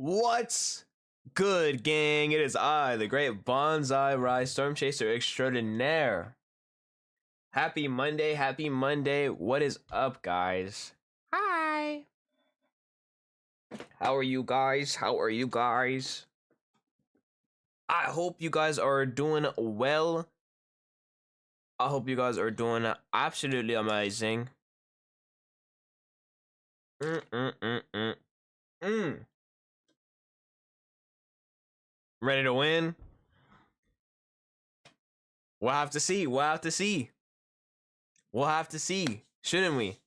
What's good, gang? It is I, the great Bonsai Rise Storm Chaser Extraordinaire. Happy Monday, happy Monday. What is up, guys? Hi. How are you guys? How are you guys? I hope you guys are doing well. I hope you guys are doing absolutely amazing. Ready to win? We'll have to see. We'll have to see. We'll have to see, shouldn't we?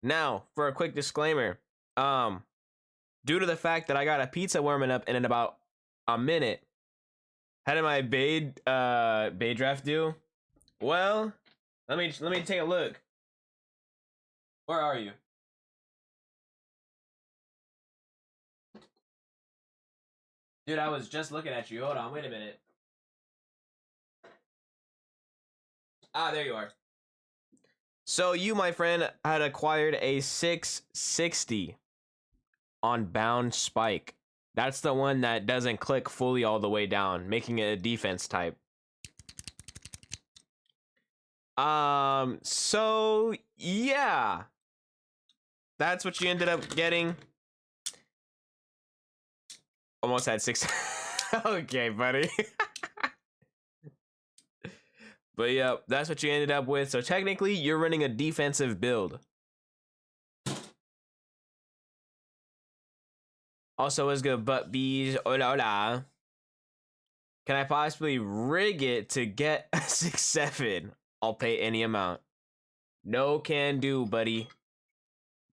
Now, for a quick disclaimer, due to the fact that I got a pizza warming up in about a minute, how did my Bay draft do? Well, let me take a look. Where are you? Dude, I was just looking at you. Hold on, wait a minute. Ah, there you are. So you, my friend, had acquired a 660 on Bound Spike. That's the one that doesn't click fully all the way down, making it a defense type. So yeah. That's what you ended up getting. Almost had 6. Okay, buddy. But yeah, that's what you ended up with. So technically, you're running a defensive build. Also, what's good, butt bees? Hola, hola. Can I possibly rig it to get a 6-7? I'll pay any amount. No can do, buddy.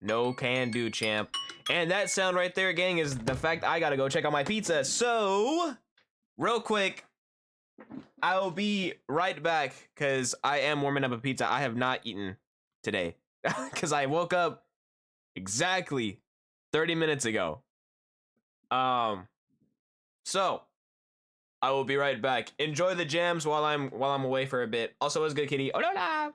No can do, champ. And that sound right there, gang, is the fact I gotta go check out my pizza. So, real quick, I will be right back because I am warming up a pizza. I have not eaten today because I woke up exactly 30 minutes ago. So I will be right back. Enjoy the jams while I'm away for a bit. Also, what's good, kitty? Oh no, no.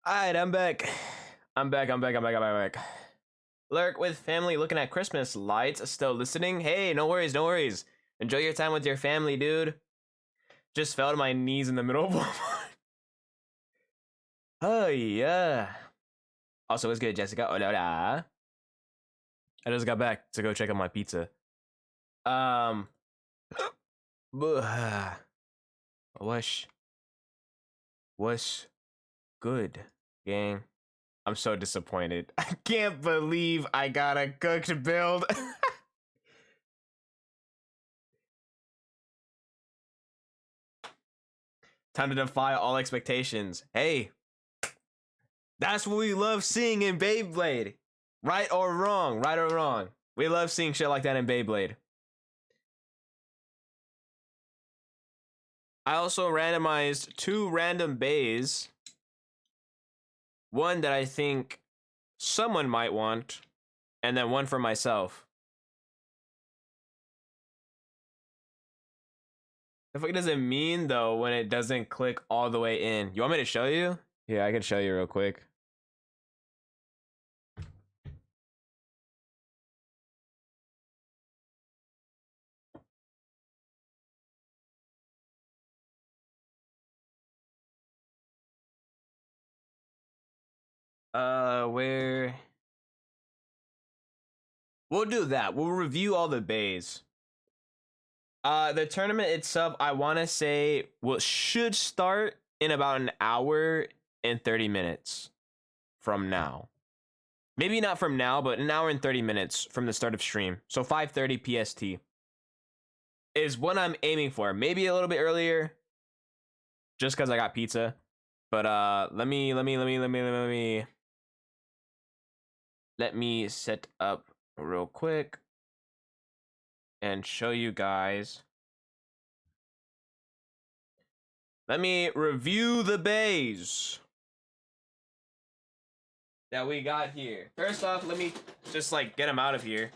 All right, I'm back. I'm back. Lurk with family looking at Christmas lights. Still listening? Hey, no worries, no worries. Enjoy your time with your family, dude. Just fell to my knees in the middle of Walmart. Oh, yeah. Also, what's good, Jessica? Hola. I just got back to go check out my pizza. What's good, gang? I'm so disappointed. I can't believe I got a cooked build. Time to defy all expectations. Hey, that's what we love seeing in Beyblade. Right or wrong, right or wrong. We love seeing shit like that in Beyblade. I also randomized 2 random bays. One that I think someone might want, and then one for myself. What does it mean though when it doesn't click all the way in? You want me to show you? Yeah, I can show you real quick. Where? We'll do that. We'll review all the bays. The tournament itself, I want to say, should start in about an hour and 30 minutes from now. Maybe not from now, but an hour and 30 minutes from the start of stream. So 5:30 PST is what I'm aiming for. Maybe a little bit earlier, just because I got pizza. But let me set up real quick and show you guys. Let me review the bays that we got here. First off, let me just like get them out of here.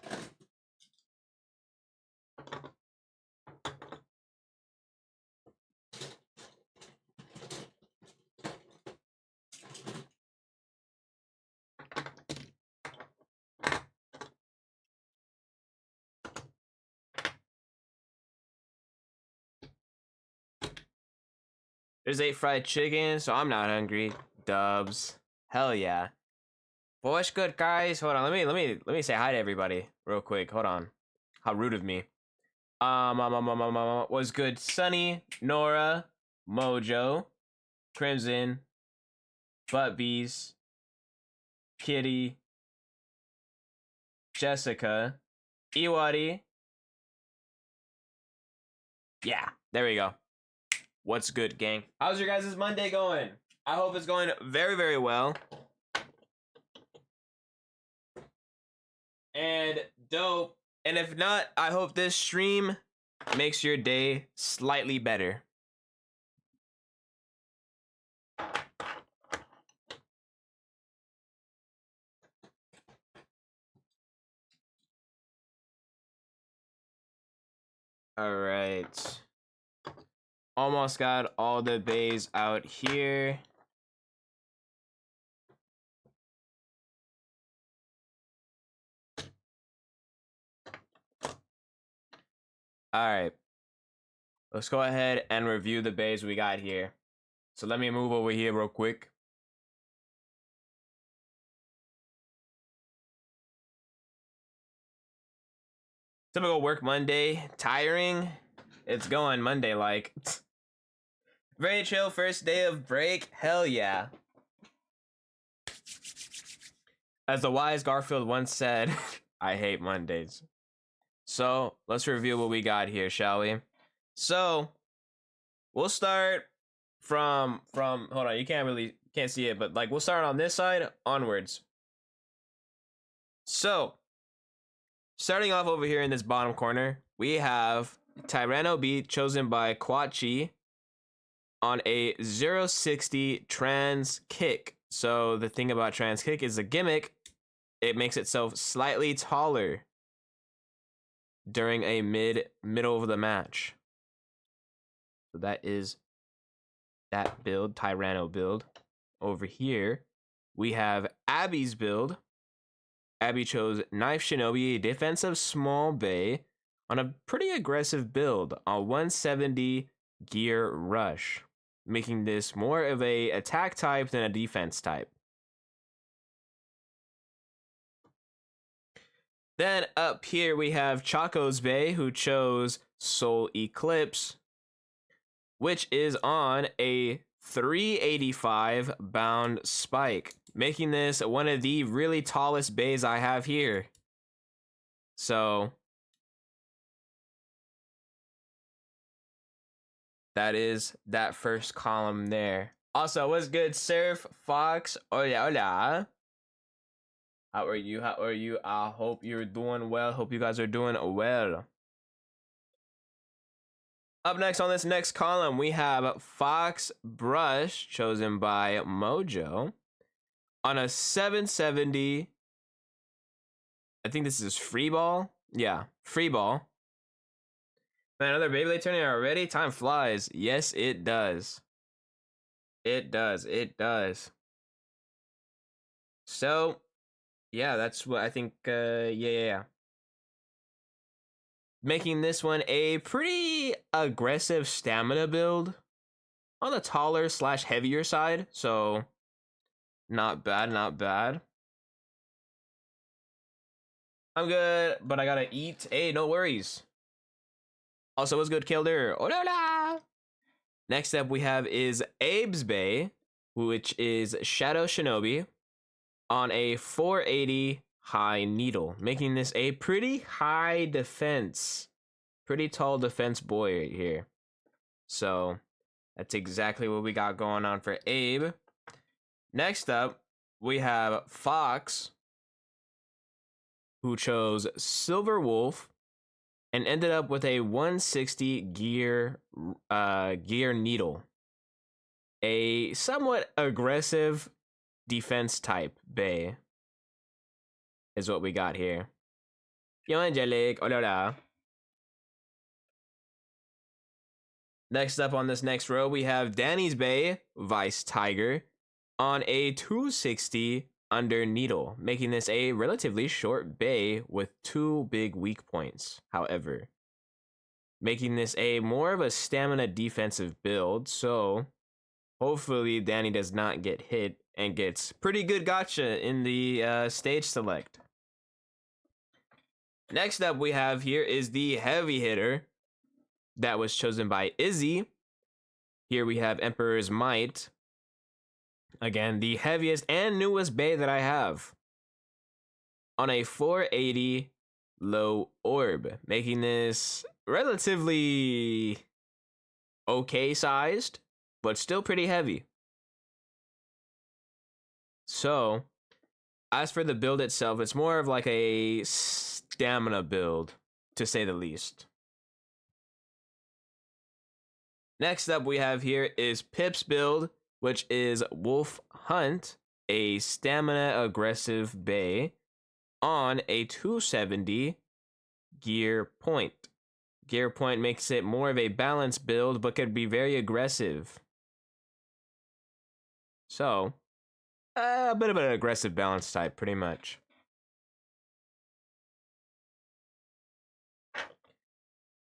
There's 8 fried chicken, so I'm not hungry. Dubs. Hell yeah. Well, what's good, guys? Hold on, let me say hi to everybody real quick. Hold on. How rude of me. What's good, Sunny, Nora, Mojo, Crimson, Buttbees, Kitty, Jessica, Iwadi. Yeah, there we go. What's good, gang? How's your guys' Monday going? I hope it's going very, very well. And dope. And if not, I hope this stream makes your day slightly better. All right. Almost got all the bays out here. All right. Let's go ahead and review the bays we got here. So let me move over here real quick. Typical work Monday. Tiring. It's going Monday like. Very chill first day of break. Hell yeah. As the wise Garfield once said, I hate Mondays. So let's review what we got here, shall we? So we'll start from hold on, you can't see it, but like we'll start on this side onwards. So starting off over here in this bottom corner, we have Tyranno Beat chosen by Quachi on a 060 trans kick. So the thing about trans kick is a gimmick. It makes itself slightly taller during a middle of the match. So that is that build, Tyranno build. Over here, we have Abby's build. Abby chose Knife Shinobi, defensive small bay, on a pretty aggressive build on 170 gear rush, making this more of a attack type than a defense type. Then up here we have Chaco's Bay, who chose Soul Eclipse, which is on a 385 bound spike, making this one of the really tallest bays I have here. So that is that first column there. Also, what's good, Surf Fox? Hola, hola. How are you? How are you? I hope you're doing well. Hope you guys are doing well. Up next on this next column, we have Fox Brush, chosen by Mojo, on a 770. I think this is free ball. Yeah, free ball. Man, another Beyblade tournament already? Time flies. Yes, it does. It does. It does. So, yeah, that's what I think. Yeah. Making this one a pretty aggressive stamina build on the taller / heavier side. So, not bad, not bad. I'm good, but I gotta eat. Hey, no worries. Also, what's good, Kilder? Oh, la, la. Next up, we have is Abe's Bay, which is Shadow Shinobi on a 480 high needle, making this a pretty high defense, pretty tall defense boy right here. So that's exactly what we got going on for Abe. Next up, we have Fox, who chose Silver Wolf and ended up with a 160 gear needle. A somewhat aggressive defense type Bay is what we got here. Yo, Angelic, hola. Next up on this next row, we have Danny's Bay, Vice Tiger, on a 260 under needle, making this a relatively short Bay with 2 big weak points, however. Making this a more of a stamina defensive build, so hopefully Danny does not get hit and gets pretty good gotcha in the stage select. Next up we have here is the heavy hitter that was chosen by Izzy. Here we have Emperor's Might. Again, the heaviest and newest Bay that I have. On a 480 low orb, making this relatively okay sized, but still pretty heavy. So, as for the build itself, it's more of like a stamina build, to say the least. Next up we have here is Pip's build, which is Wolf Hunt, a stamina aggressive Bay on a 270 gear point. Gear point makes it more of a balanced build, but could be very aggressive. So, a bit of an aggressive balance type, pretty much.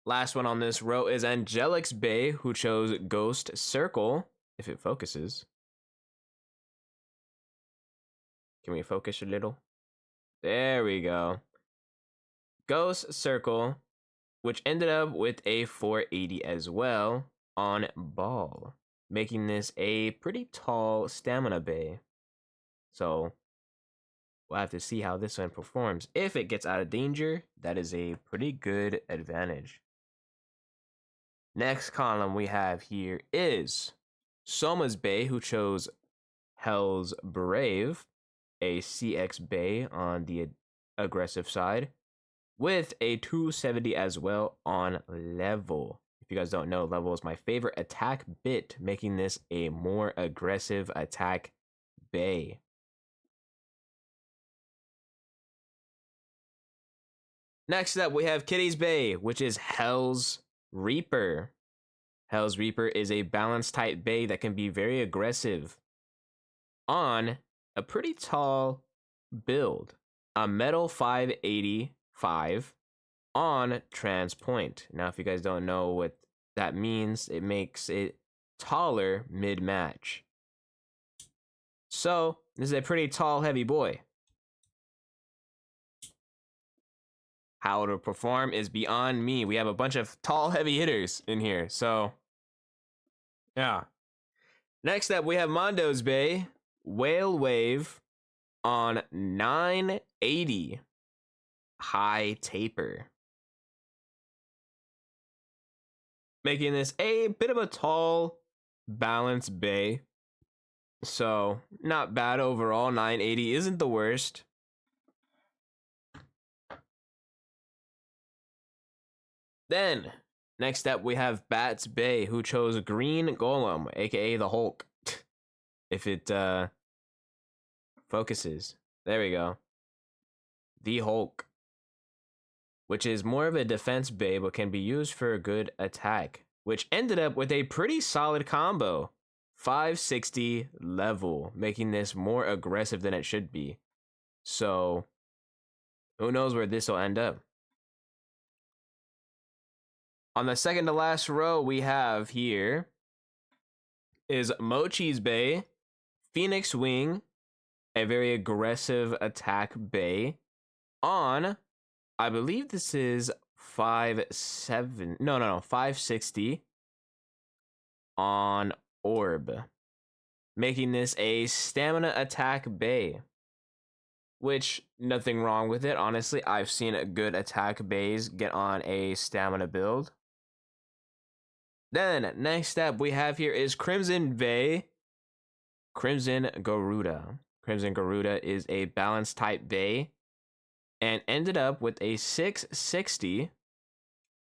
Last one on this row is Angelic's Bay, who chose Ghost Circle, if it focuses. Can we focus a little? There we go. Ghost Circle, which ended up with a 480 as well on ball, making this a pretty tall stamina Bay. So we'll have to see how this one performs. If it gets out of danger, that is a pretty good advantage. Next column we have here is Soma's Bay, who chose Hell's Brave, a CX Bay on the aggressive side, with a 270 as well on level. If you guys don't know, level is my favorite attack bit, making this a more aggressive attack Bay. Next up, we have Kitty's Bay, which is Hell's Reaper. Hell's Reaper is a balanced type Bay that can be very aggressive on a pretty tall build. A metal 585 on trans point. Now, if you guys don't know what that means, it makes it taller mid-match. So, this is a pretty tall, heavy boy. How it'll perform is beyond me. We have a bunch of tall, heavy hitters in here, so yeah. Next up, we have Mondo's Bay, Whale Wave on 980 high taper, making this a bit of a tall, balanced Bay. So, not bad overall. 980 isn't the worst. Then, next up, we have Bat's Bay, who chose Green Golem, aka the Hulk. If it focuses. There we go. The Hulk, which is more of a defense Bay, but can be used for a good attack, which ended up with a pretty solid combo. 560 level, making this more aggressive than it should be. So, who knows where this will end up. On the second to last row, we have here is Mochi's Bay, Phoenix Wing, a very aggressive attack Bay on, I believe this is 560 on orb, making this a stamina attack bay. Which, nothing wrong with it. Honestly, I've seen good attack bays get on a stamina build. Then, next up we have here is Crimson Bay. Crimson Garuda. Crimson Garuda is a balance type bay and ended up with a 660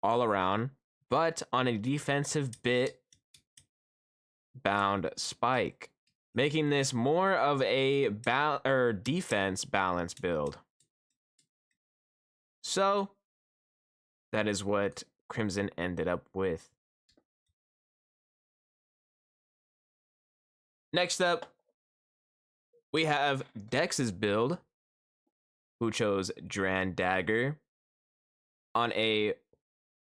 all around, but on a defensive bit bound spike, making this more of a defense balance build. So that is what Crimson ended up with. Next up, we have Dex's build, who chose Dran Dagger on a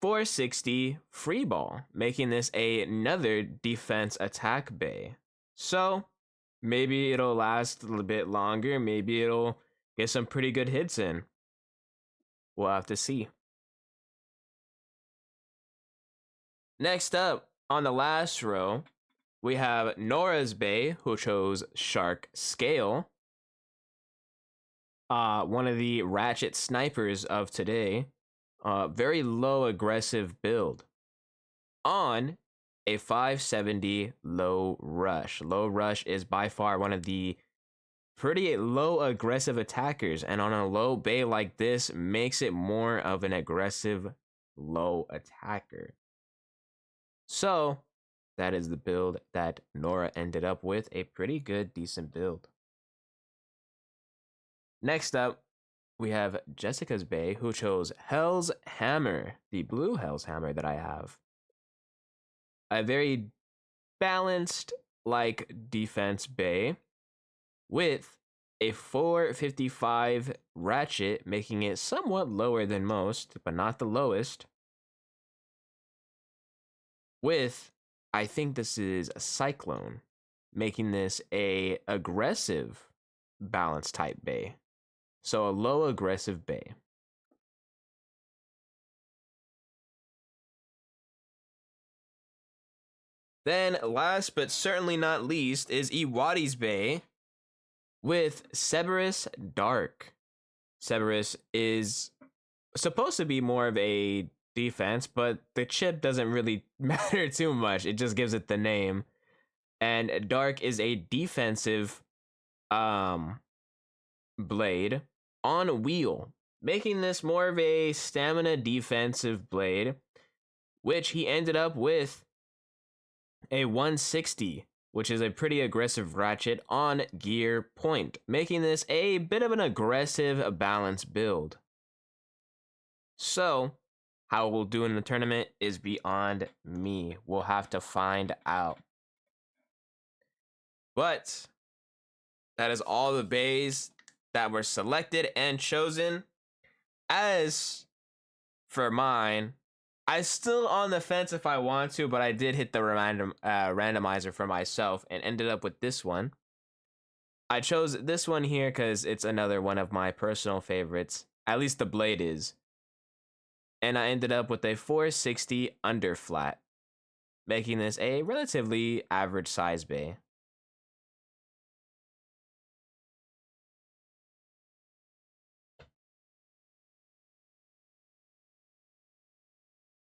460 free ball, making this another defense attack bay. So maybe it'll last a little bit longer. Maybe it'll get some pretty good hits in. We'll have to see. Next up, on the last row, we have Nora's Bay, who chose Shark Scale. One of the ratchet snipers of today. Very low aggressive build. On a 570 low rush. Low rush is by far one of the pretty low aggressive attackers, and on a low bay like this makes it more of an aggressive low attacker. So that is the build that Nora ended up with, a pretty good, decent build. Next up, we have Jessica's Bay, who chose Hell's Hammer, the blue Hell's Hammer that I have. A very balanced, like, defense bay with a 455 ratchet, making it somewhat lower than most, but not the lowest. With, I think this is a Cyclone, making this a aggressive balance type bay. So a low aggressive bay. Then last but certainly not least is Iwadi's Bay with Cerberus Dark. Cerberus is supposed to be more of a defense, but the chip doesn't really matter too much. It just gives it the name. And Dark is a defensive blade on wheel, making this more of a stamina defensive blade, which he ended up with a 160, which is a pretty aggressive ratchet on gear point, making this a bit of an aggressive balance build. So how we'll do in the tournament is beyond me. We'll have to find out. But that is all the bays that were selected and chosen. As for mine, I'm still on the fence if I want to, but I did hit the randomizer for myself and ended up with this one. I chose this one here because it's another one of my personal favorites. At least the blade is. And I ended up with a 460 under flat, making this a relatively average size bay.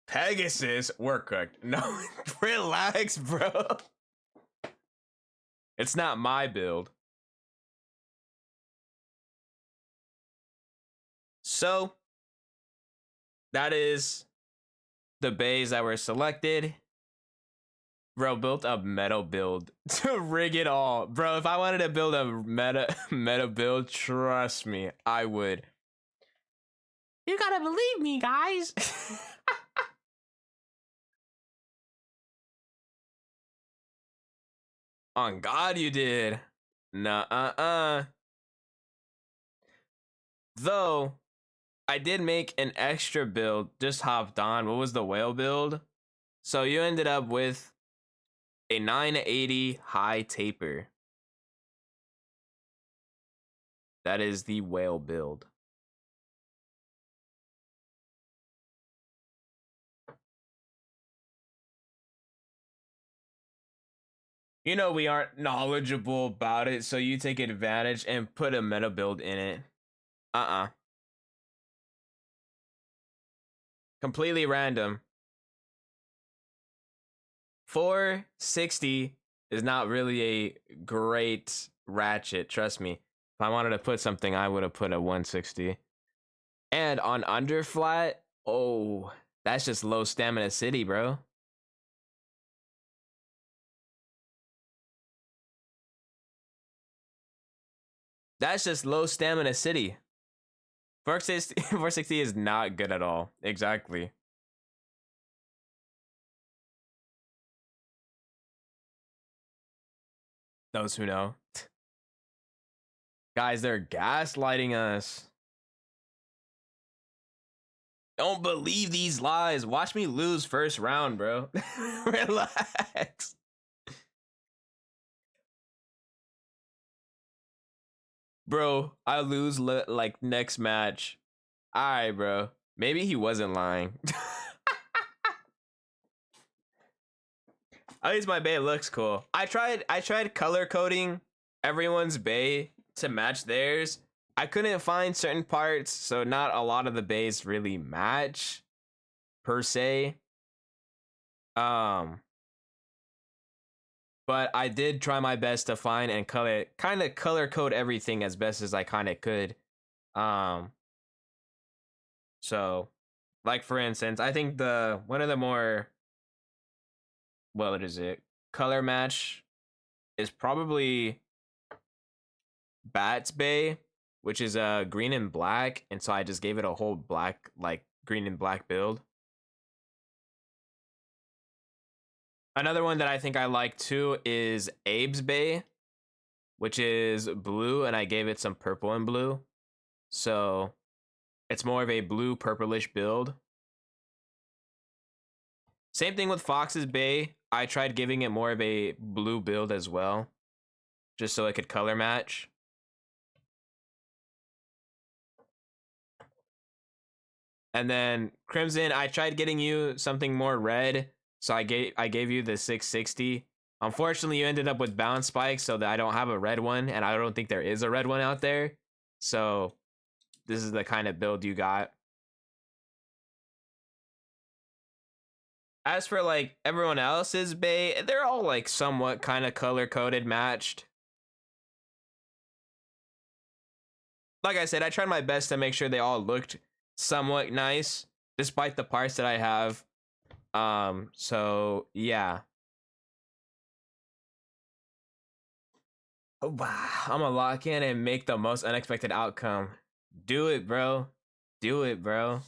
Pegasus, we're cooked. No, relax, bro. It's not my build. So that is the bays that were selected. Bro, built a meta build to rig it all. Bro, if I wanted to build a meta build, trust me, I would. You gotta believe me, guys. On God, you did. Nuh-uh-uh. Though, I did make an extra build, just hopped on. What was the whale build? So you ended up with a 980 high taper. That is the whale build. You know we aren't knowledgeable about it, so you take advantage and put a meta build in it. Completely random. 460 is not really a great ratchet, trust me. If I wanted to put something, I would have put a 160. And on underflat, oh, that's just low stamina city, bro. That's just low stamina city. 460 is not good at all. Exactly. Those who know. Guys, they're gaslighting us. Don't believe these lies. Watch me lose first round, bro. Relax. Bro, I lose like next match. All right, bro. Maybe he wasn't lying. At least my bay looks cool. I tried color coding everyone's bay to match theirs. I couldn't find certain parts, so not a lot of the bays really match per se. But I did try my best to find and kind of color code everything as best as I kind of could. So like for instance, I think one of the more, well, it is it color match is probably Bat's Bay, which is green and black, and so I just gave it a whole black, like green and black build. Another one that I think I like too is Abe's Bay, which is blue, and I gave it some purple and blue. So it's more of a blue purplish build. Same thing with Fox's Bay. I tried giving it more of a blue build as well, just so it could color match. And then Crimson, I tried getting you something more red, so I gave you the 660. Unfortunately, you ended up with bounce spikes, so that I don't have a red one, and I don't think there is a red one out there. So this is the kind of build you got. As for like everyone else's bay, they're all like somewhat kind of color coded, matched. Like I said, I tried my best to make sure they all looked somewhat nice, despite the parts that I have. So yeah. Oh, wow. I'm gonna lock in and make the most unexpected outcome. Do it, bro. Do it, bro.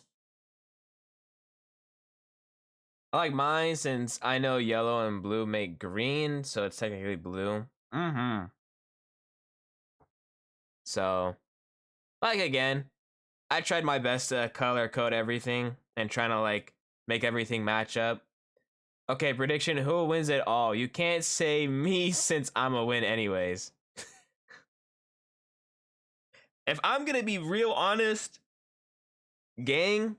I like mine since I know yellow and blue make green, so it's technically blue. So, like again, I tried my best to color code everything and trying to like make everything match up. Okay, prediction, who wins it all? You can't say me since I'm a win anyways. If I'm gonna be real honest, gang,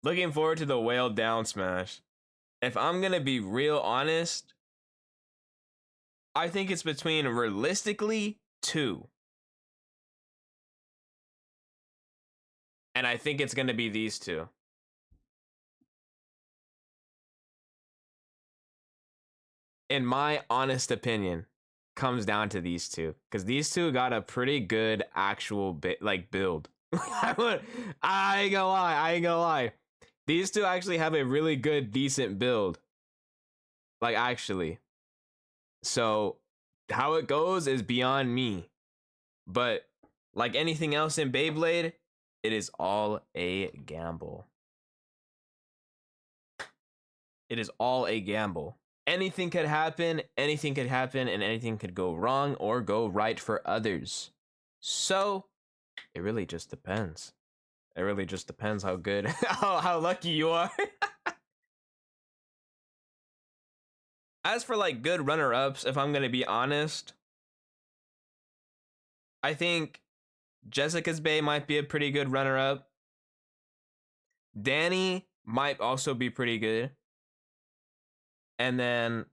looking forward to the whale down smash. If I'm gonna be real honest, I think it's between realistically 2. And I think it's gonna be these 2. In my honest opinion, comes down to these 2. Because these 2 got a pretty good actual build. I ain't gonna lie. These 2 actually have a really good, decent build. Like, actually. So, how it goes is beyond me. But, like anything else in Beyblade, it is all a gamble. It is all a gamble. Anything could happen, and anything could go wrong or go right for others. So, it really just depends. It really just depends how good, how lucky you are. As for like good runner-ups, if I'm gonna be honest, I think Jessica's Bay might be a pretty good runner-up. Danny might also be pretty good. And then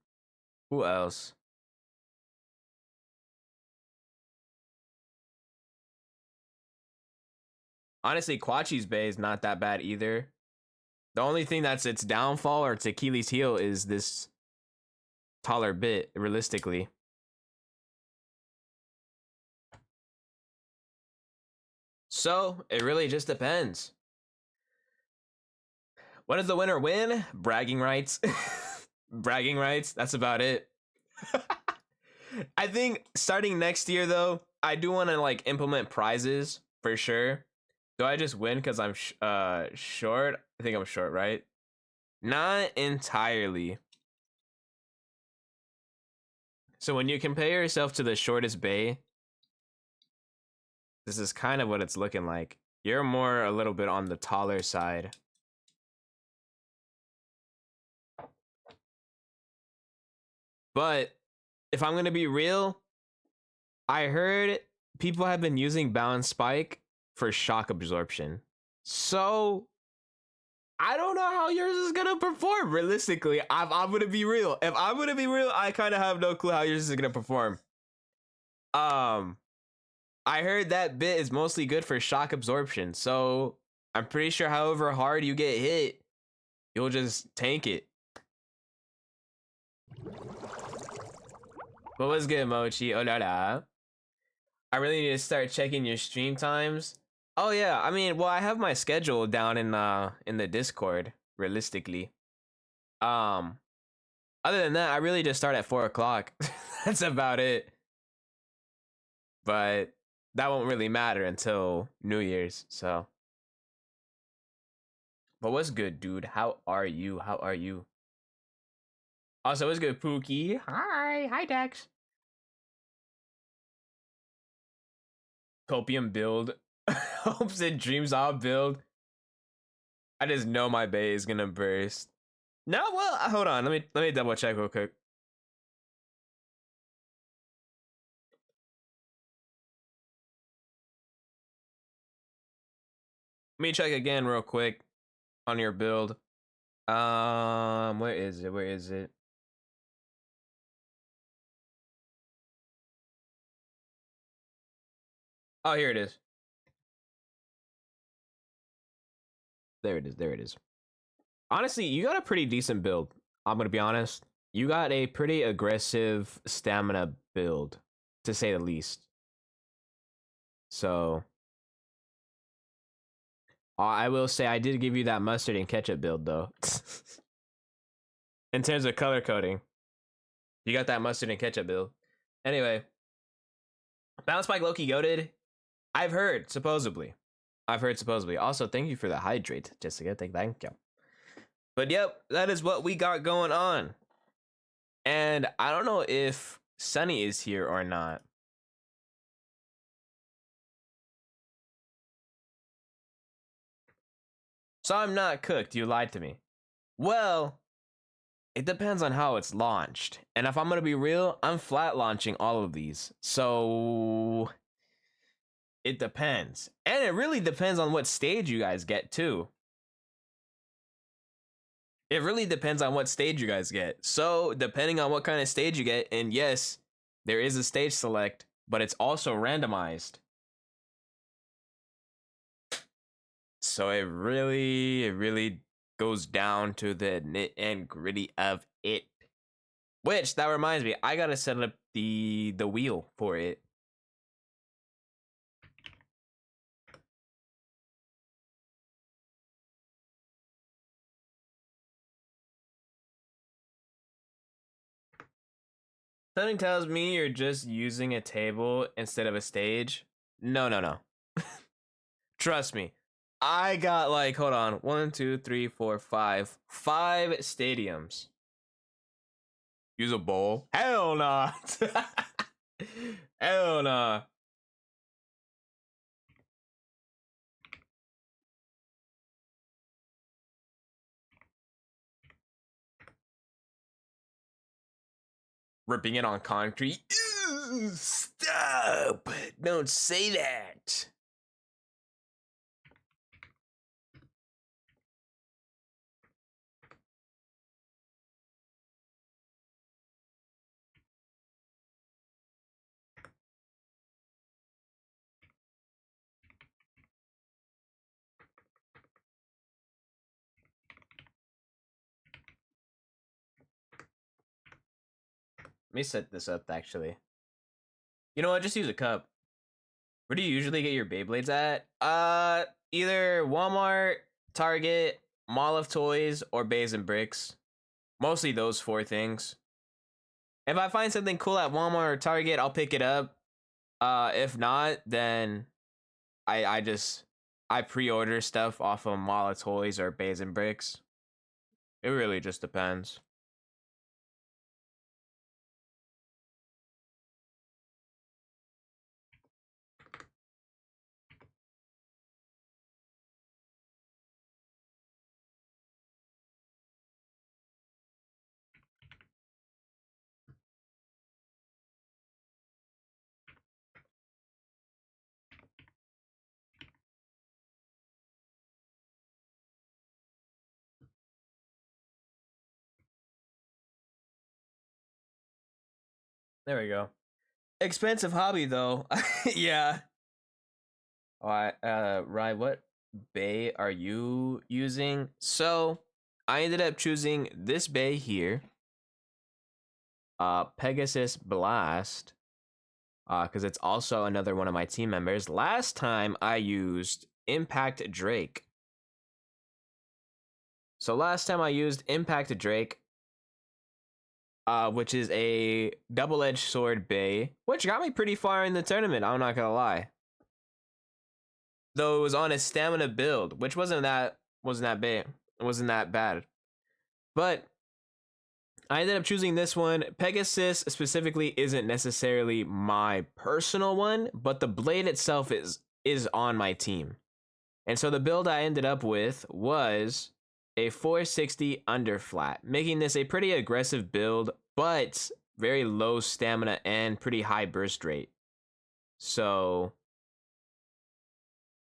who else? Honestly, Quachi's Bay is not that bad either. The only thing that's its downfall or its Achilles heel is this taller bit, realistically. So it really just depends. What does the winner win? Bragging rights. Bragging rights. That's about it. I think starting next year though, I do want to like implement prizes for sure. Do I just win because I'm short? I think I'm short, right? Not entirely. So when you compare yourself to the shortest bay, this is kind of what it's looking like. You're more a little bit on the taller side. But if I'm gonna be real, I heard people have been using Balance Spike for shock absorption. So I don't know how yours is gonna perform. Realistically, I'm gonna be real. If I'm gonna be real, I kind of have no clue how yours is gonna perform. I heard that bit is mostly good for shock absorption. So I'm pretty sure, however hard you get hit, you'll just tank it. But what's good, Mochi? Oh la la. I really need to start checking your stream times. Oh yeah, I mean, well, I have my schedule down in the Discord, realistically. Um, Other than that, I really just start at 4 o'clock. That's about it. But that won't really matter until New Year's, so. But what's good, dude? How are you? How are you? Also, what's good, Pookie? Hi, Dex. Copium build. Hopes and dreams I'll build. I just know my bay is gonna burst. No, well, hold on. Let me double check real quick. Let me check again real quick on your build. Where is it? Where is it? Oh, here it is. There it is. There it is. Honestly, you got a pretty decent build. I'm gonna be honest. You got a pretty aggressive stamina build, to say the least. So, I will say I did give you that mustard and ketchup build though. In terms of color coding, you got that mustard and ketchup build. Anyway, Bounce Spike Loki goated. I've heard supposedly. I've heard supposedly. Also, thank you for the hydrate, Jessica. Thank you. But yep, that is what we got going on. And I don't know if Sunny is here or not. So I'm not cooked. You lied to me. Well, it depends on how it's launched. And if I'm going to be real, I'm flat launching all of these. So it depends. And it really depends on what stage you guys get too. It really depends on what stage you guys get. So depending on what kind of stage you get, and yes, there is a stage select, but it's also randomized. So it really goes down to the nit and gritty of it. Which, that reminds me, I gotta set up the wheel for it. Something tells me you're just using a table instead of a stage. No. Trust me. I got like, hold on, 1, 2, 3, 4, 5 stadiums. Use a bowl? Hell nah. Hell nah. Ripping it on concrete. Ew, stop. Don't say that. me set this up actually. You know what? Just use a cup. Where do you usually get your Beyblades at? Either Walmart, Target, Mall of Toys, or Bays and Bricks. Mostly those four things. If I find something cool at Walmart or Target, I'll pick it up. If not, then I pre-order stuff off of Mall of Toys or Bays and Bricks. It really just depends. There we go. Expensive hobby though. Yeah. Alright, Rye, what bay are you using? So I ended up choosing this bay here. Pegasus Blast. Because it's also another one of my team members. Last time I used Impact Drake. So last time I used Impact Drake, which is a double-edged sword bay, which got me pretty far in the tournament, I'm not gonna lie. Though it was on a stamina build, which wasn't that bad. It wasn't that bad. But I ended up choosing this one. Pegasus specifically isn't necessarily my personal one, but the blade itself is on my team. And so the build I ended up with was a 460 underflat, making this a pretty aggressive build, but very low stamina and pretty high burst rate. So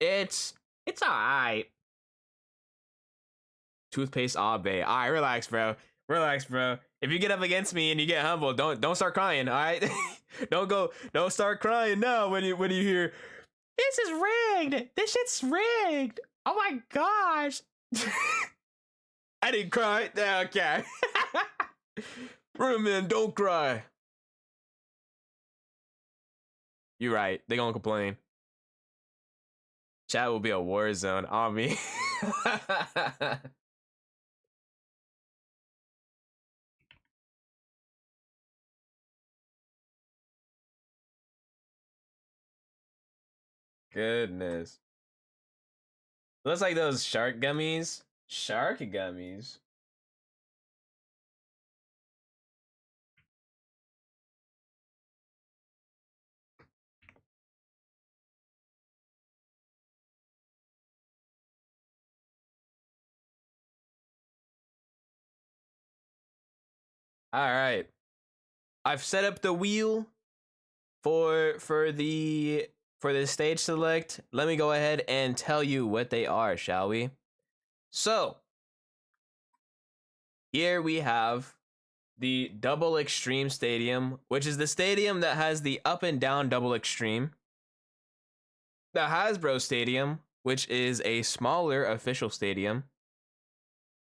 it's alright. Toothpaste Abe. Alright, relax, bro. Relax, bro. If you get up against me and you get humbled, don't start crying, alright? Don't start crying now when you hear this is rigged. This shit's rigged. Oh my gosh. I didn't cry. Okay. Bro, man, don't cry. You're right. They gonna complain. Chat will be a war zone on me. Goodness. Looks like those shark gummies. Shark gummies. All right. I've set up the wheel for the stage select. Let me go ahead and tell you what they are, shall we? So, here we have the Double Extreme Stadium, which is the stadium that has the up and down double extreme. The Hasbro Stadium, which is a smaller official stadium.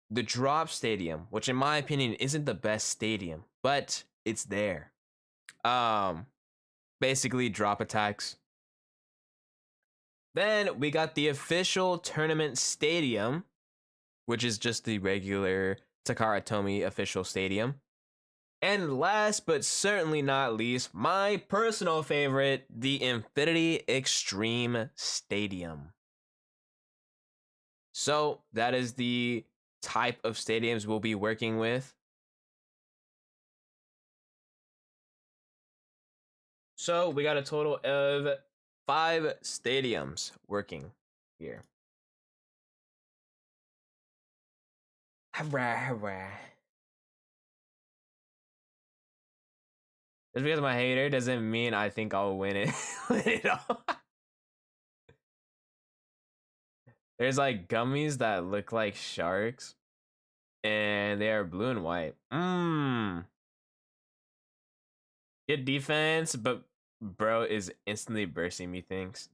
The Drop Stadium, which in my opinion isn't the best stadium, but it's there. Basically drop attacks. Then we got the official tournament stadium, which is just the regular Takara Tomy official stadium. And last but certainly not least, my personal favorite, the Infinity Extreme Stadium. So that is the type of stadiums we'll be working with. So we got a total of 5 stadiums working here. Hurrah, hurrah. Just because I'm a hater doesn't mean I think I'll win it. Win it all. There's like gummies that look like sharks, and they are blue and white. Good defense, but bro is instantly bursting me things.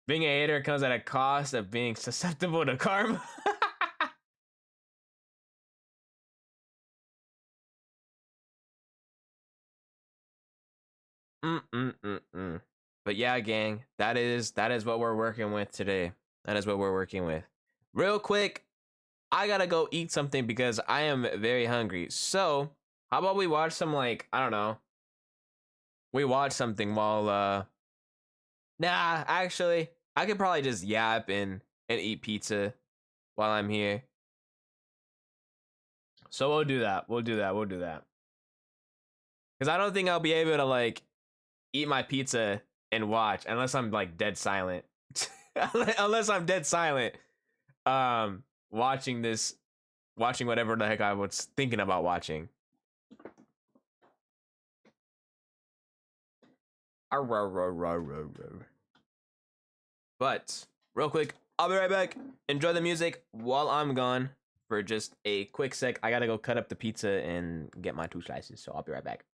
Being a hater comes at a cost of being susceptible to karma. Mm. But yeah, gang, that is what we're working with today. That is what we're working with. Real quick, I gotta go eat something because I am very hungry. So, how about we watch some, like, I don't know. We watch something while nah, actually, I could probably just yap and eat pizza while I'm here. So we'll do that. We'll do that. Cuz I don't think I'll be able to like eat my pizza and watch unless I'm like dead silent. Unless I'm dead silent watching this, watching whatever the heck I was thinking about watching. But real quick, I'll be right back. Enjoy the music while I'm gone for just a quick sec. I gotta go cut up the pizza and get my 2 slices, so I'll be right back.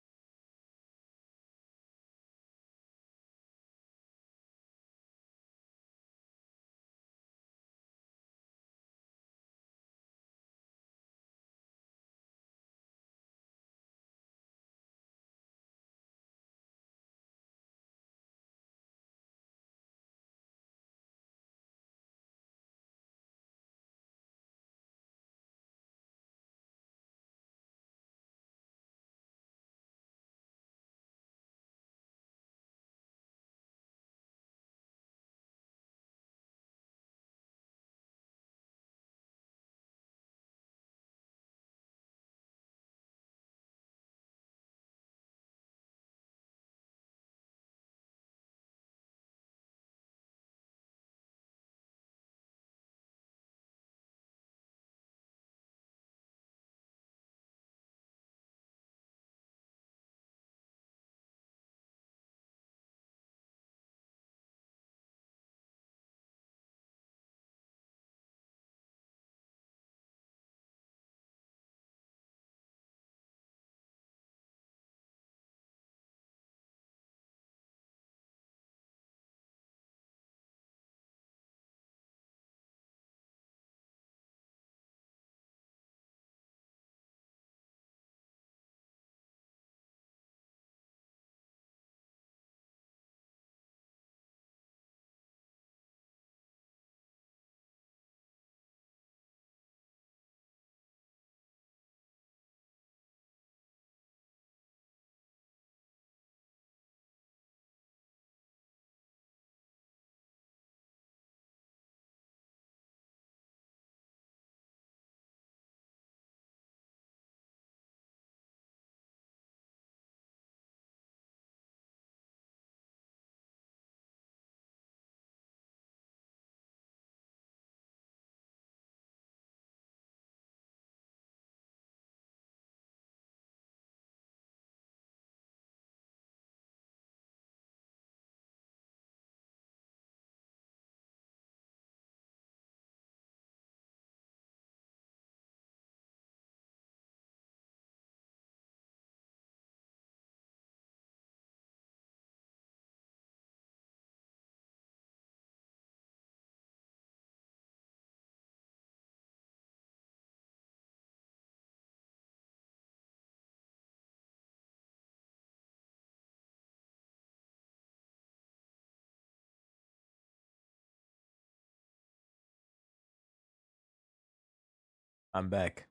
I'm back,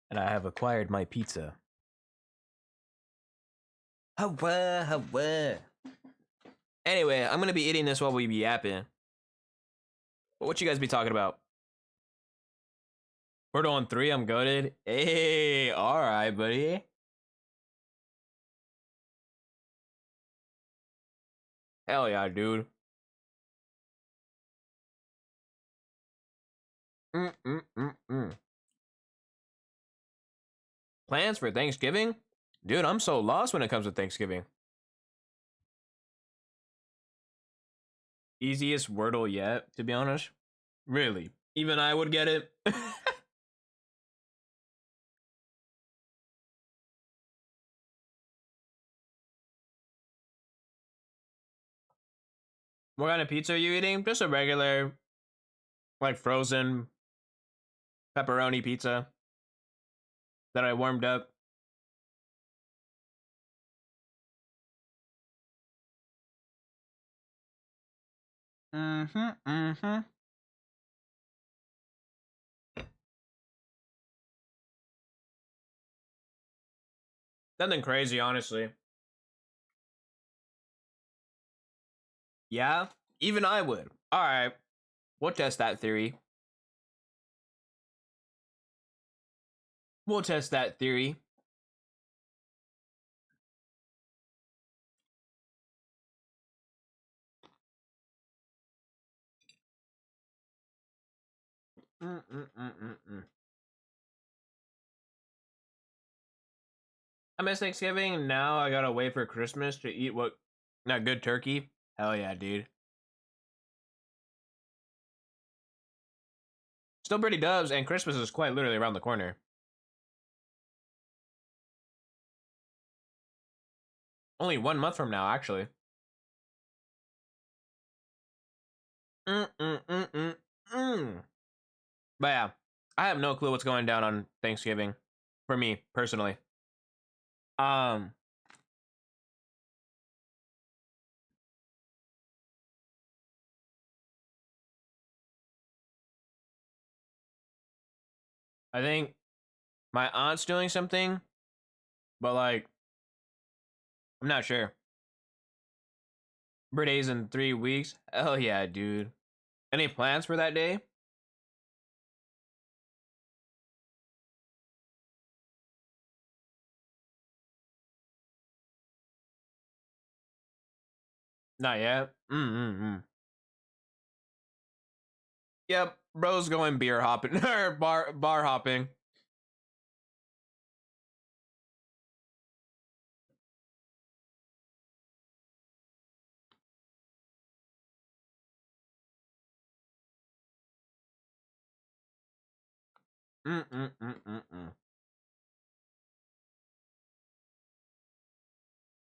and I have acquired my pizza. Hawa, hawa. Anyway, I'm gonna be eating this while we be yapping. What you guys be talking about? We're doing three. I'm goaded. Hey, all right, buddy. Hell yeah, dude. Mm. Plans for Thanksgiving? Dude, I'm so lost when it comes to Thanksgiving. Easiest Wordle yet, to be honest. Really. Even I would get it. What kind of pizza are you eating? Just a regular, like frozen pepperoni pizza that I warmed up. Mm-hmm. Nothing crazy, honestly. Yeah, even I would. All right, we'll test that theory. We'll test that theory. I miss Thanksgiving. Now I gotta wait for Christmas to eat what? Not good turkey. Hell yeah, dude. Still pretty dubs, and Christmas is quite literally around the corner. Only 1 month from now, actually. Mm. But yeah, I have no clue what's going down on Thanksgiving, for me personally. Um, I think my aunt's doing something, but like I'm not sure. Birthday's in 3 weeks. Hell yeah, dude. Any plans for that day? Not yet. Yep, bro's going beer hopping or bar hopping.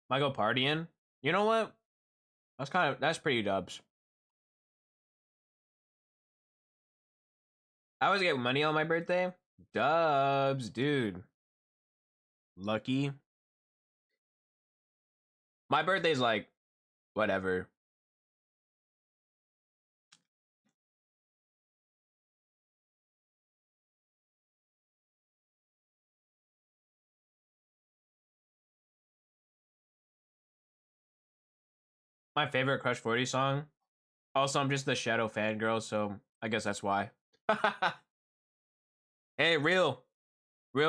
Might go partying. You know what? That's pretty dubs. I always get money on my birthday. Dubs, dude. Lucky. My birthday's like whatever. My favorite Crush 40 song. Also, I'm just the Shadow fangirl, so I guess that's why. Hey, real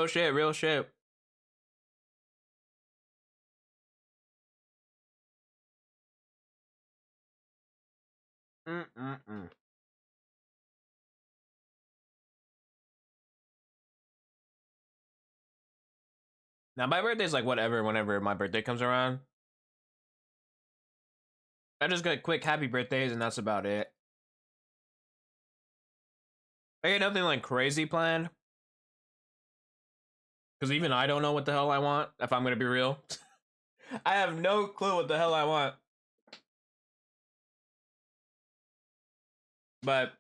shit, real shit. Mm. Now my birthday's like whatever. Whenever my birthday comes around, I just get quick happy birthdays, and that's about it. I get nothing like crazy planned, because even I don't know what the hell I want. If I'm gonna be real, I have no clue what the hell I want. But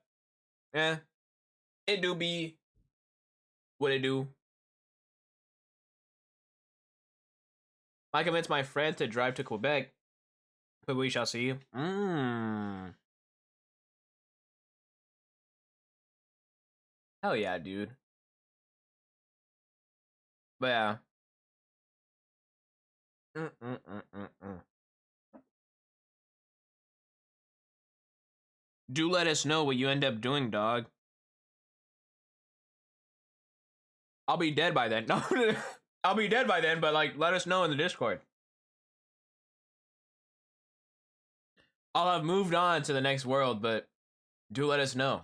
yeah, it do be what it do. I convinced my friend to drive to Quebec, but we shall see. Hell yeah, dude. But yeah. Mm. Do let us know what you end up doing, dog. I'll be dead by then. No, I'll be dead by then, but like, let us know in the Discord. I'll have moved on to the next world, but do let us know.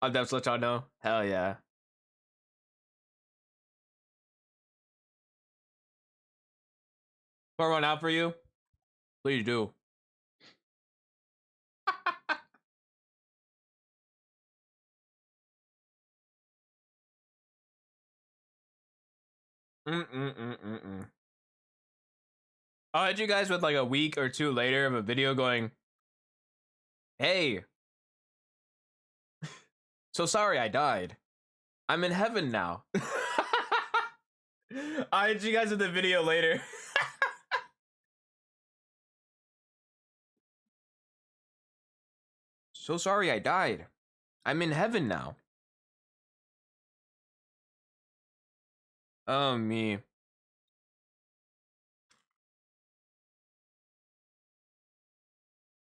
I'll definitely let y'all know. Hell yeah. Pour one out for you? Please do. Mm. I'll hit you guys with like a week or two later of a video going, hey, so sorry I died. I'm in heaven now. I'll hit you guys with the video later. So sorry I died. I'm in heaven now. Oh, me.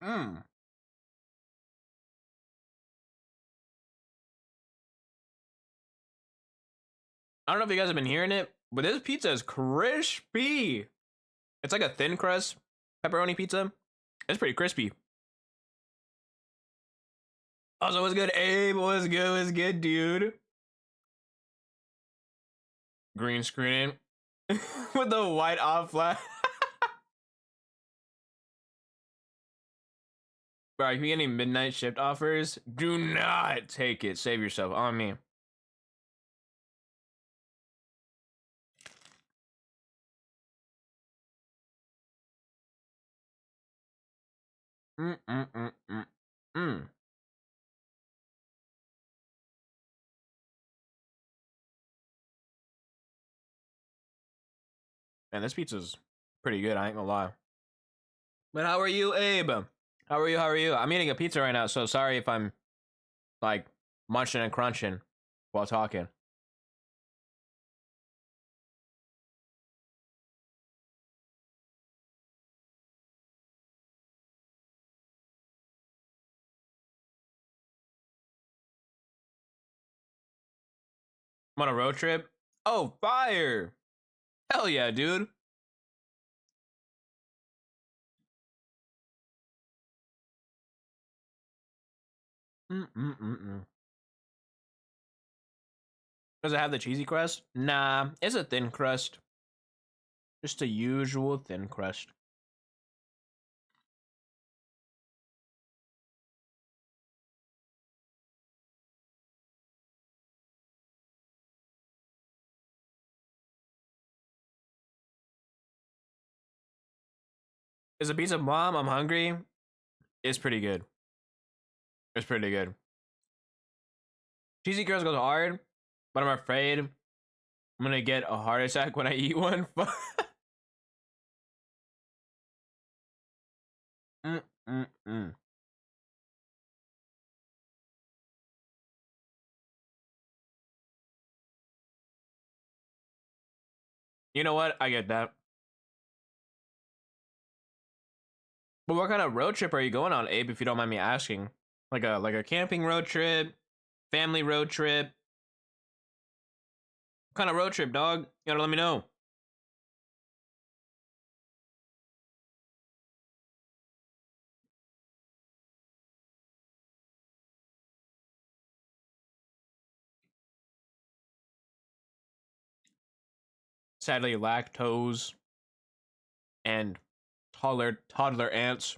Mmm. I don't know if you guys have been hearing it, but this pizza is crispy. It's like a thin crust pepperoni pizza. It's pretty crispy. Also, what's good, Abe? What's good? What's good, dude? Green screen with the white off flat. Bro, if you get any midnight shift offers, do not take it. Save yourself on me. Mm. Man, this pizza's pretty good. I ain't gonna lie. But how are you, Abe? How are you? How are you? I'm eating a pizza right now, so sorry if I'm like munching and crunching while talking. I'm on a road trip. Oh, fire! Hell yeah, dude. Mm. Does it have the cheesy crust? Nah, it's a thin crust. Just a usual thin crust. Is a pizza bomb? I'm hungry. It's pretty good. It's pretty good. Cheesy crust goes hard, but I'm afraid I'm gonna get a heart attack when I eat one. Mm. You know what? I get that. But what kind of road trip are you going on, Abe? If you don't mind me asking, like a camping road trip, family road trip. What kind of road trip, dog? You gotta let me know. Sadly, lactose and toddler ants.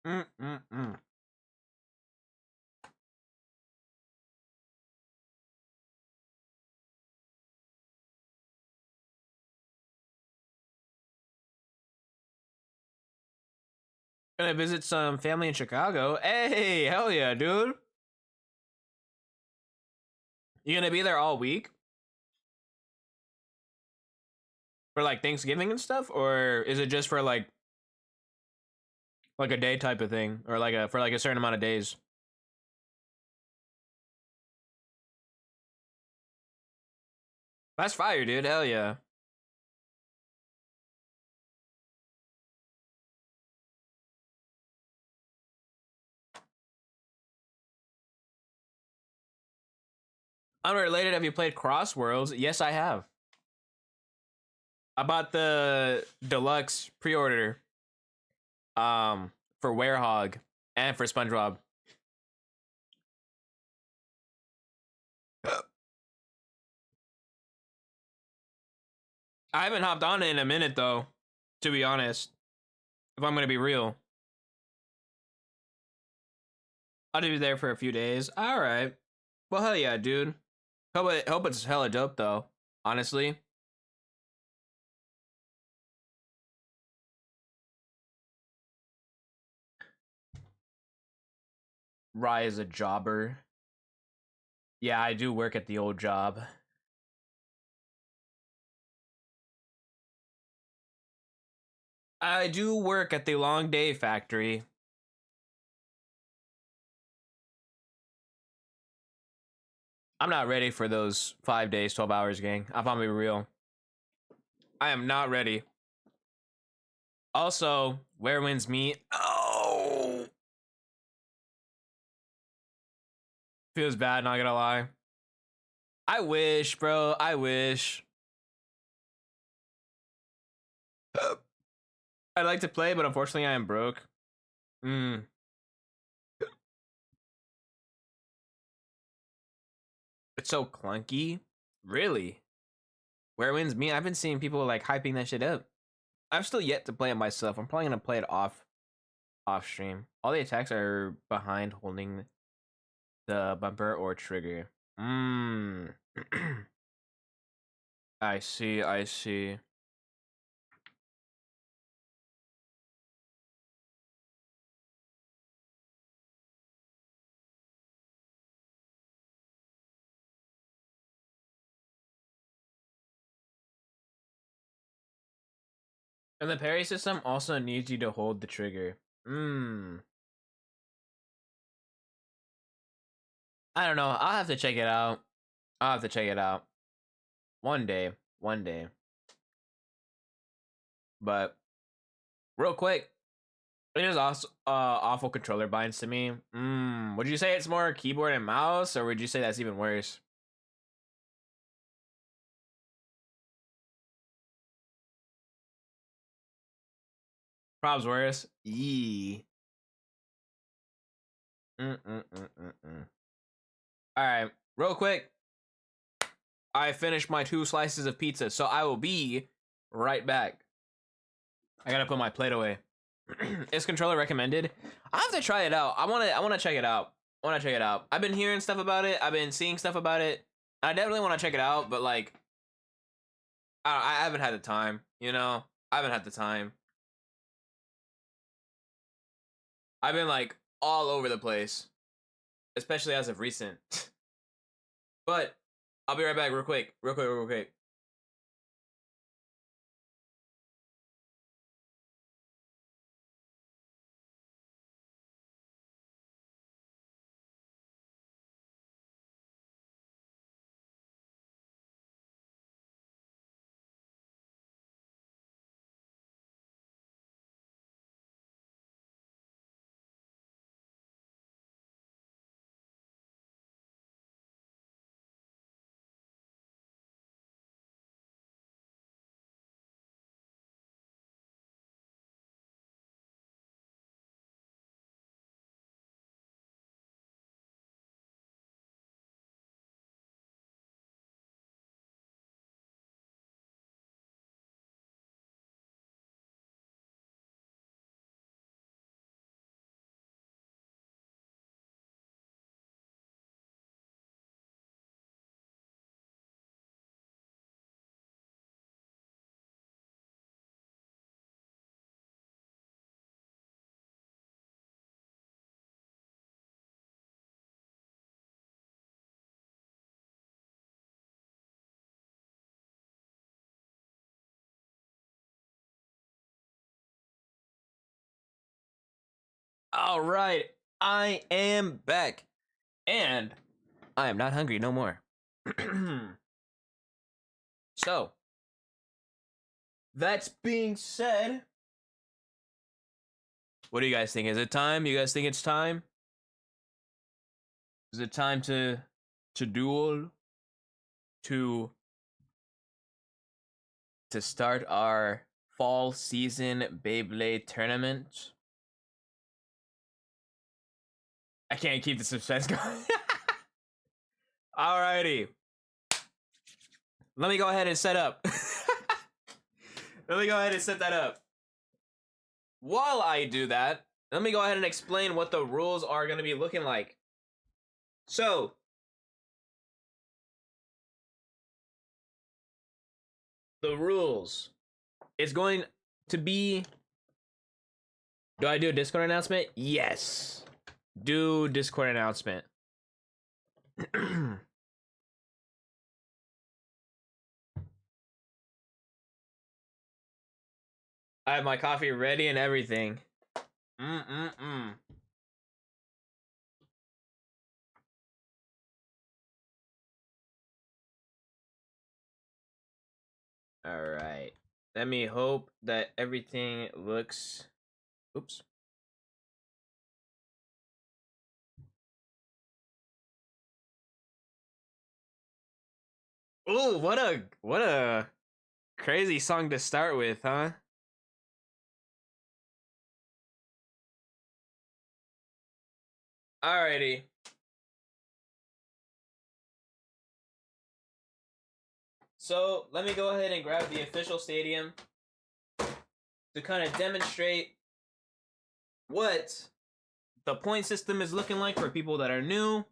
Mm. Gonna visit some family in Chicago. Hey, hell yeah, dude. You gonna be there all week for like Thanksgiving and stuff, or is it just for like a day type of thing, or like a for like a certain amount of days? That's fire, dude. Hell yeah. Unrelated, have you played Crossworlds? Yes, I have. I bought the deluxe pre-order for Werehog and for SpongeBob. I haven't hopped on it in a minute though, to be honest. If I'm gonna be real, I'll be there for a few days. All right. Well, hell yeah, dude. Hope it's hella dope though. Honestly, Rye is a jobber. Yeah, I do work at the old job. I do work at the long day factory. I'm not ready for those 5 days, 12 hours, gang. If I'm gonna be real. I am not ready. Also, where wins me? Oh! Feels bad, not gonna lie. I wish, bro. I wish. I'd like to play, but unfortunately I am broke. It's so clunky. Really? Where wins me? I've been seeing people like hyping that shit up. I've still yet to play it myself. I'm probably gonna play it off stream. All the attacks are behind holding the bumper or trigger. I see, I see. And the parry system also needs you to hold the trigger. I don't know. I'll have to check it out. I'll have to check it out. One day. One day. But real quick, it is also awful controller binds to me. Would you say it's more keyboard and mouse, or would you say that's even worse? Prob's worse. Yee. All right, real quick. I finished my 2 slices of pizza, so I will be right back. I gotta put my plate away. Is controller recommended? I have to try it out. I wanna check it out. I wanna check it out. I've been hearing stuff about it. I've been seeing stuff about it. I definitely want to check it out, but like, I haven't had the time. You know, I haven't had the time. I've been like all over the place, especially as of recent. But I'll be right back, real quick, real quick, real quick. All right, I am back, and I am not hungry no more. So, that's being said, what do you guys think? Is it time? You guys think it's time? Is it time to duel? To start our fall season Beyblade tournament? I can't keep the suspense going. Alrighty. Let me go ahead and set up. Let me go ahead and set that up. While I do that, let me go ahead and explain what the rules are going to be looking like. So, the rules is going to be... Do I do a Discord announcement? Yes. Do Discord announcement. I have my coffee ready and everything. Mm. All right. Let me hope that everything looks. Oops. Ooh, what a crazy song to start with, huh? Alrighty. So let me go ahead and grab the official stadium to kind of demonstrate what the point system is looking like for people that are new,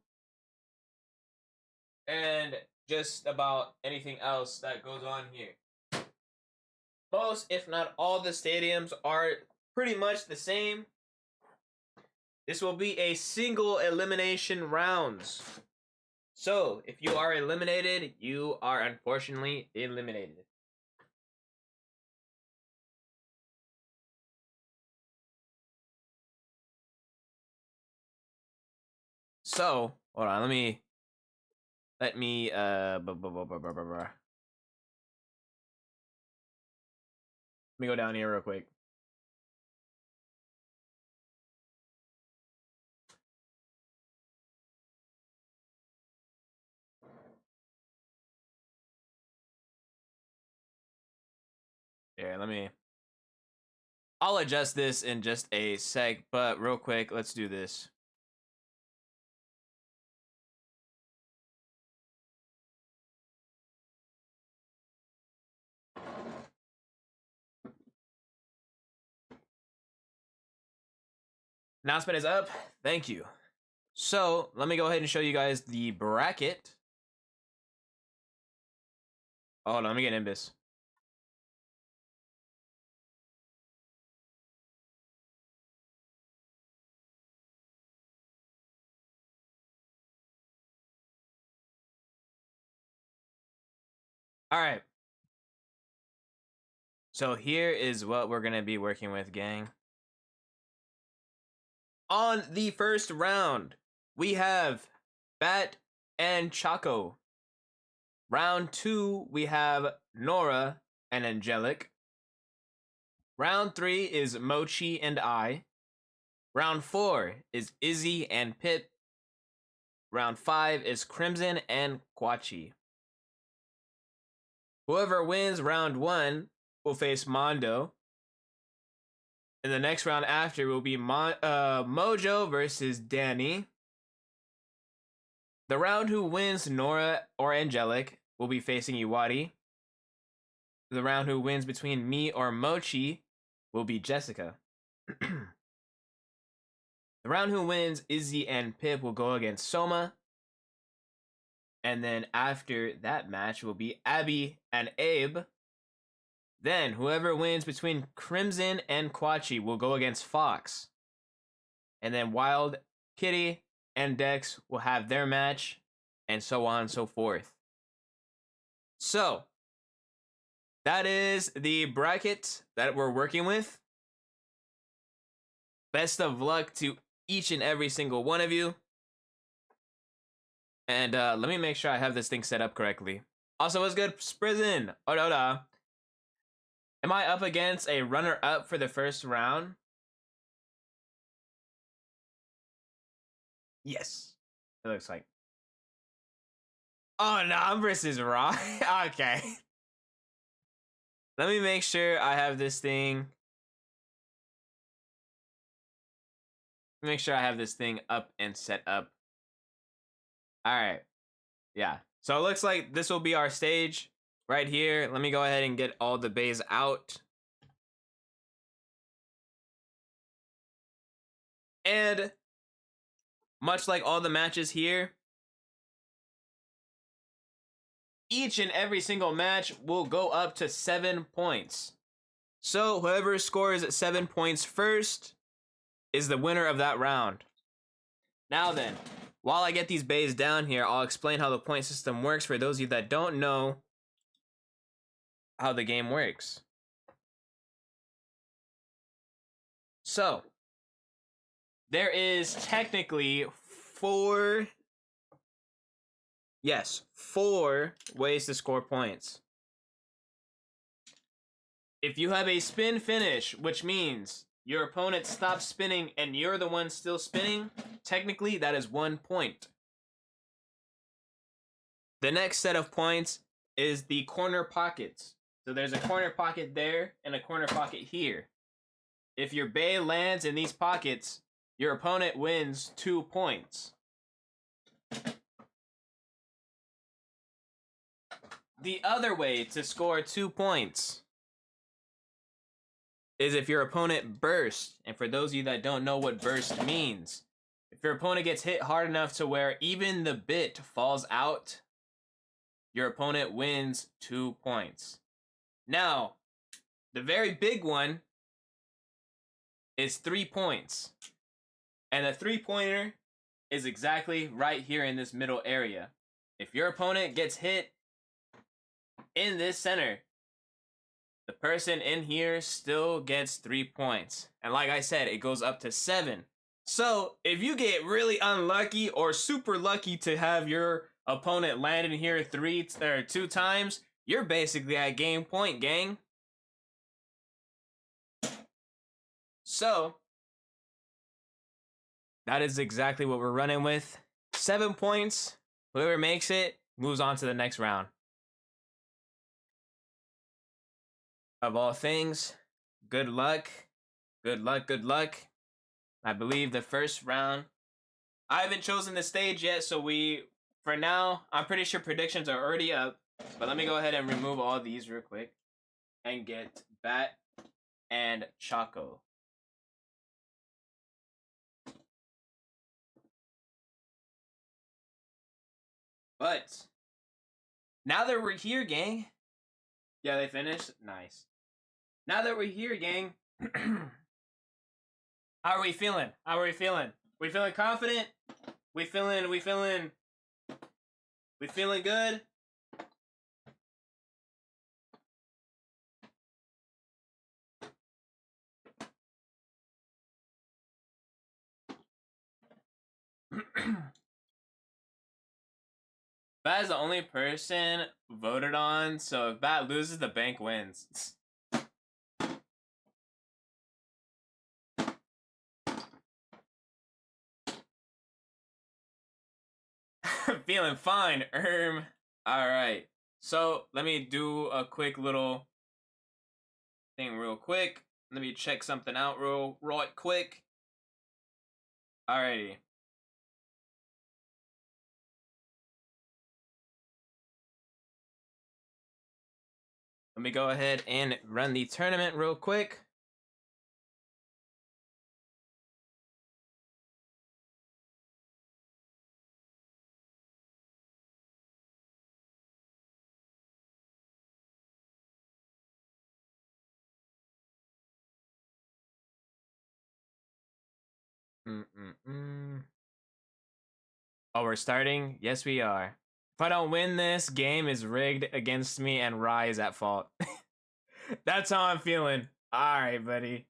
and just about anything else that goes on here. Most, if not all, the stadiums are pretty much the same. This will be a single elimination rounds. So, if you are eliminated, you are unfortunately eliminated. So, hold on, let me let me go down here real quick. Yeah, I'll adjust this in just a sec, but real quick, let's do this. Announcement is up. Thank you. So, let me go ahead and show you guys the bracket. Oh, hold on, let me get Imbus. All right. So here is what we're going to be working with, gang. On the first round, we have Bat and Chaco. Round 2, we have Nora and Angelic. Round 3 is Mochi and I. Round 4 is Izzy and Pip. Round 5 is Crimson and Quachi. Whoever wins round 1 will face Mondo. And the next round after will be Mojo versus Danny. The round who wins Nora or Angelic will be facing Iwari. The round who wins between me or Mochi will be Jessica. The round who wins Izzy and Pip will go against Soma. And then after that match will be Abby and Abe. Then whoever wins between Crimson and Quachi will go against Fox. And then Wild, Kitty, and Dex will have their match, and so on and so forth. So, that is the bracket that we're working with. Best of luck to each and every single one of you. And let me make sure I have this thing set up correctly. Also, what's good, Prison? Hola. Am I up against a runner-up for the first round? Yes. It looks like. Oh, no, I'm versus Raw. Okay. Let me make sure I have this thing. Make sure I have this thing up and set up. All right. Yeah. So it looks like this will be our stage right here. Let me go ahead and get all the bays out. And much like all the matches here, each and every single match will go up to 7 points. So whoever scores 7 points first is the winner of that round. Now then, while I get these bays down here, I'll explain how the point system works for those of you that don't know how the game works. So there is technically four ways to score points. If you have a spin finish, which means your opponent stops spinning and you're the one still spinning, technically that is 1 point. The next set of points is the corner pockets. So there's a corner pocket there and a corner pocket here. If your bay lands in these pockets, your opponent wins 2 points. The other way to score 2 points is if your opponent bursts. And for those of you that don't know what burst means, if your opponent gets hit hard enough to where even the bit falls out, your opponent wins 2 points. Now, the very big one is 3 points. And the 3-pointer is exactly right here in this middle area. If your opponent gets hit in this center, the person in here still gets 3 points. And like I said, it goes up to 7. So if you get really unlucky or super lucky to have your opponent land in here 2 times, you're basically at game point, gang. So that is exactly what we're running with. 7 points. Whoever makes it moves on to the next round. Of all things, good luck. Good luck, good luck. I believe the first round. I haven't chosen the stage yet, so for now, I'm pretty sure predictions are already up. But let me go ahead and remove all these real quick and get Bat and Choco. But now that we're here, gang. Yeah, they finished? Nice. Now that we're here, gang. How are we feeling? How are we feeling? We feeling confident? We feeling good? Bat is the only person voted on, so if Bat loses, the bank wins. Feeling fine, Alright, so let me do a quick little thing real quick. Let me check something out real quick. Alrighty. Let me go ahead and run the tournament real quick. Oh, we're starting? Yes, we are. If I don't win this, game is rigged against me and Rye is at fault. That's how I'm feeling. Alright, buddy.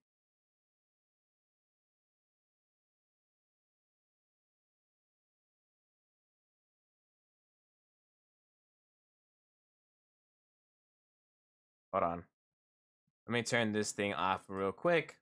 Hold on. Let me turn this thing off real quick.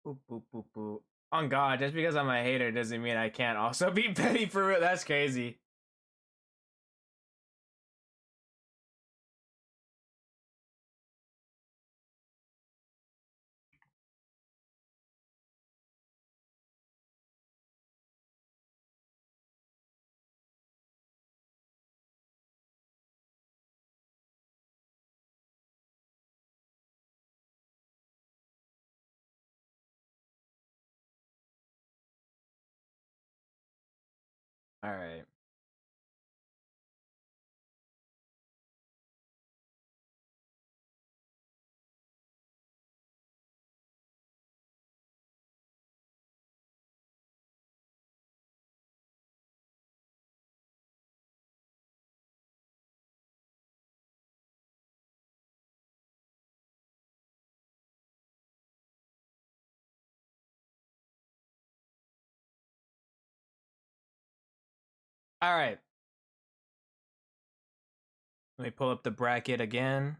Boop, boop, boop, boop. On God, just because I'm a hater doesn't mean I can't also be petty for real. That's crazy. All right. All right. Let me pull up the bracket again.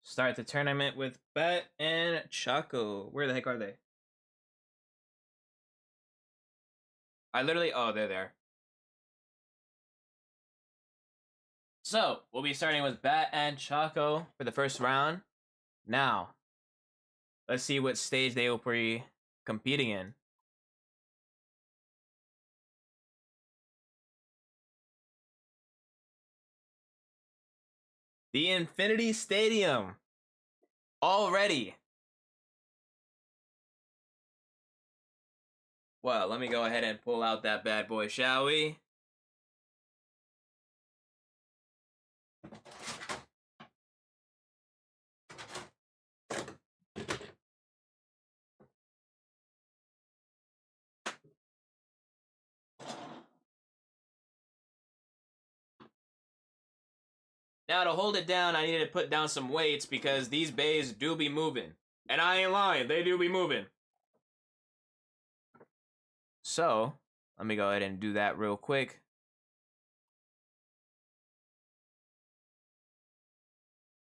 Start the tournament with Bet and Choco. Where the heck are they? I literally, oh, they're there. So, we'll be starting with Bat and Choco for the first round. Now, let's see what stage they will be competing in. The Infinity Stadium. Already. Well, let me go ahead and pull out that bad boy, shall we? Now, to hold it down, I needed to put down some weights because these bays do be moving. And I ain't lying, they do be moving. So, let me go ahead and do that real quick.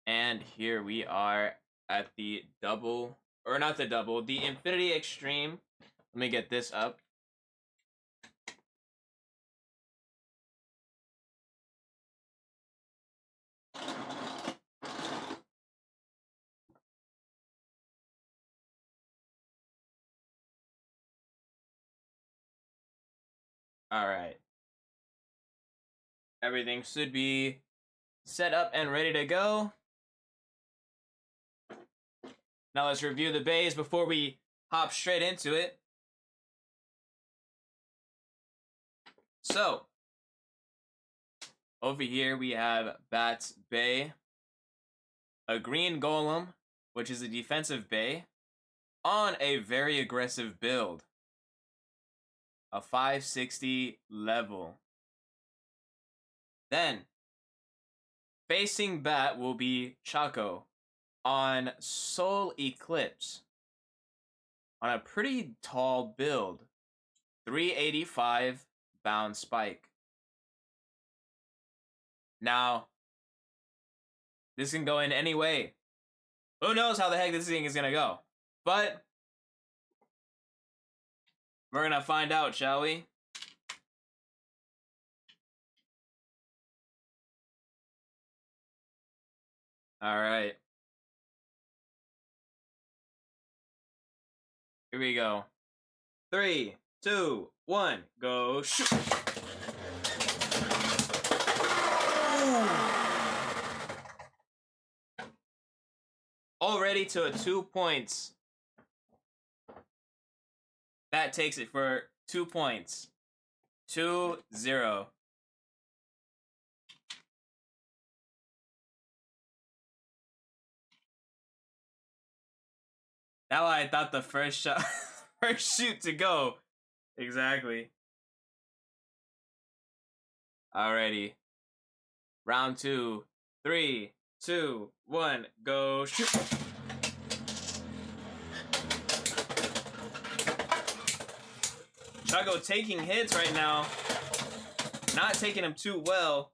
And here we are at the double, or not the double, the Infinity Extreme. Let me get this up. All right. Everything should be set up and ready to go. Now let's review the bays before we hop straight into it. So, over here we have Bat's Bay, a green golem, which is a defensive bay, on a very aggressive build. A 560 level. Then, facing Bat will be Choco on Soul Eclipse on a pretty tall build. 385 bound spike. Now, this can go in any way. Who knows how the heck this thing is gonna go? But we're gonna find out, shall we? All right. Here we go. 3, 2, 1, go shoot. Already to a 2 points. That takes it for 2 points. 2-0. Now I thought the first shot, first shoot to go. Exactly. Alrighty. Round 2. 3, 2, 1, go shoot. Choco taking hits right now. Not taking them too well.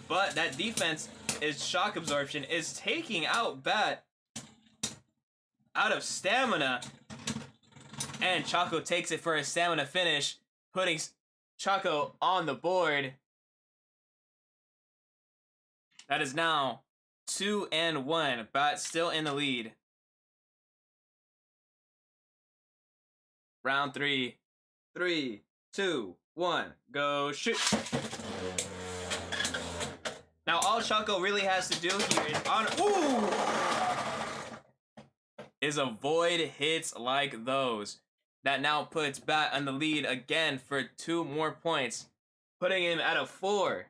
But that defense is shock absorption is taking out Bat out of stamina. And Choco takes it for a stamina finish, putting Choco on the board. That is now 2-1. Bat still in the lead. Round 3. 3, 2, 1, go shoot. Now all Choco really has to do here is avoid hits like those. That now puts Bat on the lead again for 2 more points, putting him at a 4.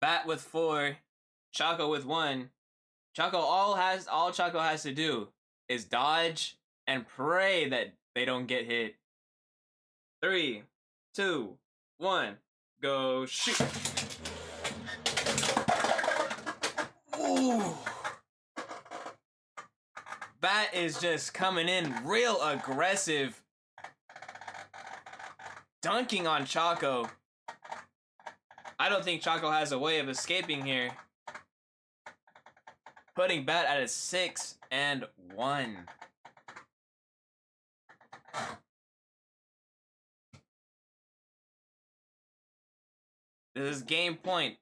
Bat with 4, Choco with 1. All Choco has to do is dodge and pray that they don't get hit. 3, 2, 1, go shoot. Ooh. Bat is just coming in real aggressive, dunking on Choco. I don't think Choco has a way of escaping here. Putting Bat at a 6 and 1. This is game point.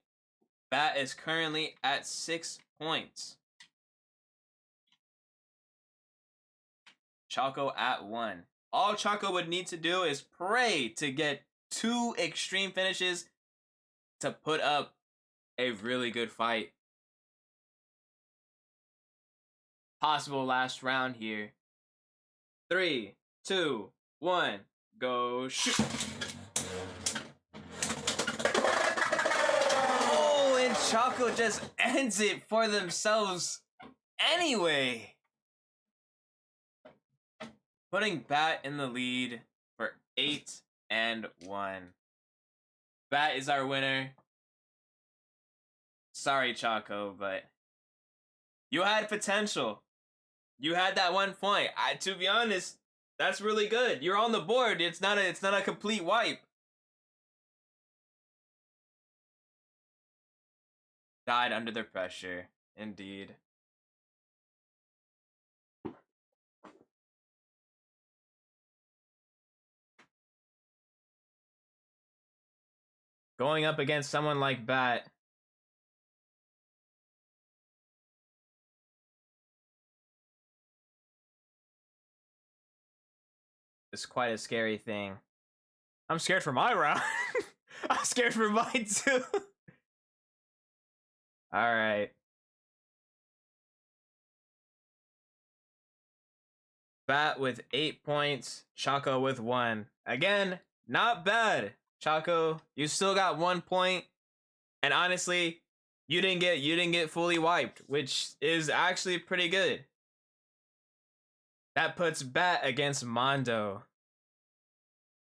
Bat is currently at 6 points. Choco at 1. All Choco would need to do is pray to get 2 extreme finishes to put up a really good fight. Possible last round here. 3, 2, 1, go shoot. Oh, and Choco just ends it for themselves anyway. Putting Bat in the lead for 8 and 1. Bat is our winner. Sorry, Choco, but you had potential. You had that 1 point. To be honest, that's really good. You're on the board. It's not a complete wipe. Died under the pressure, indeed. Going up against someone like Bat. It's quite a scary thing. I'm scared for my round. I'm scared for mine too. Alright. Bat with 8 points. Choco with 1. Again, not bad. Choco, you still got 1 point. And honestly, you didn't get fully wiped, which is actually pretty good. That puts Bat against Mondo.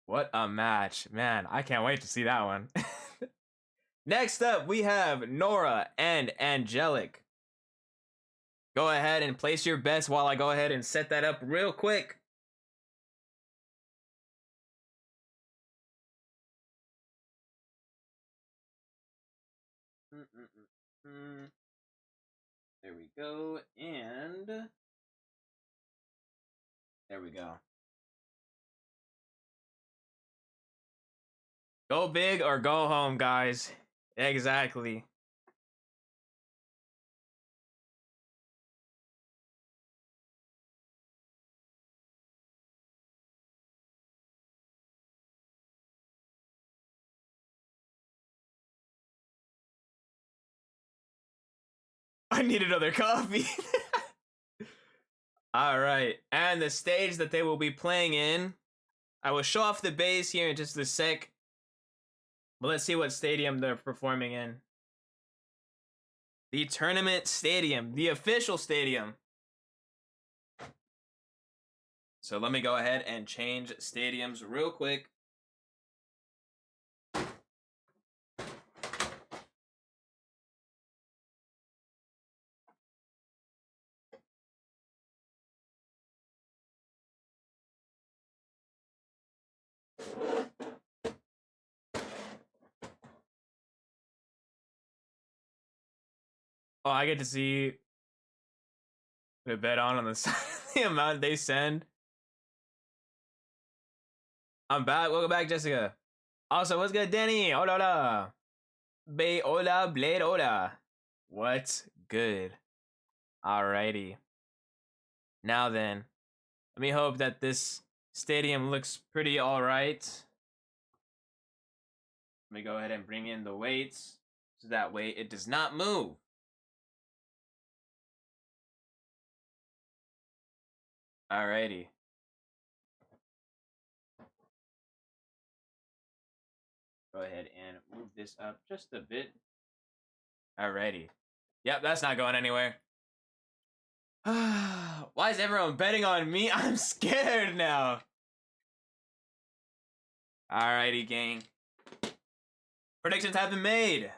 What a match. Man, I can't wait to see that one. Next up, we have Nora and Angelic. Go ahead and place your bets while I go ahead and set that up real quick. There we go, and there we go. Go big or go home, guys. Exactly. I need another coffee. All right, and the stage that they will be playing in, I will show off the base here in just a sec. But let's see what stadium they're performing in. The tournament stadium, the official stadium. So let me go ahead and change stadiums real quick. Oh, I get to see the bet on the side of the amount they send. I'm back. Welcome back, Jessica. Also, what's good, Danny? Hola, hola. Hola, Blade, hola. What's good? Alrighty. Now then, let me hope that this stadium looks pretty alright. Let me go ahead and bring in the weights so that way it does not move. Alrighty. Go ahead and move this up just a bit. Alrighty. Yep, that's not going anywhere. Why is everyone betting on me? I'm scared now. Alrighty, gang. Predictions have been made.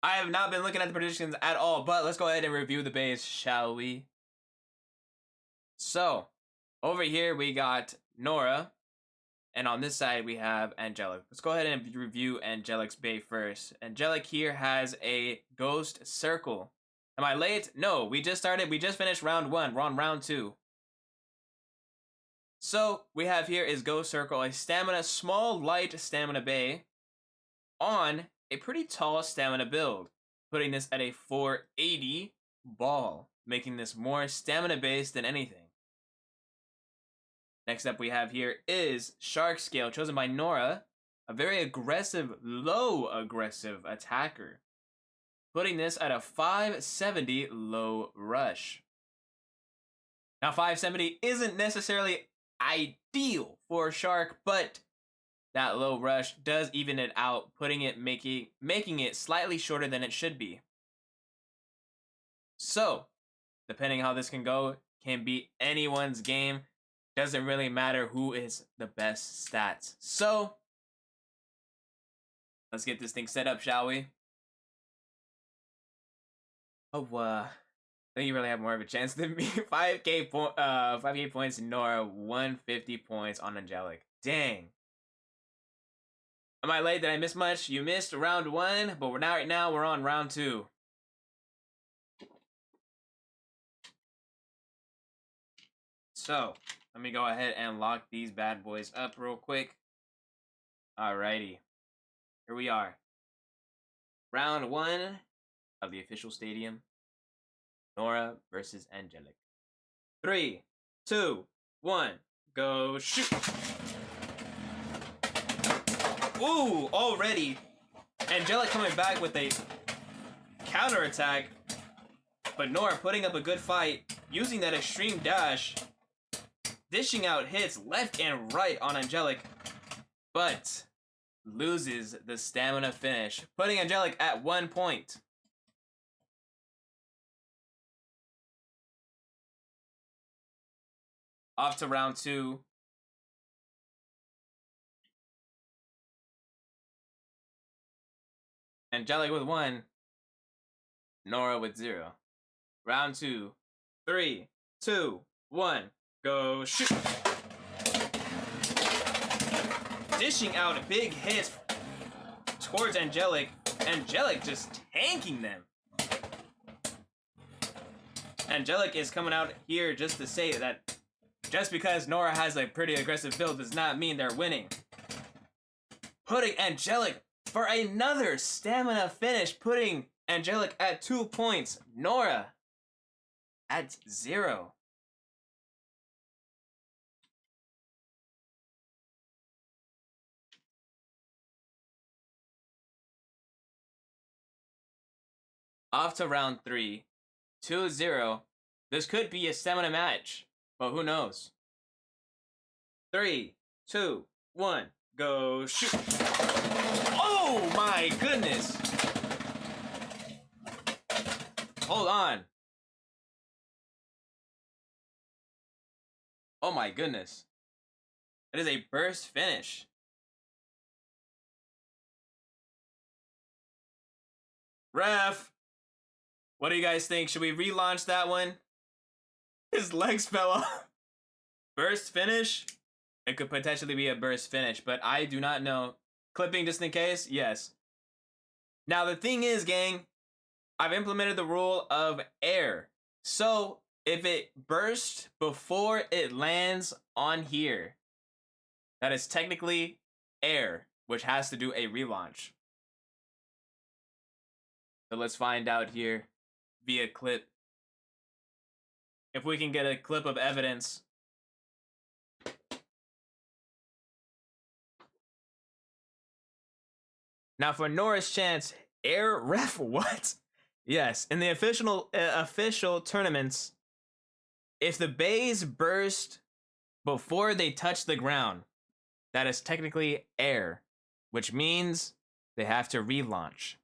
I have not been looking at the predictions at all, but let's go ahead and review the base, shall we? So, over here we got Nora, and on this side we have Angelic. Let's go ahead and review Angelic's base first. Angelic here has a ghost circle. Am I late? No, we just finished round 1. We're on round 2. So, we have here is ghost circle, a stamina, small, light stamina bay on a pretty tall stamina build, putting this at a 480 ball, making this more stamina based than anything. Next up we have here is Shark Scale, chosen by Nora, a very aggressive, low aggressive attacker, putting this at a 570 low rush. Now 570 isn't necessarily ideal for a Shark, but that low rush does even it out, making it slightly shorter than it should be. So, depending how this can go, can be anyone's game. Doesn't really matter who is the best stats. So, let's get this thing set up, shall we? Oh, I think you really have more of a chance than me. 5k points Nora, 150 points on Angelic. Dang. Am I late? Did I miss much? You missed round 1, but right now we're on round 2. So, let me go ahead and lock these bad boys up real quick. Alrighty. Here we are. Round 1 of the official stadium. Nora versus Angelic. 3, 2, 1, go shoot! Ooh, already. Angelic coming back with a counterattack. But Nora putting up a good fight, using that extreme dash, dishing out hits left and right on Angelic, but loses the stamina finish, putting Angelic at 1 point. Off to round 2. Angelic with 1, Nora with 0. Round 2. 3, 2, 1, go shoot! Dishing out big hits towards Angelic. Angelic just tanking them. Angelic is coming out here just to say that just because Nora has a pretty aggressive build does not mean they're winning. Putting Angelic for another stamina finish, putting Angelic at 2 points. Nora at 0. Off to round 3. 2-0. This could be a stamina match, but who knows? 3, 2, 1, go shoot! Oh my goodness! Hold on. Oh my goodness. It is a burst finish. Ref! What do you guys think? Should we relaunch that one? His legs fell off. Burst finish? It could potentially be a burst finish, but I do not know. Clipping just in case? Yes. Now the thing is, gang, I've implemented the rule of air. So if it bursts before it lands on here, that is technically air, which has to do a relaunch. So let's find out here via clip. If we can get a clip of evidence. Now for Nora's chance, air ref what? Yes, in the official tournaments, if the bays burst before they touch the ground, that is technically air, which means they have to relaunch.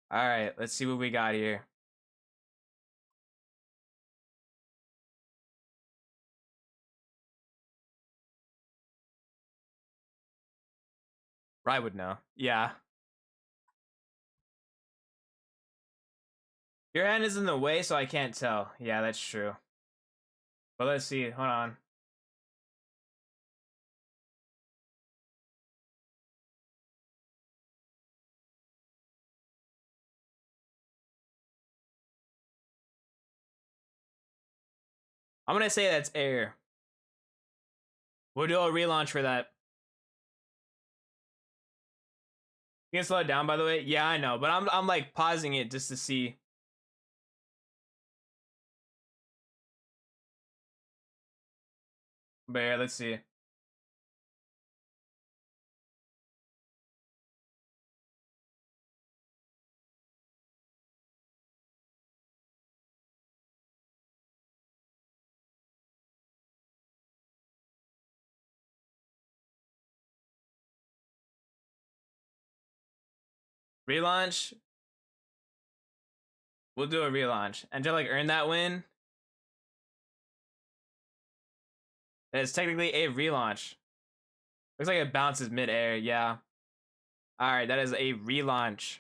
All right, let's see what we got here. I would know. Yeah. Your hand is in the way, so I can't tell. Yeah, that's true. But let's see. Hold on. I'm gonna say that's air. We'll do a relaunch for that. You can slow it down, by the way. Yeah, I know, but I'm like pausing it just to see. But yeah, let's see. Relaunch. We'll do a relaunch. Angelic earned that win. It's technically a relaunch. Looks like it bounces mid-air. Yeah. All right, that is a relaunch.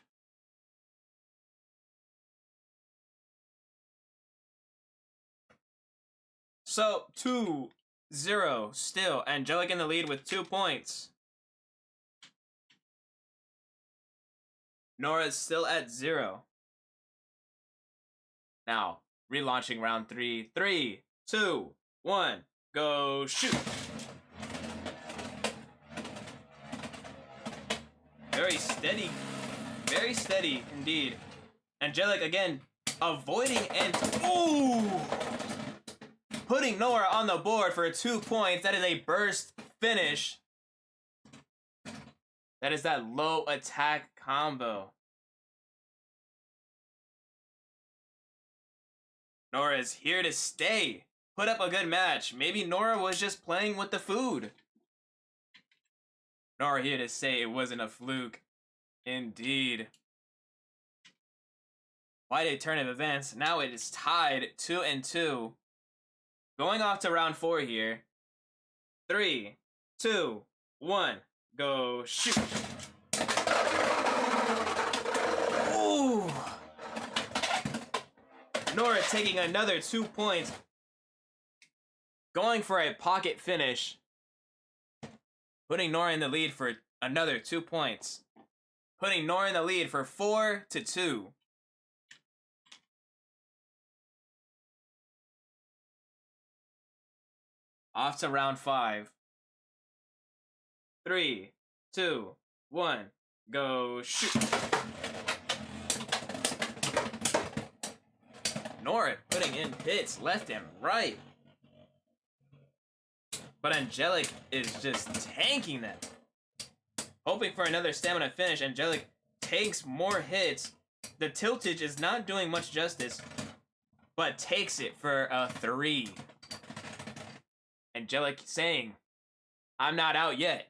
So 2-0 still. Angelic in the lead with 2 points. Nora is still at 0. Now, relaunching round 3. 3, 2, 1, go shoot. Very steady indeed. Angelic again avoiding and ooh, putting Nora on the board for 2 points. That is a burst finish. That is that low attack combo. Nora is here to stay. Put up a good match. Maybe Nora was just playing with the food. Nora here to say it wasn't a fluke. Indeed. Wide turn of events. Now it is tied 2-2. Going off to round 4 here. 3, 2, 1, go shoot. Ooh. Nora taking another 2 points. Going for a pocket finish. Putting Nora in the lead for another 2 points. Putting Nora in the lead for 4-2. Off to round 5. 3, 2, 1, go shoot. Nora putting in hits left and right. But Angelic is just tanking them. Hoping for another stamina finish, Angelic takes more hits. The tiltage is not doing much justice, but takes it for a 3. Angelic saying, I'm not out yet.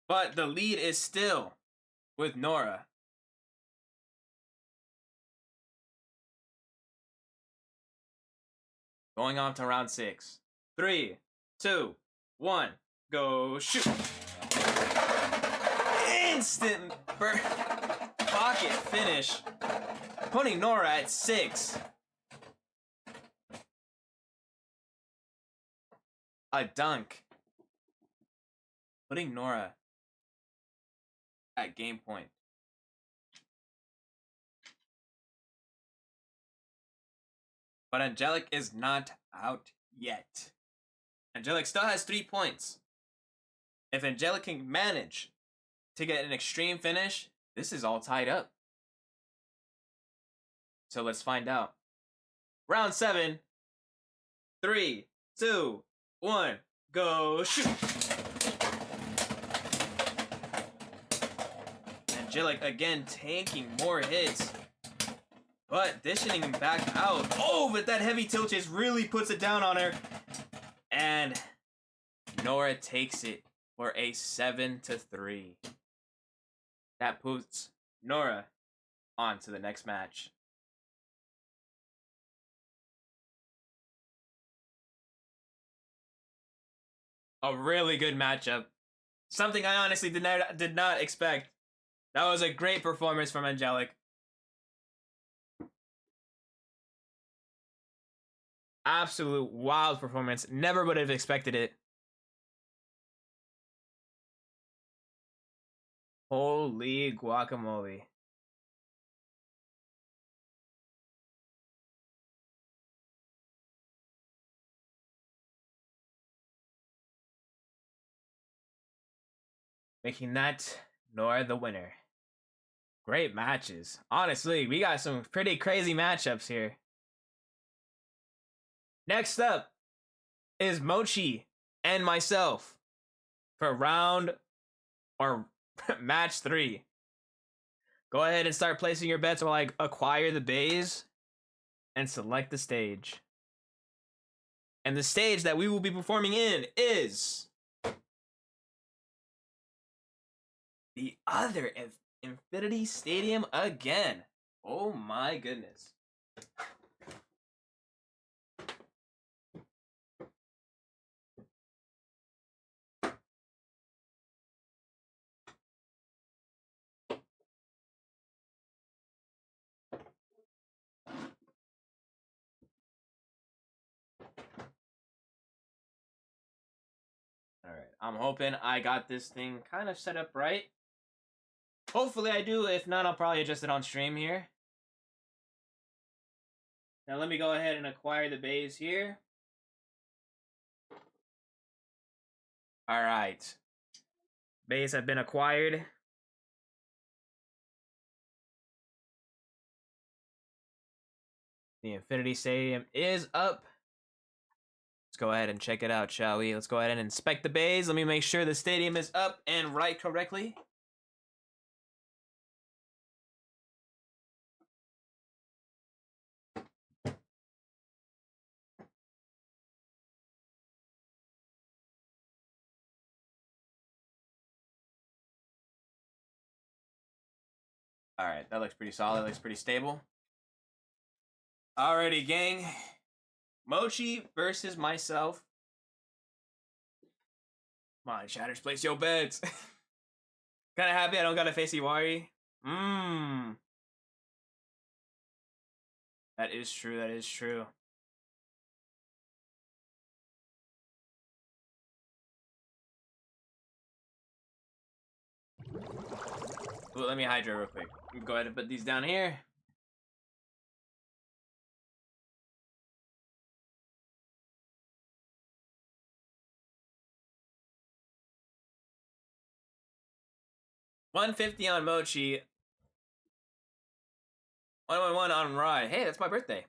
But the lead is still with Nora. Going on to round 6. 3, 2, 1, go shoot. Instant pocket finish. Putting Nora at 6. A dunk. Putting Nora at game point. But Angelic is not out yet. Angelic still has 3 points. If Angelic can manage to get an extreme finish, this is all tied up. So let's find out. Round 7. 3, 2, 1, go shoot. Angelic again tanking more hits, but dishing him back out. Oh, but that heavy tilt chase really puts it down on her. And Nora takes it for a 7-3. That puts Nora on to the next match. A really good matchup. Something I honestly did not expect. That was a great performance from Angelic. Absolute wild performance. Never would have expected it. Holy guacamole. Making that Nora the winner. Great matches. Honestly, we got some pretty crazy matchups here. Next up is Mochi and myself for round or match 3. Go ahead and start placing your bets while I acquire the bays and select the stage. And the stage that we will be performing in is the other Infinity Stadium again. Oh my goodness. Alright, I'm hoping I got this thing kind of set up right. Hopefully I do. If not, I'll probably adjust it on stream here. Now let me go ahead and acquire the bays here. Alright. Bays have been acquired. The Infinity Stadium is up. Let's go ahead and check it out, shall we? Let's go ahead and inspect the bays. Let me make sure the stadium is up and right correctly. Alright, that looks pretty solid. Looks pretty stable. Alrighty, gang. Mochi versus myself. Come on, Shatters, place your bets. Kinda happy I don't gotta face Iwari. That is true, that is true. Ooh, let me hydrate real quick. Go ahead and put these down here. $150 on Mochi. 111 on Rai. Hey, that's my birthday.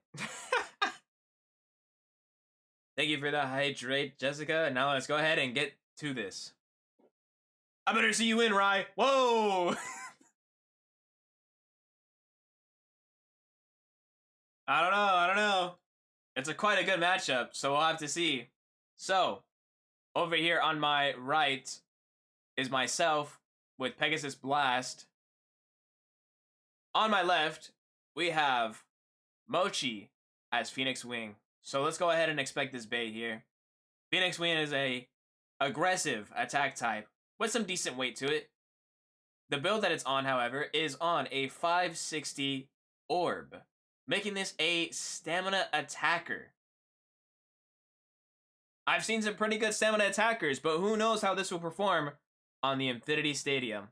Thank you for the hydrate, Jessica. Now let's go ahead and get to this. I better see you in, Rai. Whoa! I don't know. It's quite a good matchup, so we'll have to see. So, over here on my right is myself with Pegasus Blast. On my left, we have Mochi as Phoenix Wing. So let's go ahead and expect this bait here. Phoenix Wing is a aggressive attack type with some decent weight to it. The build that it's on, however, is on a 560 orb, making this a stamina attacker. I've seen some pretty good stamina attackers, but who knows how this will perform on the Infinity Stadium.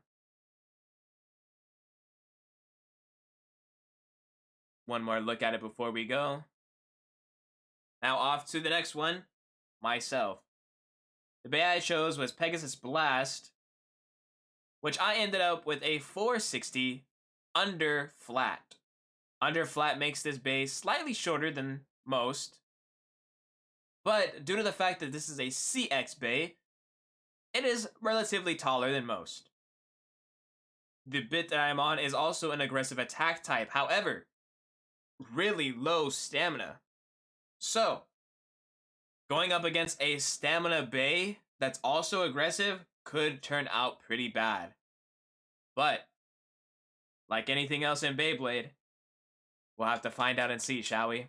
One more look at it before we go. Now off to the next one, myself. The bait I chose was Pegasus Blast, which I ended up with a 460 under flat. Under flat makes this base slightly shorter than most. But due to the fact that this is a CX Bey, it is relatively taller than most. The bit that I'm on is also an aggressive attack type, however, really low stamina. So, going up against a stamina Bey that's also aggressive could turn out pretty bad. But, like anything else in Beyblade, we'll have to find out and see, shall we?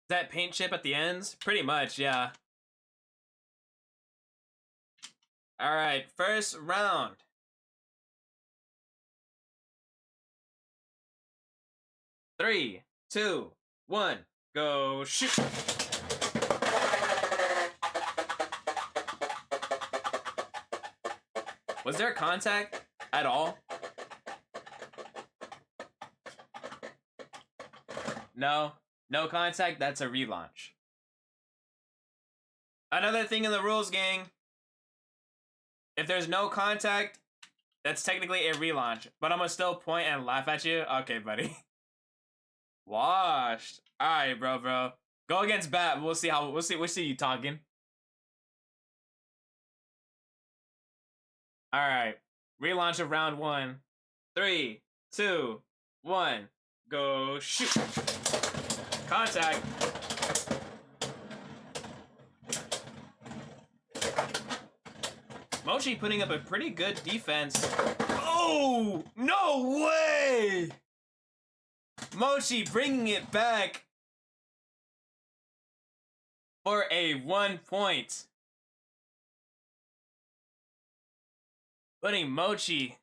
That paint chip at the ends? Pretty much, yeah. Alright, first round. Three, two, one, go shoot. Was there contact at all? No, no contact, that's a relaunch. Another thing in the rules, gang. If there's no contact, that's technically a relaunch. But I'm gonna still point and laugh at you. Okay, buddy. Washed. Alright, bro. Go against Bat. We'll see you talking. Alright. Relaunch of round one. 3, 2, 1. Go shoot. Contact. Mochi putting up a pretty good defense. Oh, no way! Mochi bringing it back for a 1 point. Putting Mochi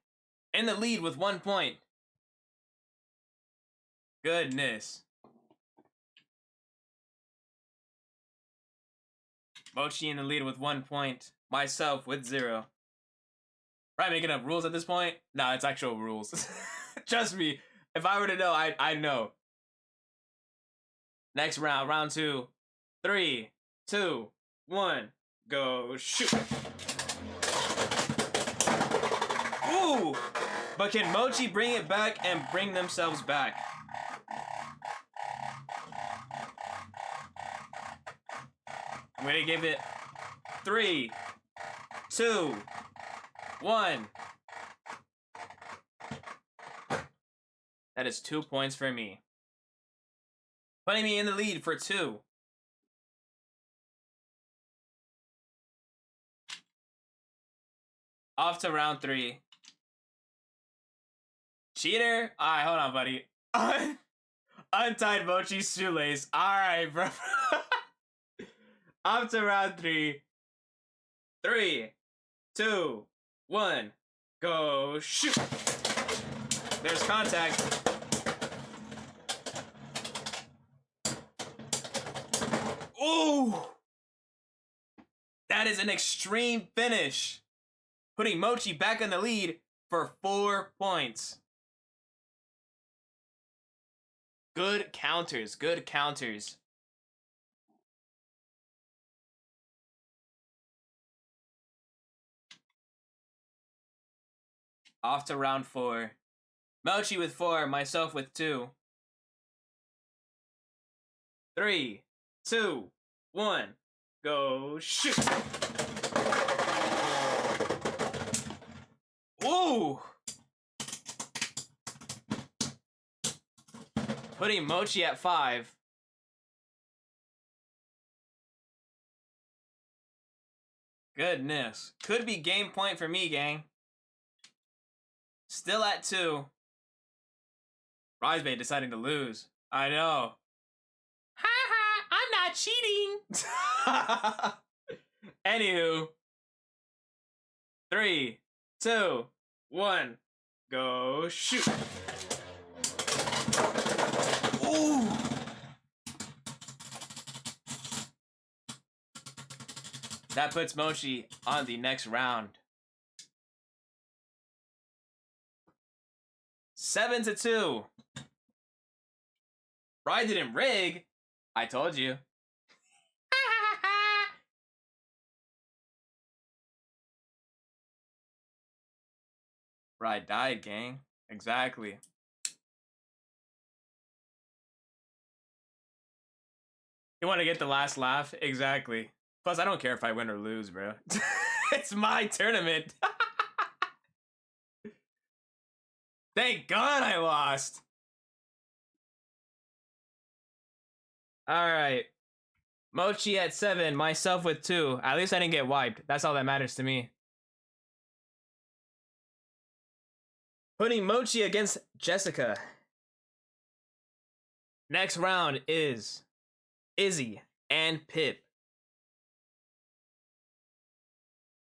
in the lead with 1 point. Goodness. Mochi in the lead with 1 point. Myself with 0. Right, making up rules at this point? Nah, it's actual rules. Trust me, if I were to know, I'd know. Next round, round 2. 3, 2, 1, go shoot. Ooh! But can Mochi bring it back and bring themselves back? I'm gonna give it 3, 2, 1. That is 2 points for me. Putting me in the lead for 2. Off to round 3. Cheater? Alright, hold on, buddy. Untied Mochi's shoelace. Alright, bro. Off to round 3. 3, 2, 1. Go shoot. There's contact. Ooh! That is an extreme finish. Putting Mochi back in the lead for 4 points. Good counters, good counters. Off to round 4. Mochi with 4, myself with 2. 3, 2, 1, go shoot. Ooh! Putting Mochi at 5. Goodness. Could be game point for me, gang. Still at 2. Risebay deciding to lose. I know. Ha ha! I'm not cheating! Anywho. 3, 2, 1. Go shoot. Ooh! That puts Mochi on the next round. 7-2. Rye didn't rig. I told you. Ride died, gang. Exactly. You want to get the last laugh? Exactly. Plus, I don't care if I win or lose, bro. It's my tournament. Thank God I lost. All right. Mochi at 7, myself with 2. At least I didn't get wiped. That's all that matters to me. Putting Mochi against Jessica. Next round is Izzy and Pip.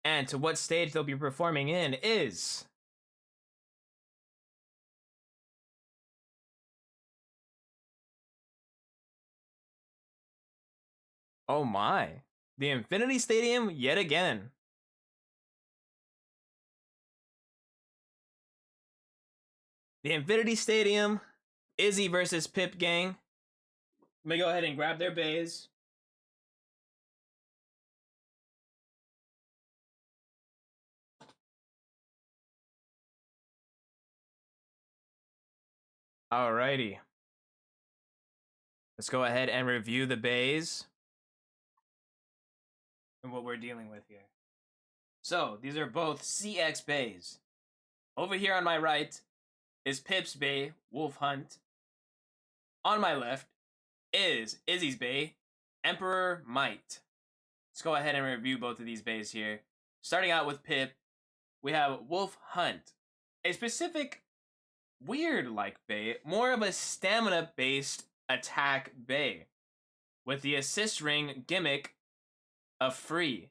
And to what stage they'll be performing in is... Oh my. The Infinity Stadium yet again. The Infinity Stadium, Izzy versus Pip, gang. Let me go ahead and grab their bays. Alrighty. Let's go ahead and review the bays and what we're dealing with here. So, these are both CX bays. Over here on my right is Pip's bay, Wolf Hunt. On my left is Izzy's bay, Emperor Might. Let's go ahead and review both of these bays here. Starting out with Pip, we have Wolf Hunt, a specific weird-like bay, more of a stamina-based attack bay, with the assist ring gimmick of free.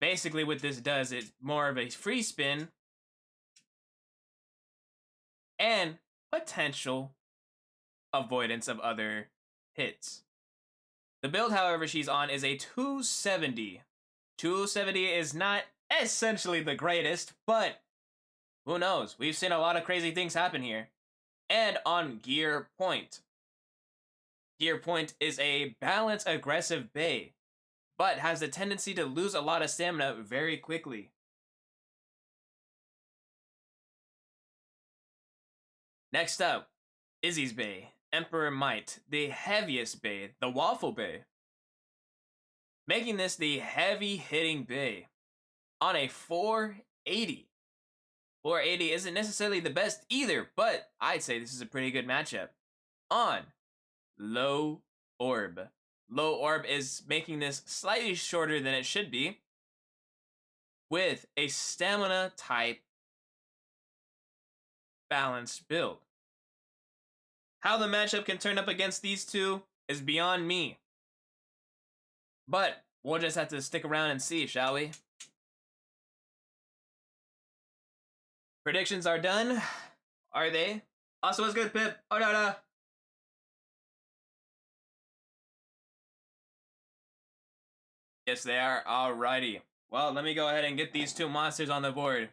Basically what this does is more of a free spin and potential avoidance of other hits. The build, however, she's on is a 270. 270 is not essentially the greatest, but who knows? We've seen a lot of crazy things happen here. And on Gear Point. Gear Point is a balanced, aggressive bay, but has the tendency to lose a lot of stamina very quickly. Next up, Izzy's bay, Emperor Might, the heaviest bay, the Waffle Bay. Making this the heavy-hitting bay on a 480. 480 isn't necessarily the best either, but I'd say this is a pretty good matchup. On Low Orb. Low Orb is making this slightly shorter than it should be, with a stamina type balanced build. How the matchup can turn up against these two is beyond me. But we'll just have to stick around and see, shall we? Predictions are done. Are they? Also, what's good, Pip? Oh, no. Yes, they are. Alrighty. Well, let me go ahead and get these two monsters on the board.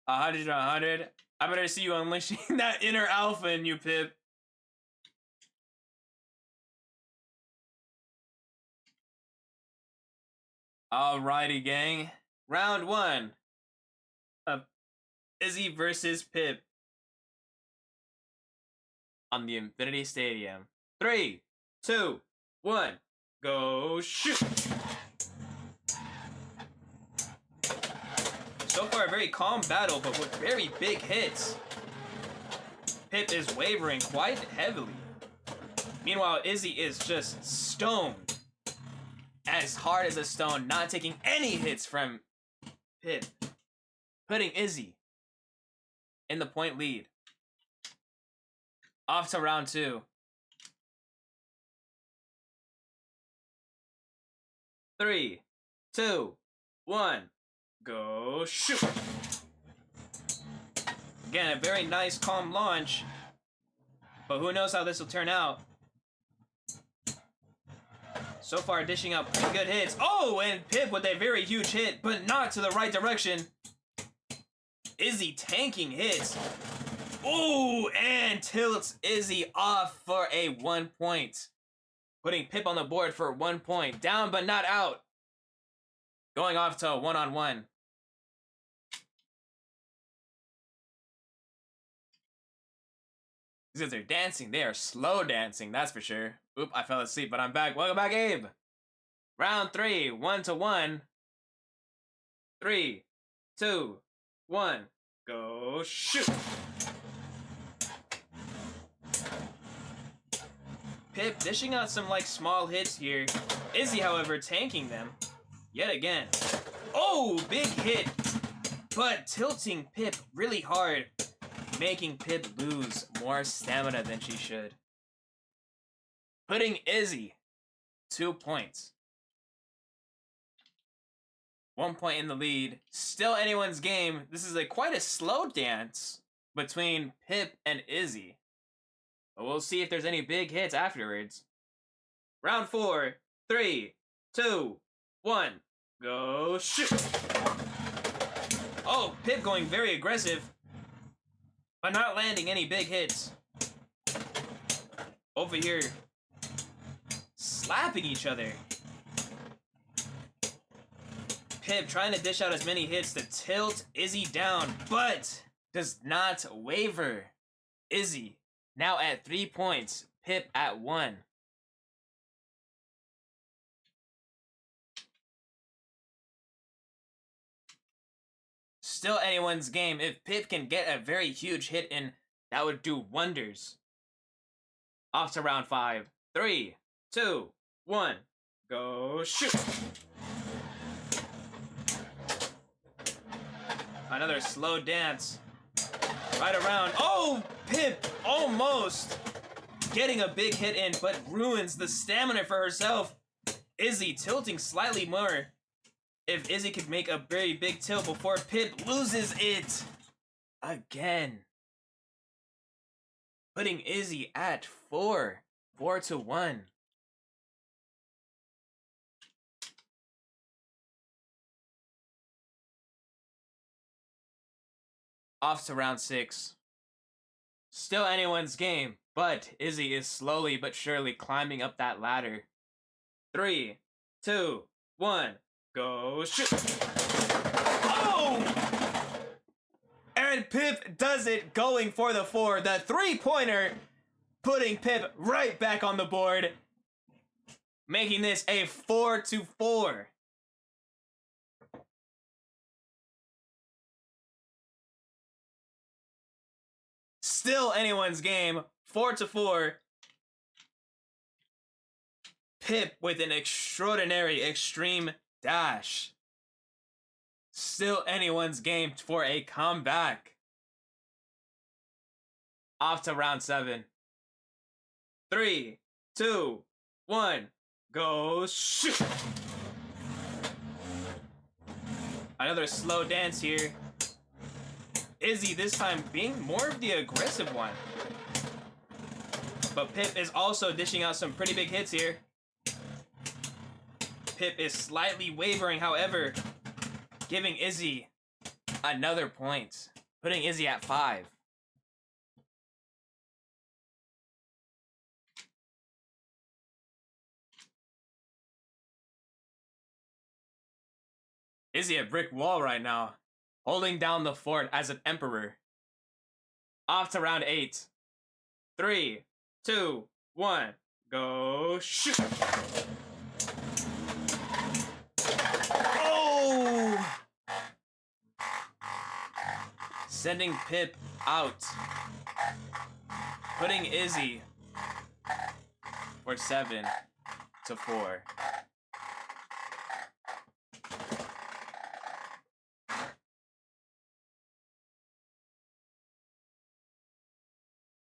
100 on 100. I better see you unleashing that inner alpha in you, Pip. Alrighty, gang. Round 1 of Izzy versus Pip on the Infinity Stadium. 3, 2, 1, go shoot! So far, a very calm battle, but with very big hits. Pip is wavering quite heavily. Meanwhile, Izzy is just stoned. As hard as a stone, not taking any hits from Pip. Putting Izzy in the point lead. Off to round 2. 3, 2, 1, go shoot! Again, a very nice, calm launch. But who knows how this will turn out. So far, dishing out pretty good hits. Oh, and Pip with a very huge hit, but not to the right direction. Izzy tanking hits. Oh, and tilts Izzy off for a 1 point. Putting Pip on the board for 1 point. Down, but not out. Going off to a 1-on-1. These guys are dancing. They are slow dancing, that's for sure. Oop, I fell asleep, but I'm back. Welcome back, Abe. Round 3, 1-1. 3, 2, 1. Go shoot. Pip dishing out some like small hits here. Izzy, however, tanking them yet again. Oh, big hit, but tilting Pip really hard, making Pip lose more stamina than she should. Putting Izzy 2 points. 1 point in the lead. Still anyone's game. This is quite a slow dance between Pip and Izzy. But we'll see if there's any big hits afterwards. Round 4, 3, 2, 1. Go shoot. Oh, Pip going very aggressive, but not landing any big hits. Over here, slapping each other. Pip trying to dish out as many hits to tilt Izzy down, but does not waver. Izzy now at 3 points, Pip at 1. Still anyone's game. If Pip can get a very huge hit in, that would do wonders. Off to round 5. 3, 2, 1. Go shoot. Another slow dance. Right around. Oh, Pip almost getting a big hit in, but ruins the stamina for herself. Izzy tilting slightly more. If Izzy could make a very big tilt before Pip loses it again. Putting Izzy at 4. 4-1. Off to round 6. Still anyone's game, but Izzy is slowly but surely climbing up that ladder. 3, 2, 1. Go shoot. Oh! And Pip does it, going for the 4. The 3-pointer, putting Pip right back on the board, making this a 4-4. Still anyone's game, 4-4. Pip with an extraordinary extreme dash. Still anyone's game for a comeback. Off to round 7. 3, 2, 1. Go shoot. Another slow dance here. Izzy this time being more of the aggressive one. But Pip is also dishing out some pretty big hits here. Pip is slightly wavering, however, giving Izzy another point, putting Izzy at 5. Izzy a brick wall right now, holding down the fort as an emperor. Off to round 8. 3, 2, 1. Go shoot. Oh! Sending Pip out. Putting Izzy for 7-4.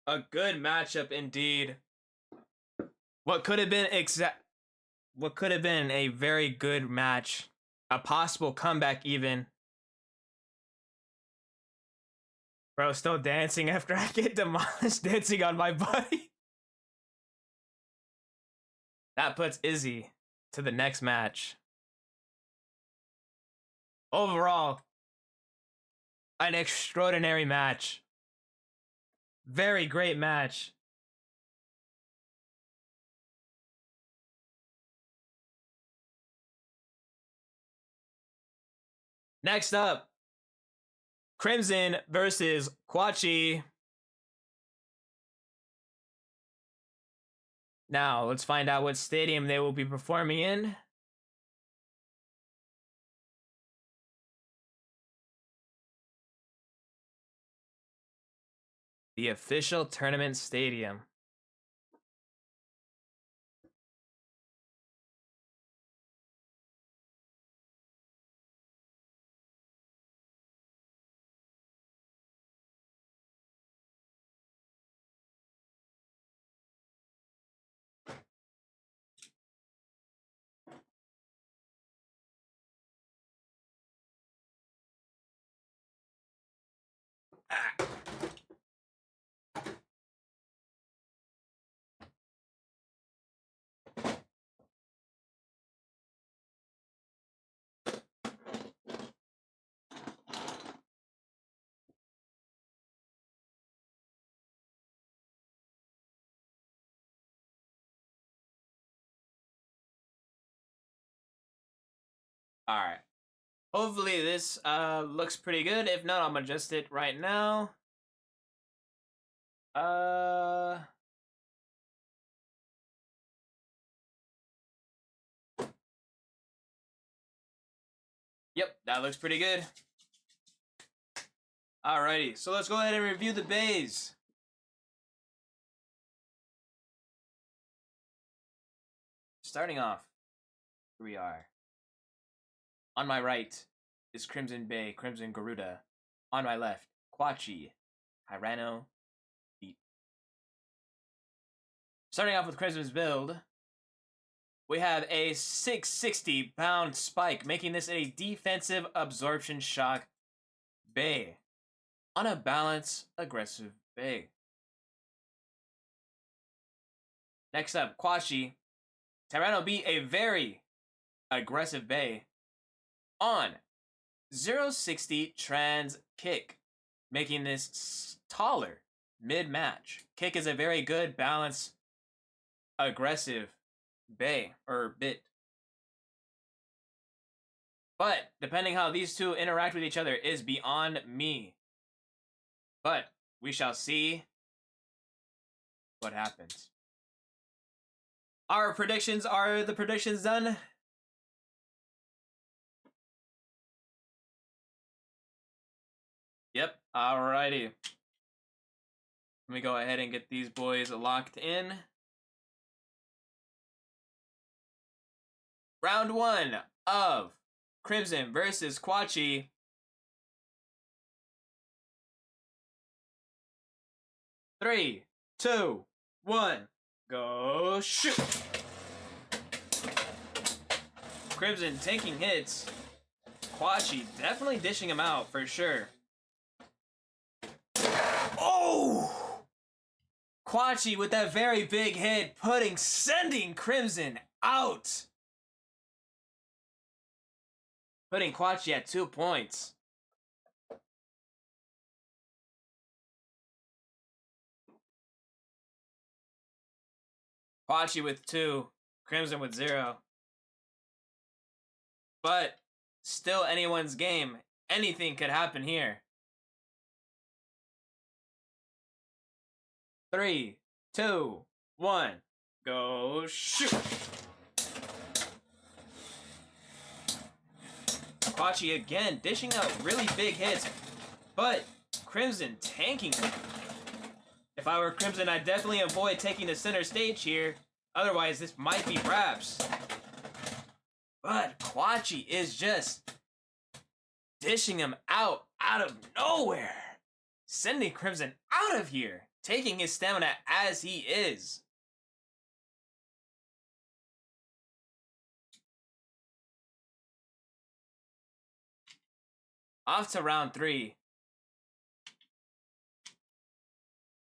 A good matchup indeed. What could have been a very good match. A possible comeback even. Bro, still dancing after I get demolished, dancing on my body. That puts Izzy to the next match. Overall, an extraordinary match. Very great match. Next up, Crimson versus Quachi. Now, let's find out what stadium they will be performing in. The official tournament stadium. All right. Hopefully this looks pretty good. If not, I'm adjust it right now. Yep, that looks pretty good. Alrighty, so let's go ahead and review the bays. Starting off, here we are. On my right is Crimson Bay, Crimson Garuda. On my left, Quachi, Hirano, Beat. Starting off with Crimson's build, we have a 660-pound spike, making this a defensive absorption shock bay. On a balance, aggressive bay. Next up, Quachi, Tyranno Beat, a very aggressive bay. On 060 trans kick, making this taller mid-match. Kick is a very good balance, aggressive bay or bit. But depending how these two interact with each other is beyond me. But we shall see what happens. Our predictions are the predictions done. Yep, alrighty. Let me go ahead and get these boys locked in. Round 1 of Crimson versus Quachi. Three, two, one, go shoot! Crimson taking hits. Quachi definitely dishing him out for sure. Oh! Quachi with that very big hit, sending Crimson out. Putting Quachi at 2 points. Quachi with 2, Crimson with 0. But still anyone's game. Anything could happen here. 3, 2, 1, go shoot! Quachi again dishing out really big hits, but Crimson tanking them. If I were Crimson, I'd definitely avoid taking the center stage here. Otherwise, this might be wraps. But Quachi is just dishing him out of nowhere. Sending Crimson out of here. Taking his stamina as he is. Off to round 3.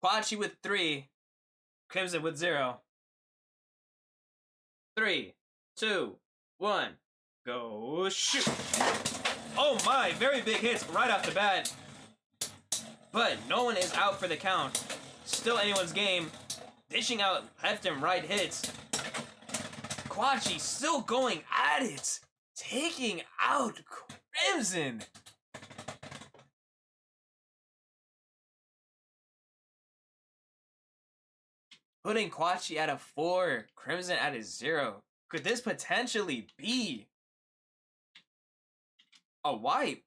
Quachi with 3. Crimson with 0. 3, 2, 1, go shoot! Oh my, very big hits right off the bat. But no one is out for the count. Still anyone's game. Dishing out left and right hits. Quachi still going at it. Taking out Crimson. Putting Quachi at a 4, Crimson at a 0. Could this potentially be a wipe?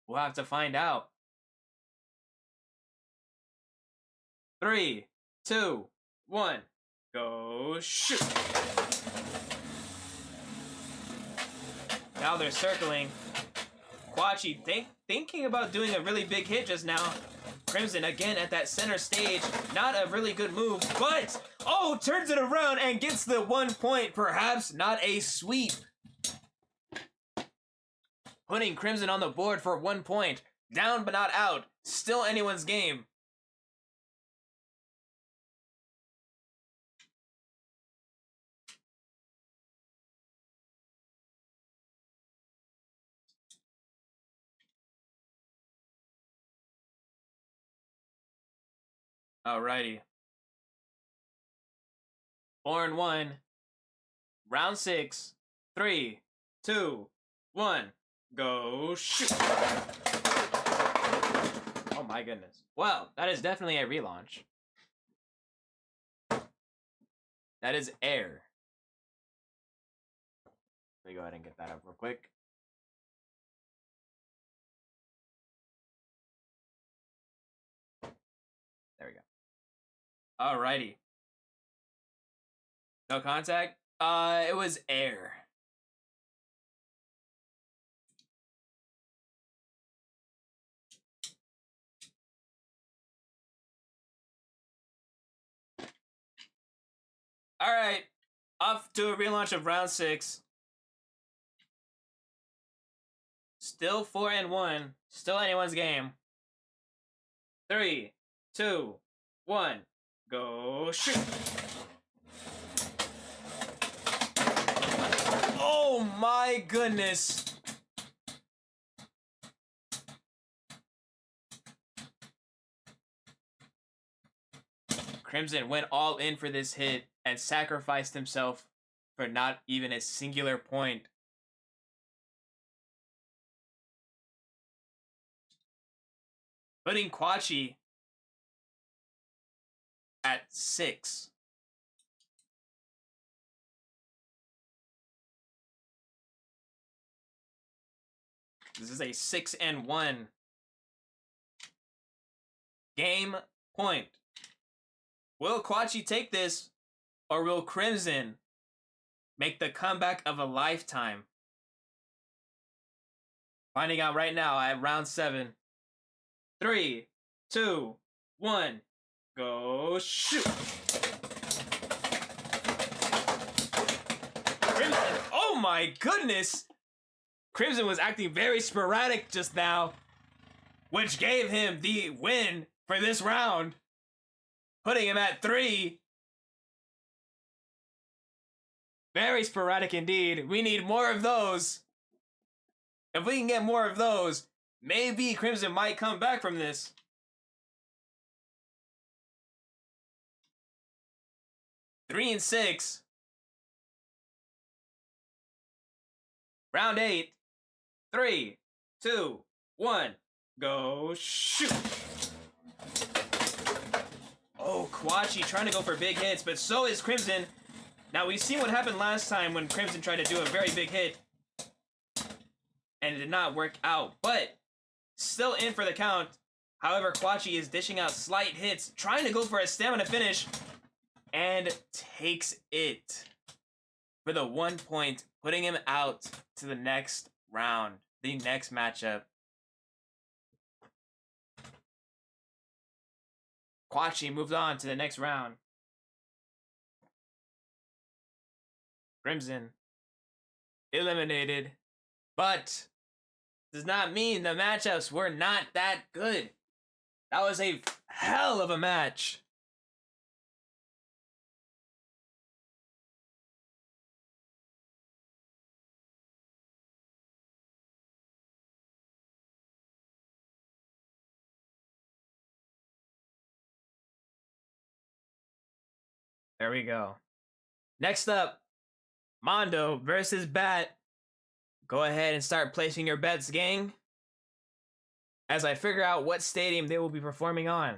We'll have to find out. 3, 2, 1, go shoot. Now they're circling. Quachi thinking about doing a really big hit just now. Crimson again at that center stage. Not a really good move, but oh, turns it around and gets the 1 point. Perhaps not a sweep. Putting Crimson on the board for 1 point. Down but not out. Still anyone's game. Alrighty. 4-1. Round 6. 3, 2, 1. Go shoot. Oh my goodness. Well, that is definitely a relaunch. That is air. Let me go ahead and get that up real quick. There we go. Alrighty. No contact? It was air. Alright. Off to a relaunch of round 6. Still 4-1. Still anyone's game. 3, 2, 1. Go shoot. Oh my goodness. Crimson went all in for this hit and sacrificed himself for not even a singular point. Putting Quachi at 6. This is a 6-1. Game point. Will Quachi take this, or will Crimson make the comeback of a lifetime? Finding out right now at round 7. 3, 2, 1, go shoot. Crimson, oh my goodness! Crimson was acting very sporadic just now, which gave him the win for this round, putting him at 3. Very sporadic indeed. We need more of those. If we can get more of those, maybe Crimson might come back from this. Three and 6. Round 8. 3, 2, 1. Go shoot. Oh, Quachi trying to go for big hits, but so is Crimson. Now, we've seen what happened last time when Crimson tried to do a very big hit, and it did not work out, but still in for the count. However, Quachi is dishing out slight hits, trying to go for a stamina finish, and takes it for the 1 point, putting him out to the next round, the next matchup. Quachi moved on to the next round. Crimson eliminated, but does not mean the matchups were not that good. That was a hell of a match. There we go. Next up, Mondo versus Bat. Go ahead and start placing your bets, gang. as I figure out what stadium they will be performing on.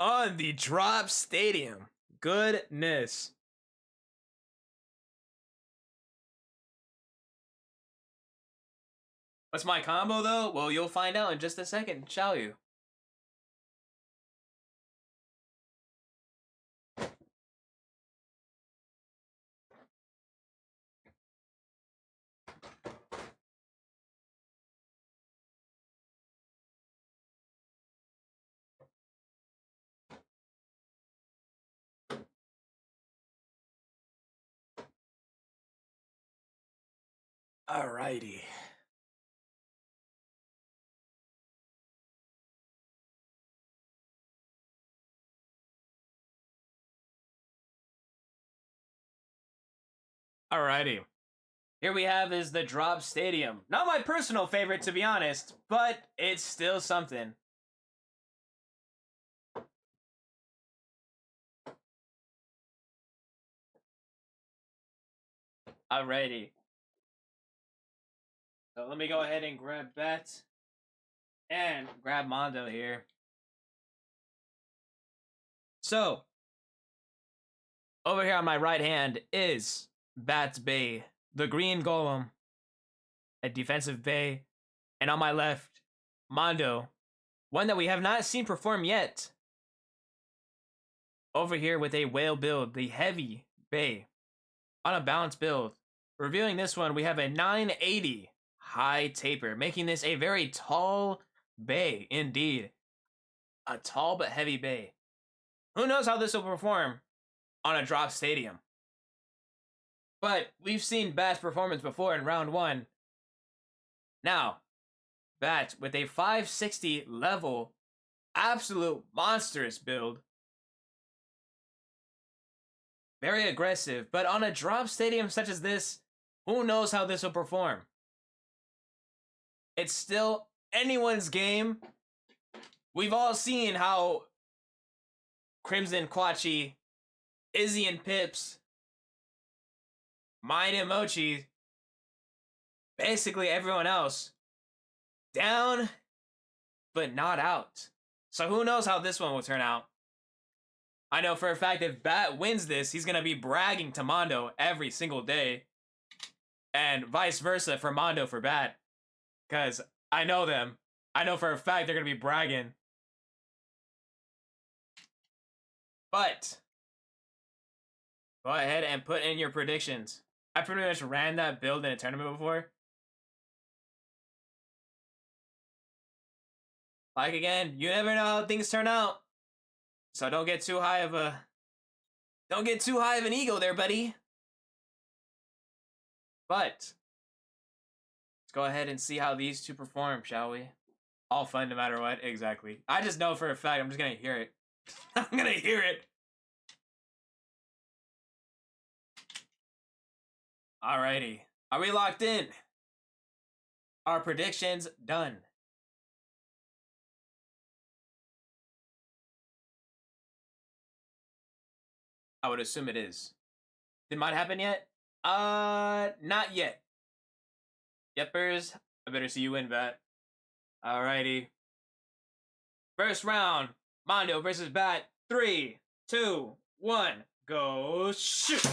On the drop stadium. Goodness. What's my combo though? Well, you'll find out in just a second, shall you? Alrighty. Alrighty. Here we have is the drop stadium. Not my personal favorite, to be honest, but it's still something. Alrighty. So let me go ahead and grab Bet and grab Mondo here. So, over here on my right hand is Bat's Bay, the green golem, a defensive Bay, and on my left, Mondo, one that we have not seen perform yet. Over here with a whale build, the heavy Bay, on a balanced build. Reviewing this one, we have a 980 high taper, making this a very tall Bay indeed. A tall but heavy Bay. Who knows how this will perform on a drop stadium? But we've seen Bat's performance before in round 1. Now, Bat with a 560 level, absolute monstrous build. Very aggressive, but on a drop stadium such as this, who knows how this will perform? It's still anyone's game. We've all seen how Crimson, Quachi, Izzy and Pips, Mine and Mochi, basically everyone else, down, but not out. So who knows how this one will turn out? I know for a fact if Bat wins this, he's going to be bragging to Mondo every single day. And vice versa for Mondo for Bat. Because I know them. I know for a fact they're going to be bragging. But go ahead and put in your predictions. I pretty much ran that build in a tournament before. Like again, you never know how things turn out. So don't get too high of an ego there, buddy. But let's go ahead and see how these two perform, shall we? All fun no matter what, exactly. I just know for a fact I'm just gonna hear it. I'm gonna hear it. Alrighty. Are we locked in? Our predictions done. I would assume it is. Did mine happen yet? Not yet. Yepers, I better see you win, Bat. Alrighty. First round, Mondo versus Bat. 3, 2, 1, go shoot!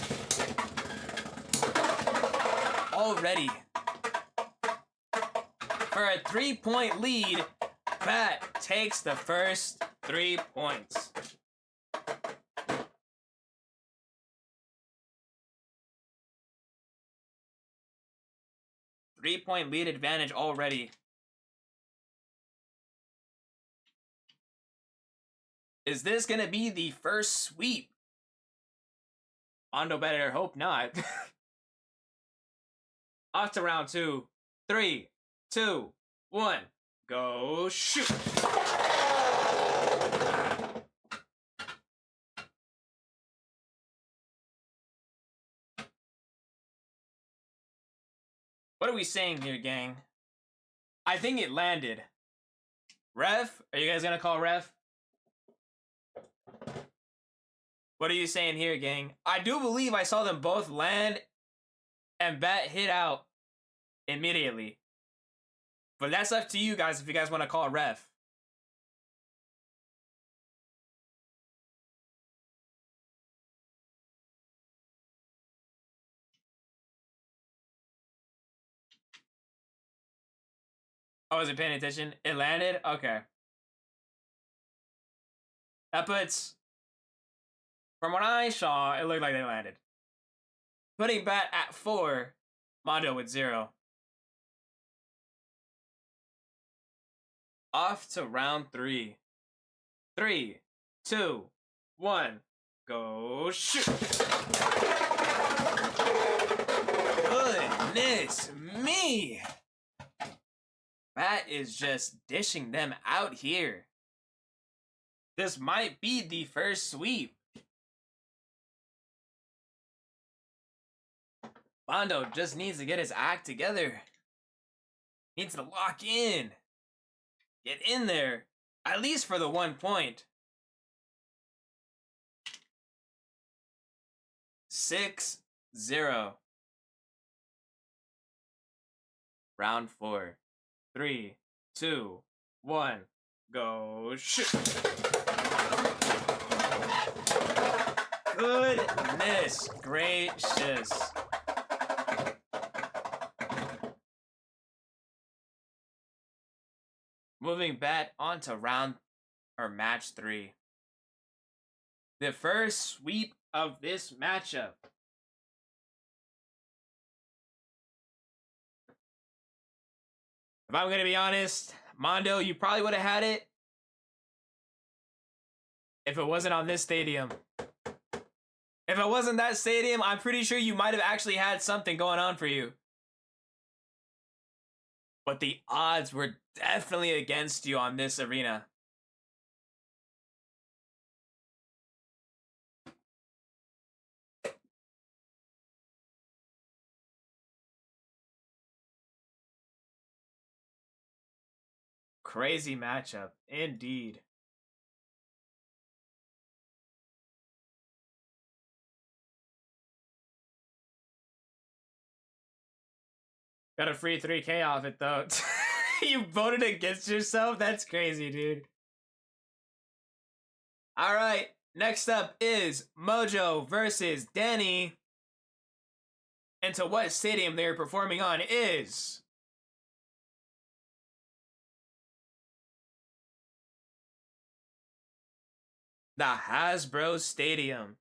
Already. For a 3-point lead, Bat takes the first 3 points. Three-point lead advantage already. Is this gonna be the first sweep? Mondo better hope not. Off to round 2. 3, 2, 1, go shoot! What are we saying here, gang? I think it landed. Ref? Are you guys gonna call ref? What are you saying here, gang? I do believe I saw them both land and bat hit out immediately. But that's up to you guys if you guys want to call a ref. I wasn't paying attention. It landed? Okay. That puts... From what I saw, it looked like they landed. Putting bat at 4, Mondo with 0. Off to round 3. 3, 2, 1, go shoot! Goodness me! Bat is just dishing them out here. This might be the first sweep. Mondo just needs to get his act together. Needs to lock in. Get in there. At least for the 1 point. 6-0. Round 4. 3, 2, 1. Go shoot. Goodness gracious. Moving back onto match 3. The first sweep of this matchup. If I'm going to be honest, Mondo, you probably would have had it if it wasn't on this stadium. If it wasn't that stadium, I'm pretty sure you might have actually had something going on for you. But the odds were definitely against you on this arena. Crazy matchup, indeed. Got a free 3K off it, though. You voted against yourself? That's crazy, dude. All right, next up is Mojo versus Danny. And to what stadium they're performing on is... the Hasbro Stadium.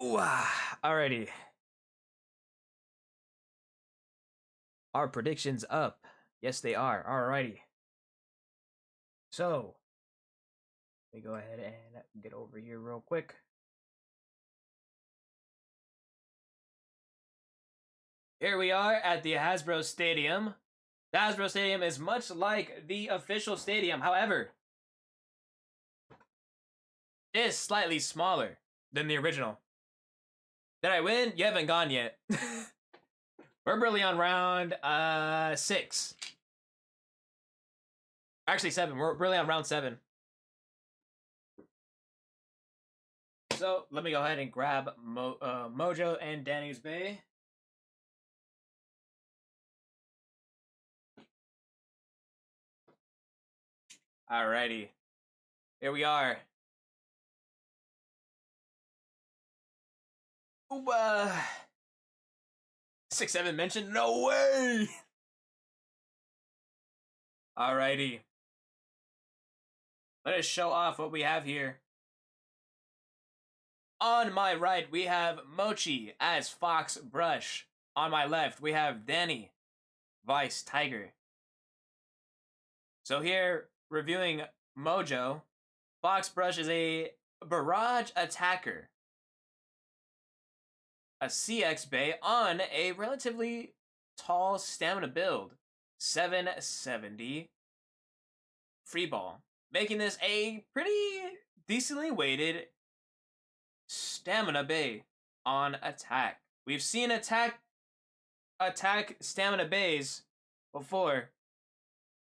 Ooh, alrighty. Our predictions up. Yes, they are. Alrighty. So, let me go ahead and get over here real quick. Here we are at the Hasbro Stadium. The Hasbro Stadium is much like the official stadium. However, it is slightly smaller than the original. Did I win? You haven't gone yet. We're barely on round 6. Actually, 7. We're really on round 7. So, let me go ahead and grab Mojo and Danny's Bay. Alrighty. Here we are. Ooh, 6-7 mentioned? No way! Alrighty. Let us show off what we have here. On my right, we have Mochi as Fox Brush. On my left, we have Danny, Vice Tiger. So here, reviewing Mojo, Fox Brush is a barrage attacker. A CX Bay on a relatively tall stamina build. 770. Free ball. making this a pretty decently weighted Stamina Bay on attack. We've seen attack Stamina Bays before,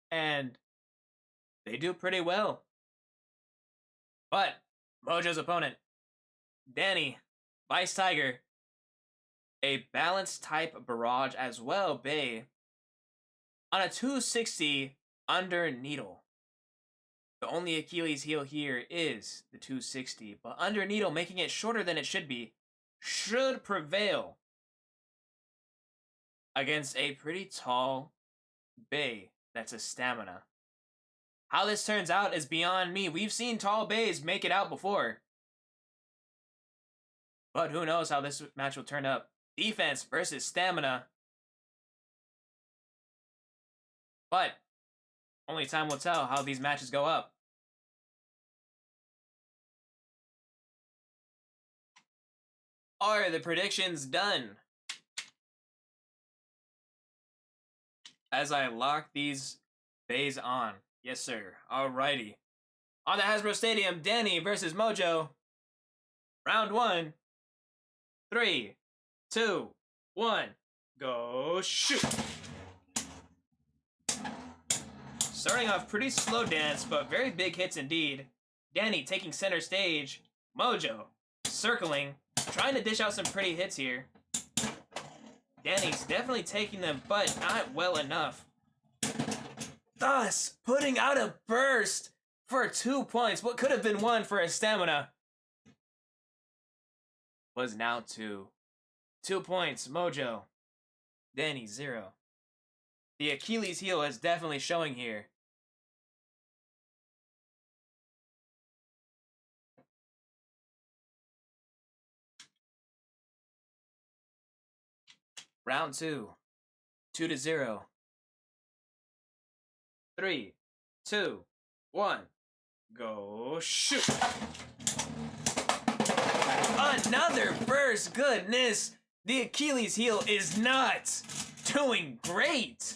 and they do pretty well. But Mojo's opponent, Danny, Vice Tiger, a balanced type barrage as well, Bay, on a 260 under Needle. The only Achilles heel here is the 260, but under Needle, making it shorter than it should be, should prevail against a pretty tall Bay that's a stamina. How this turns out is beyond me. We've seen tall Bays make it out before. But who knows how this match will turn up. Defense versus stamina. But only time will tell how these matches go up. Are the predictions done? As I lock these bays on. Yes, sir. Alrighty. On the Hasbro Stadium, Danny versus Mojo. Round 1. 3, 2, 1. Go shoot. Starting off pretty slow dance, but very big hits indeed. Danny taking center stage. Mojo circling, trying to dish out some pretty hits here. Danny's definitely taking them, but not well enough. Thus, putting out a burst for 2 points. What could have been 1 for his stamina was now 2. 2 points, Mojo. Danny, 0. The Achilles heel is definitely showing here. Round 2. 2-0. 3, 2, 1. Go shoot. Another burst. Goodness. The Achilles heel is not doing great.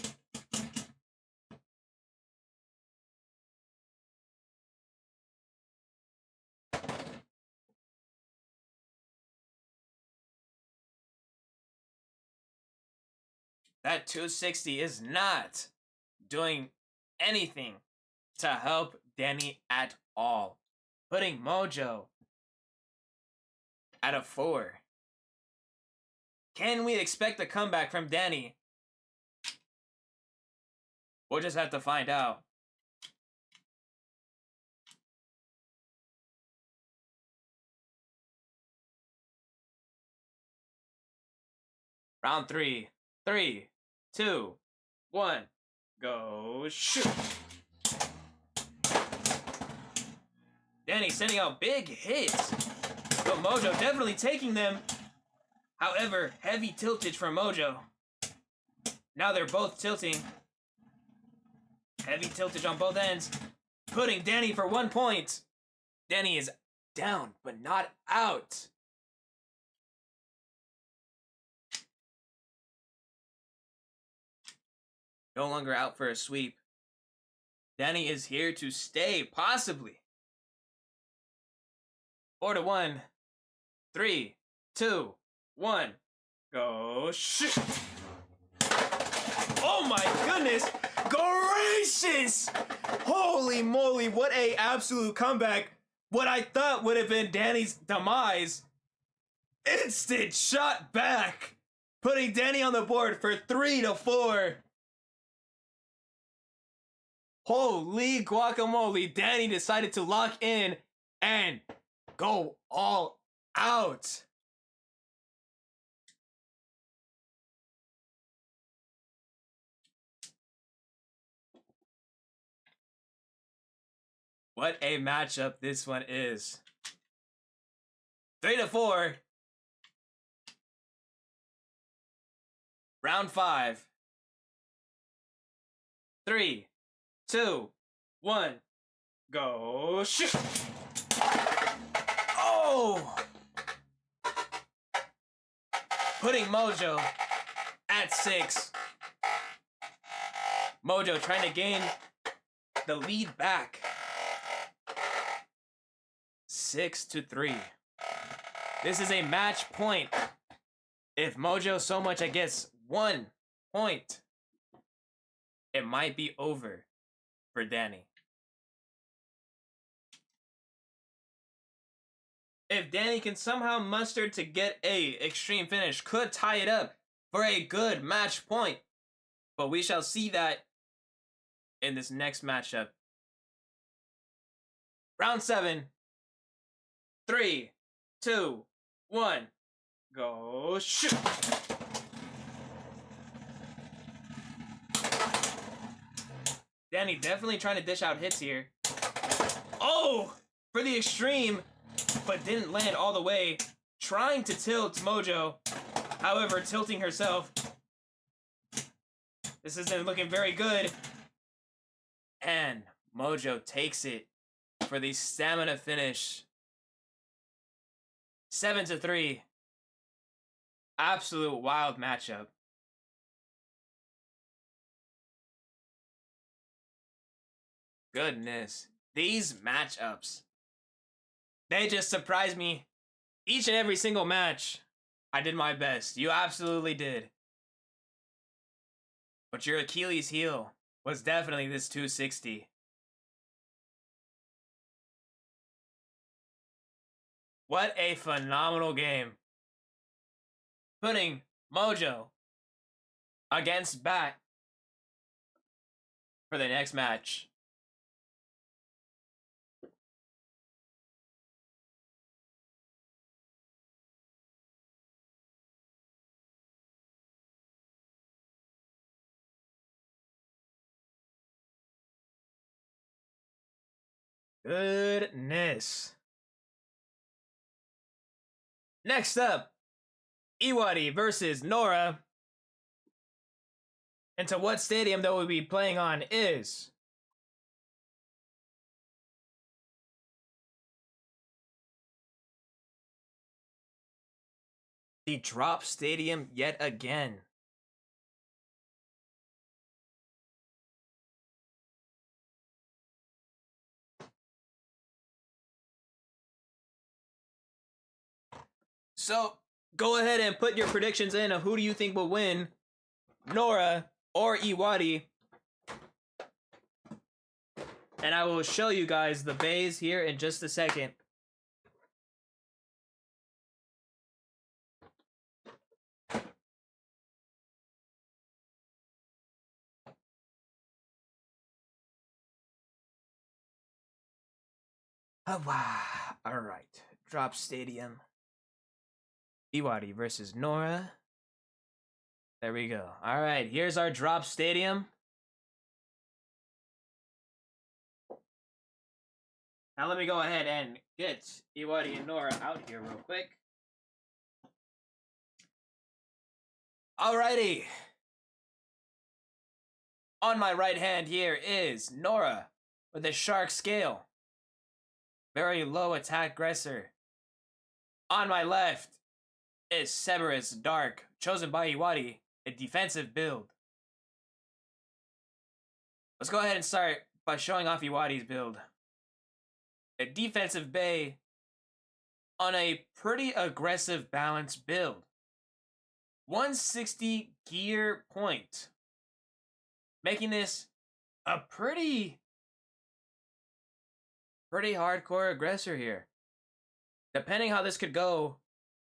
That 260 is not doing anything to help Danny at all. Putting Mojo at a 4. Can we expect a comeback from Danny? We'll just have to find out. Round 3. 3, 2, 1. Go shoot. Danny sending out big hits. But Mojo definitely taking them. However, heavy tiltage from Mojo. Now they're both tilting. Heavy tiltage on both ends. Putting Danny for 1 point. Danny is down, but not out. No longer out for a sweep. Danny is here to stay, possibly. 4-1. 3, 2, 1. Go shoot. Oh my goodness. Gracious. Holy moly. What a absolute comeback. What I thought would have been Danny's demise. Instant shot back. Putting Danny on the board for 3-4. Holy guacamole. Danny decided to lock in and go all out. What a matchup this one is. 3-4. Round 5. 3, 2, 1. Go shoot. Oh! Putting Mojo at 6. Mojo trying to gain the lead back. 6-3. This is a match point. If Mojo so much I guess 1 point, it might be over for Danny. If Danny can somehow muster to get a extreme finish, could tie it up for a good match point. But we shall see that in this next matchup. Round 7. 3, 2, 1. Go shoot! Danny definitely trying to dish out hits here. Oh! For the extreme, but didn't land all the way. Trying to tilt Mojo, however, tilting herself. This isn't looking very good. And Mojo takes it for the stamina finish. 7-3. Absolute wild matchup. Goodness. These matchups, they just surprised me. Each and every single match, I did my best. You absolutely did. But your Achilles heel was definitely this 260. What a phenomenal game. Putting Mojo against Bat for the next match. Goodness. Next up, Iwari versus Nora. And to what stadium that we'll be playing on is the Drop Stadium yet again. So, go ahead and put your predictions in of who do you think will win, Nora or Iwari. And I will show you guys the bays here in just a second. Oh, wow. All right. Drop Stadium. Iwari versus Nora. There we go. All right. Here's our Drop Stadium. Now let me go ahead and get Iwari and Nora out here real quick. Alrighty. On my right hand here is Nora with a shark scale. Very low attack aggressor. On my left is Cerberus Dark, chosen by Iwari, a defensive build. Let's go ahead and start by showing off Iwari's build. A defensive Bay on a pretty aggressive balanced build. 160 gear point, making this a pretty hardcore aggressor here. Depending how this could go,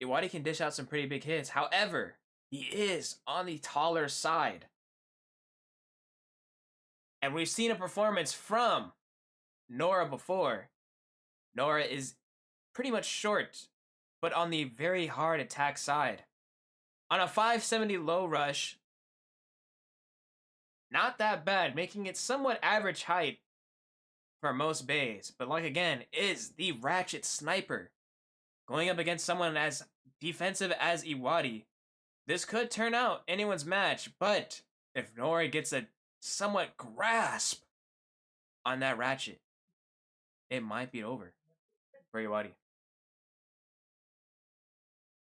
Iwari can dish out some pretty big hits. However, he is on the taller side. And we've seen a performance from Nora before. Nora is pretty much short, but on the very hard attack side. On a 570 low rush, not that bad, making it somewhat average height for most bays. But like again, is the Ratchet Sniper. Going up against someone as defensive as Iwari, this could turn out anyone's match, but if Nora gets a somewhat grasp on that Ratchet, it might be over for Iwari.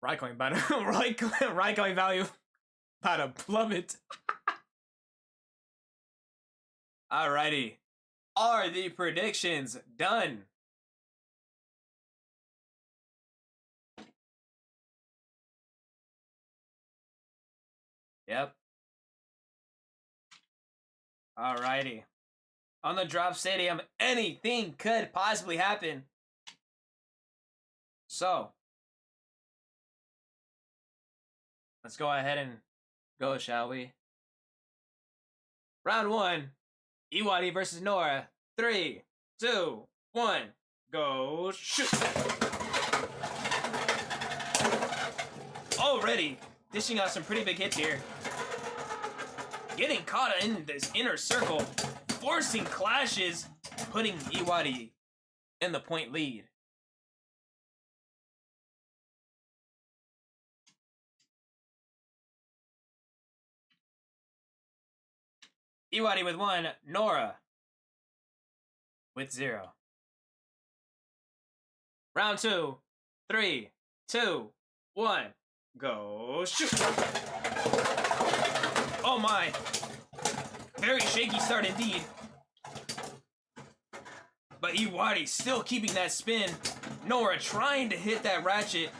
Raikkonen value about to plummet. Alrighty. Are the predictions done? Yep. Alrighty. On the drop stadium, anything could possibly happen. So, let's go ahead and go, shall we? Round one, Iwadi versus Nora. 3, 2, 1, go shoot! Already dishing out some pretty big hits here. Getting caught in this inner circle, forcing clashes, putting Iwadi in the point lead. Iwadi with 1, Nora with 0. Round 2, 3, 2, 1, go shoot! Oh my! Very shaky start indeed. But Iwadi still keeping that spin. Nora trying to hit that ratchet.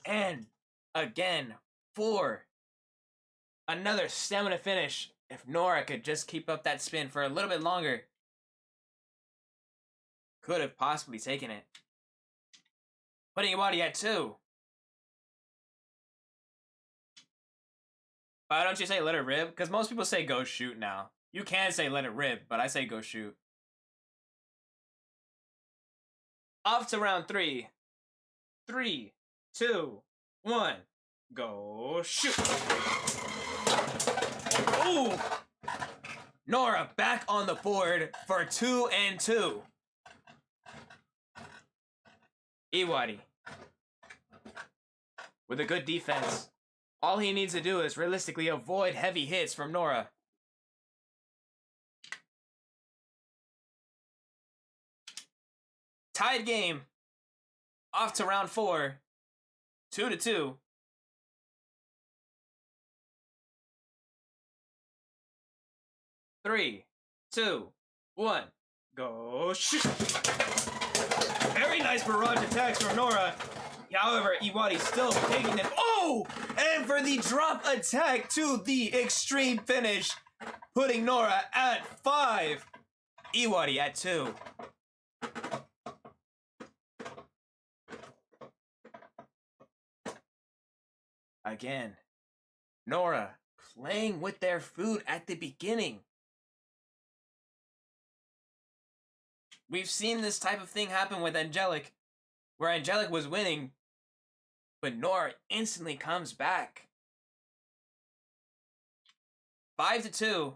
And again, 4. Another stamina finish. If Nora could just keep up that spin for a little bit longer, could have possibly taken it. Putting Iwadi at 2. Why don't you say let it rip? Because most people say go shoot now. You can say let it rip, but I say go shoot. Off to round 3. 3, 2, 1, go shoot! Ooh! Nora back on the board for 2 and 2. Iwadi with a good defense. All he needs to do is realistically avoid heavy hits from Nora. Tied game. Off to round 4. 2-2. Three, 2, 1, go shoot! Very nice barrage attacks from Nora. However, Iwadi still taking them. Oh! And for the drop attack to the extreme finish, putting Nora at 5. Iwadi at 2. Again, Nora playing with their food at the beginning. We've seen this type of thing happen with Angelic, where Angelic was winning, but Nora instantly comes back. 5-2.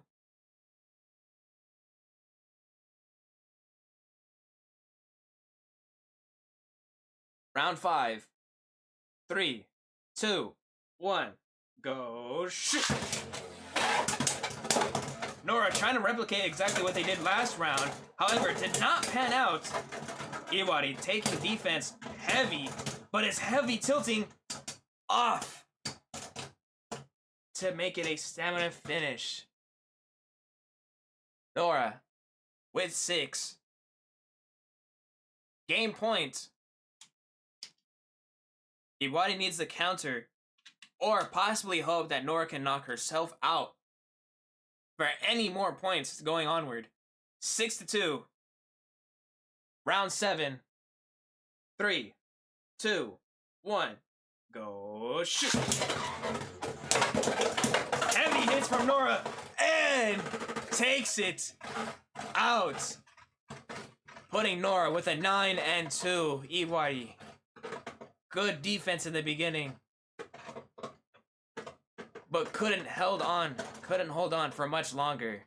Round 5. 3, 2, 1, go shoot! Nora trying to replicate exactly what they did last round. However, it did not pan out. Iwadi taking defense heavy, but it's heavy tilting off to make it a stamina finish. Nora with 6. Game point. Iwadi needs the counter, or possibly hope that Nora can knock herself out for any more points going onward. 6-2. Round 7. 3, 2, 1, go shoot! Heavy hits from Nora and takes it out, putting Nora with a 9-2. Iwadi, good defense in the beginning, but couldn't hold on for much longer.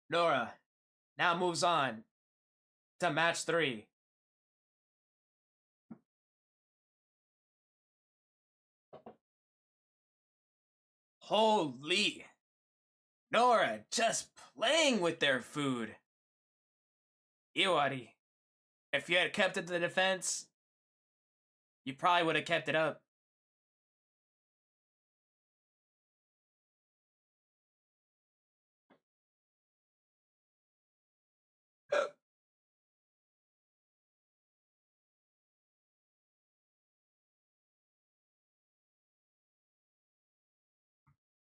Nora now moves on to match 3. Holy! Nora just playing with their food. Iwadi, if you had kept it to the defense, you probably would have kept it up.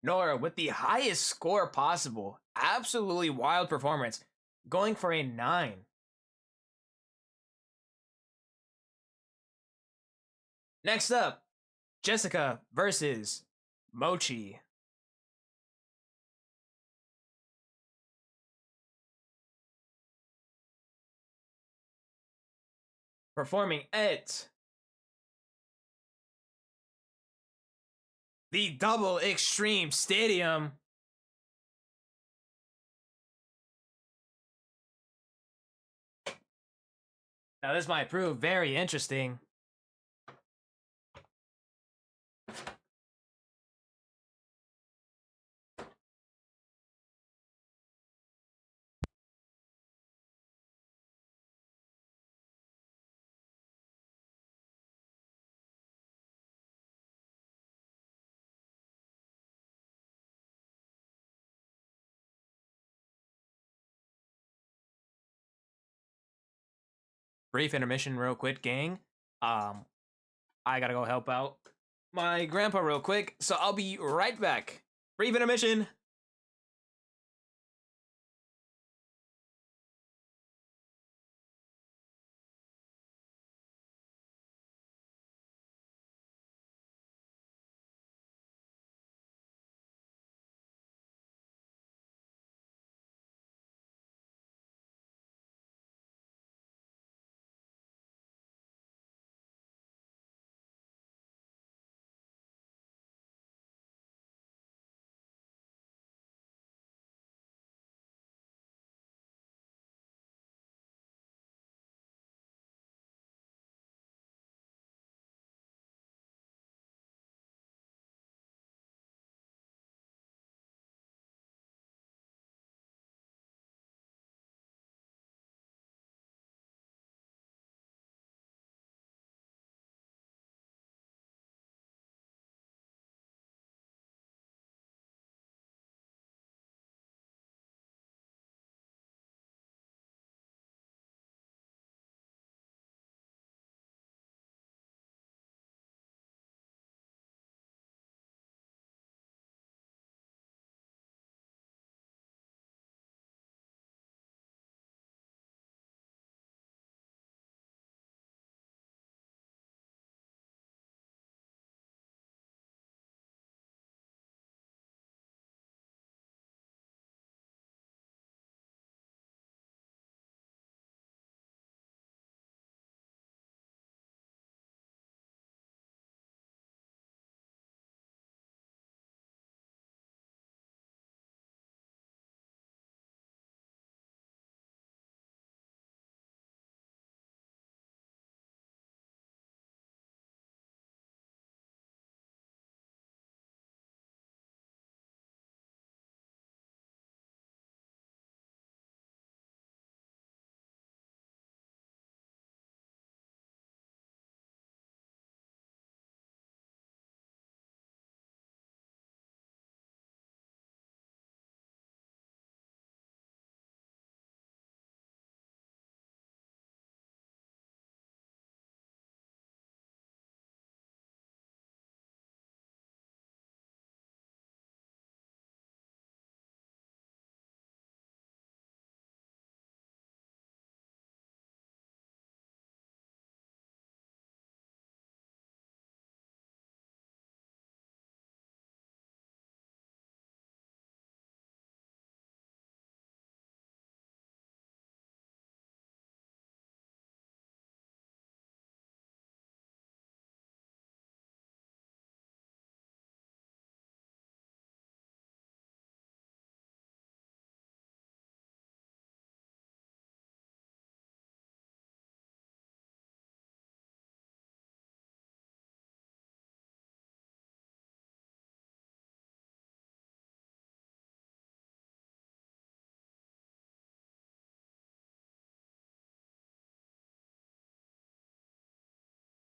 Nora with the highest score possible. Absolutely wild performance. Going for a 9. Next up, Jessica versus Mochi. Performing at the Double Extreme Stadium. Now this might prove very interesting. Brief intermission real quick, gang. I gotta go help out my grandpa real quick, so I'll be right back. Brief intermission.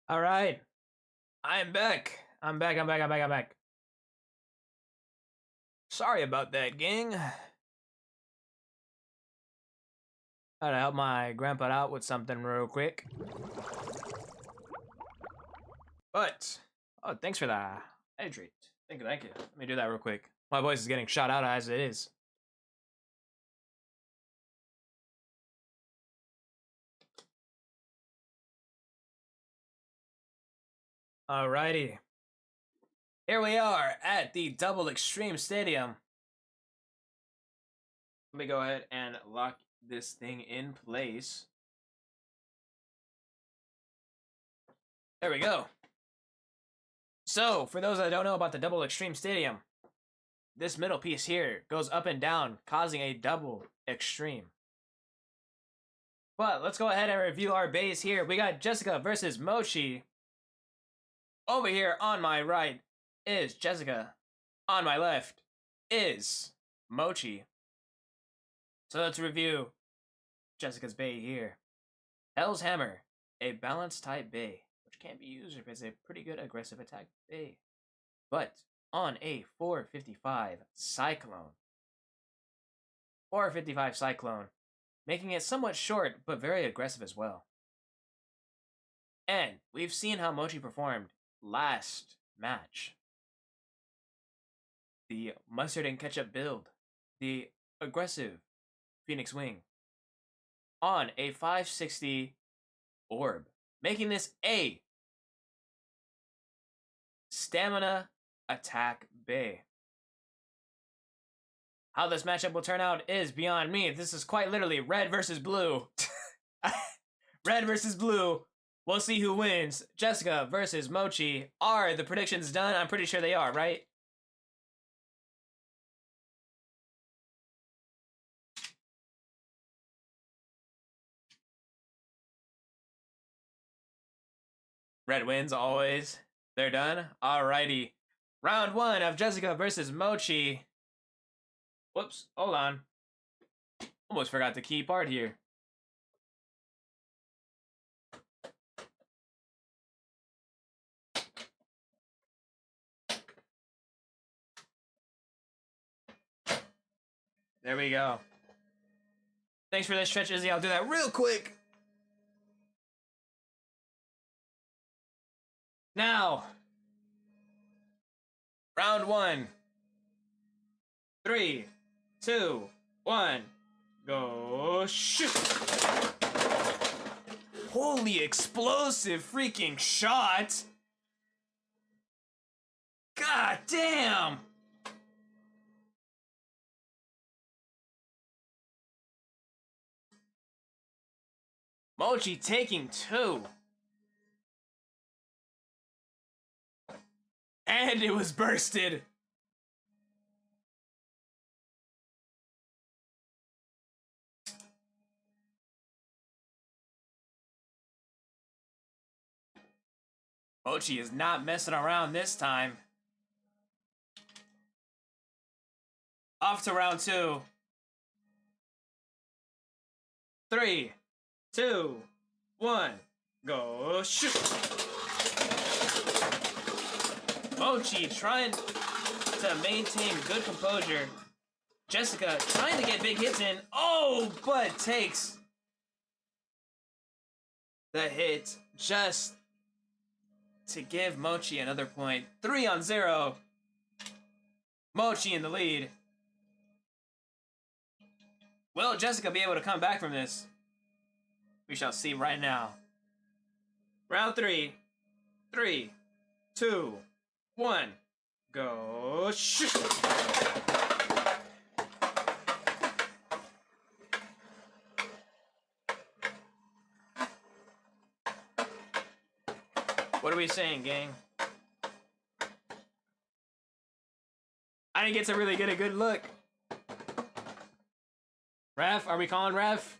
All right, I'm back. I'm back. Sorry about that, gang. Gotta help my grandpa out with something real quick. But, oh, thanks for the hydrate. Thank you, thank you. Let me do that real quick. My voice is getting shot out as it is. Alrighty. Here we are at the Double Extreme Stadium. Let me go ahead and lock this thing in place. There we go. So, for those that don't know about the Double Extreme Stadium, this middle piece here goes up and down, causing a double extreme. But let's go ahead and review our base here. We got Jessica versus Mochi. Over here on my right is Jessica. On my left is Mochi. So let's review Jessica's Bay here. Hell's Hammer, a balanced type Bay, which can be used if it's a pretty good aggressive attack Bay. But on a 455 Cyclone. 455 Cyclone, making it somewhat short but very aggressive as well. And we've seen how Mochi performed last match. The mustard and ketchup build, the aggressive Phoenix Wing, on a 560 Orb, making this a stamina attack Bay. How this matchup will turn out is beyond me. This is quite literally red versus blue. Red versus blue. We'll see who wins. Jessica versus Mochi. Are the predictions done? I'm pretty sure they are, right? Red wins always. They're done? Alrighty. Round 1 of Jessica versus Mochi. Whoops, hold on. Almost forgot the key part here. There we go. Thanks for that stretch, Izzy. I'll do that real quick. Now, round 1. 3, 2, 1, go shoot! Holy explosive freaking shot! God damn! Mochi taking 2. And it was bursted. Mochi is not messing around this time. Off to round 2. 3, 2, 1, go shoot! Mochi trying to maintain good composure. Jessica trying to get big hits in. Oh, but takes the hit just to give Mochi another point. 3-0. Mochi in the lead. Will Jessica be able to come back from this? We shall see right now. Round 3. 3, 2, 1. Go shoot! What are we saying, gang? I didn't get to really get a good look. Ref, are we calling ref?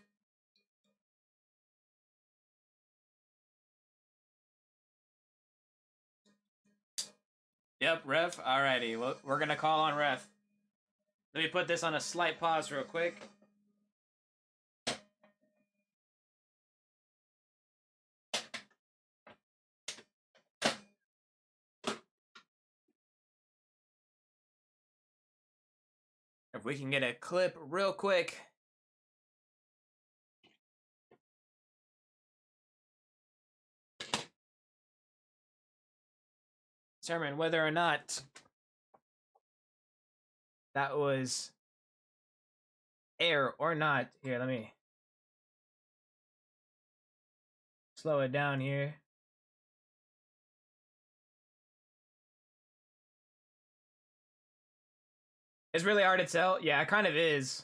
Yep, ref. Alrighty, well, we're gonna call on ref. Let me put this on a slight pause real quick. If we can get a clip real quick. Determine whether or not That was air or not. Here, let me slow it down here. It's really hard to tell. Yeah, it kind of is.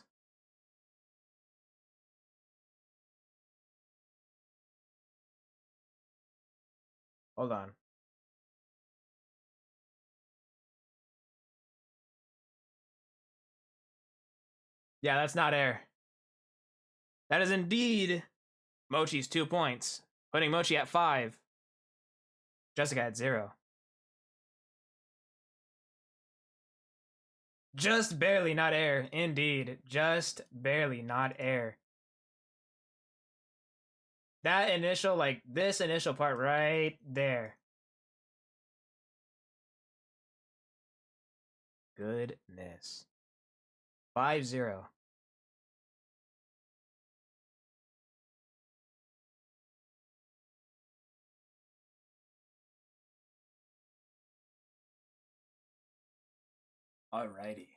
Hold on. Yeah, that's not air. That is indeed Mochi's 2 points, putting Mochi at 5. Jessica at 0. Just barely not air. Indeed. Just barely not air. That initial, like, this initial part right there. Goodness. 5-0. Alrighty.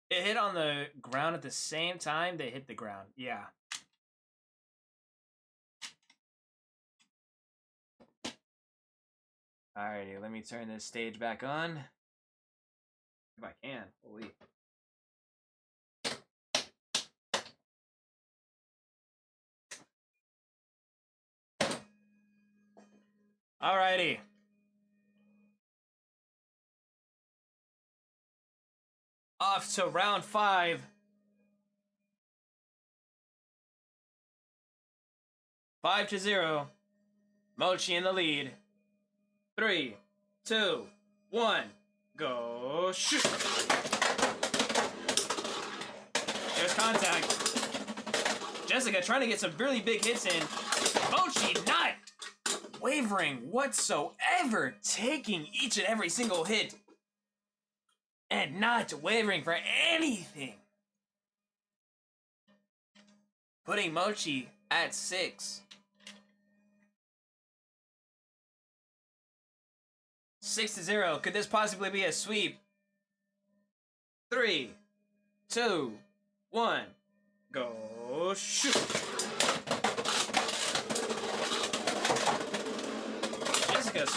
It hit on the ground at the same time they hit the ground. Yeah. Alrighty, let me turn this stage back on. If I can. Holy. Alrighty. Off to round 5. 5-0. Mochi in the lead. 3, 2, 1. Go shoot. There's contact. Jessica trying to get some really big hits in. Mochi not wavering whatsoever, taking each and every single hit and not wavering for anything. Putting Mochi at 6. 6-0. Could this possibly be a sweep? 3, 2, 1. Go shoot. Jessica's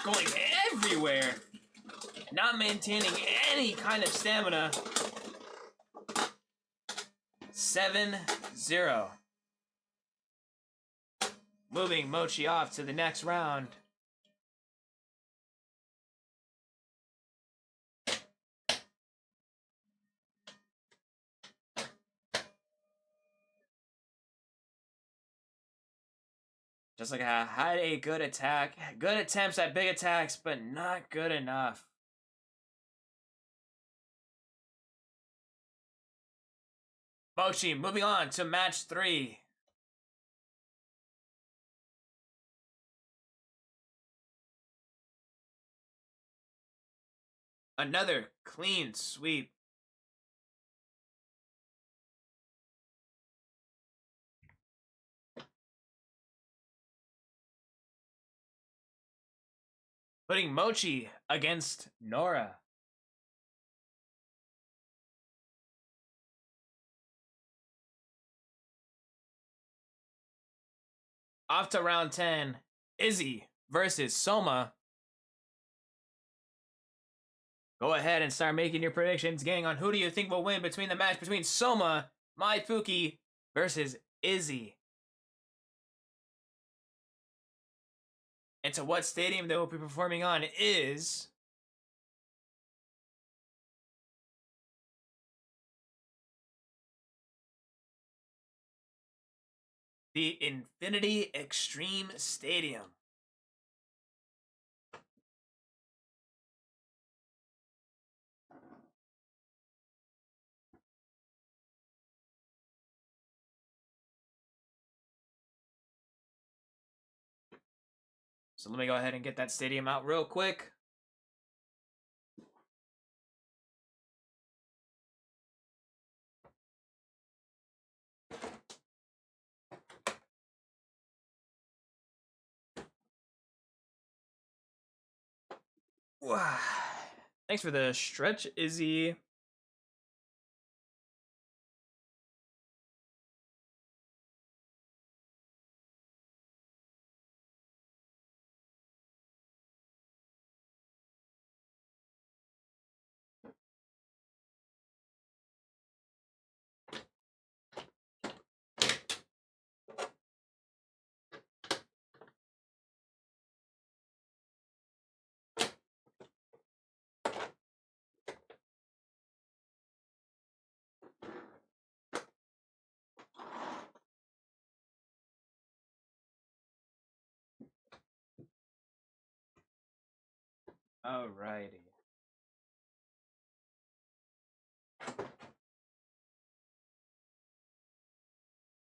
going everywhere. Not maintaining any kind of stamina. 7-0. Moving Mochi off to the next round. Jessica had a good attack, good attempts at big attacks, but not good enough. Mochi moving on to match 3. Another clean sweep. Putting Mochi against Nora. Off to round 10. Izzy versus Soma. Go ahead and start making your predictions, gang, on who do you think will win between the match between Soma, Maifuki, versus Izzy. And to what stadium they will be performing on is the Infinity Extreme Stadium. So let me go ahead and get that stadium out real quick. Thanks for the stretch, Izzy. Alrighty.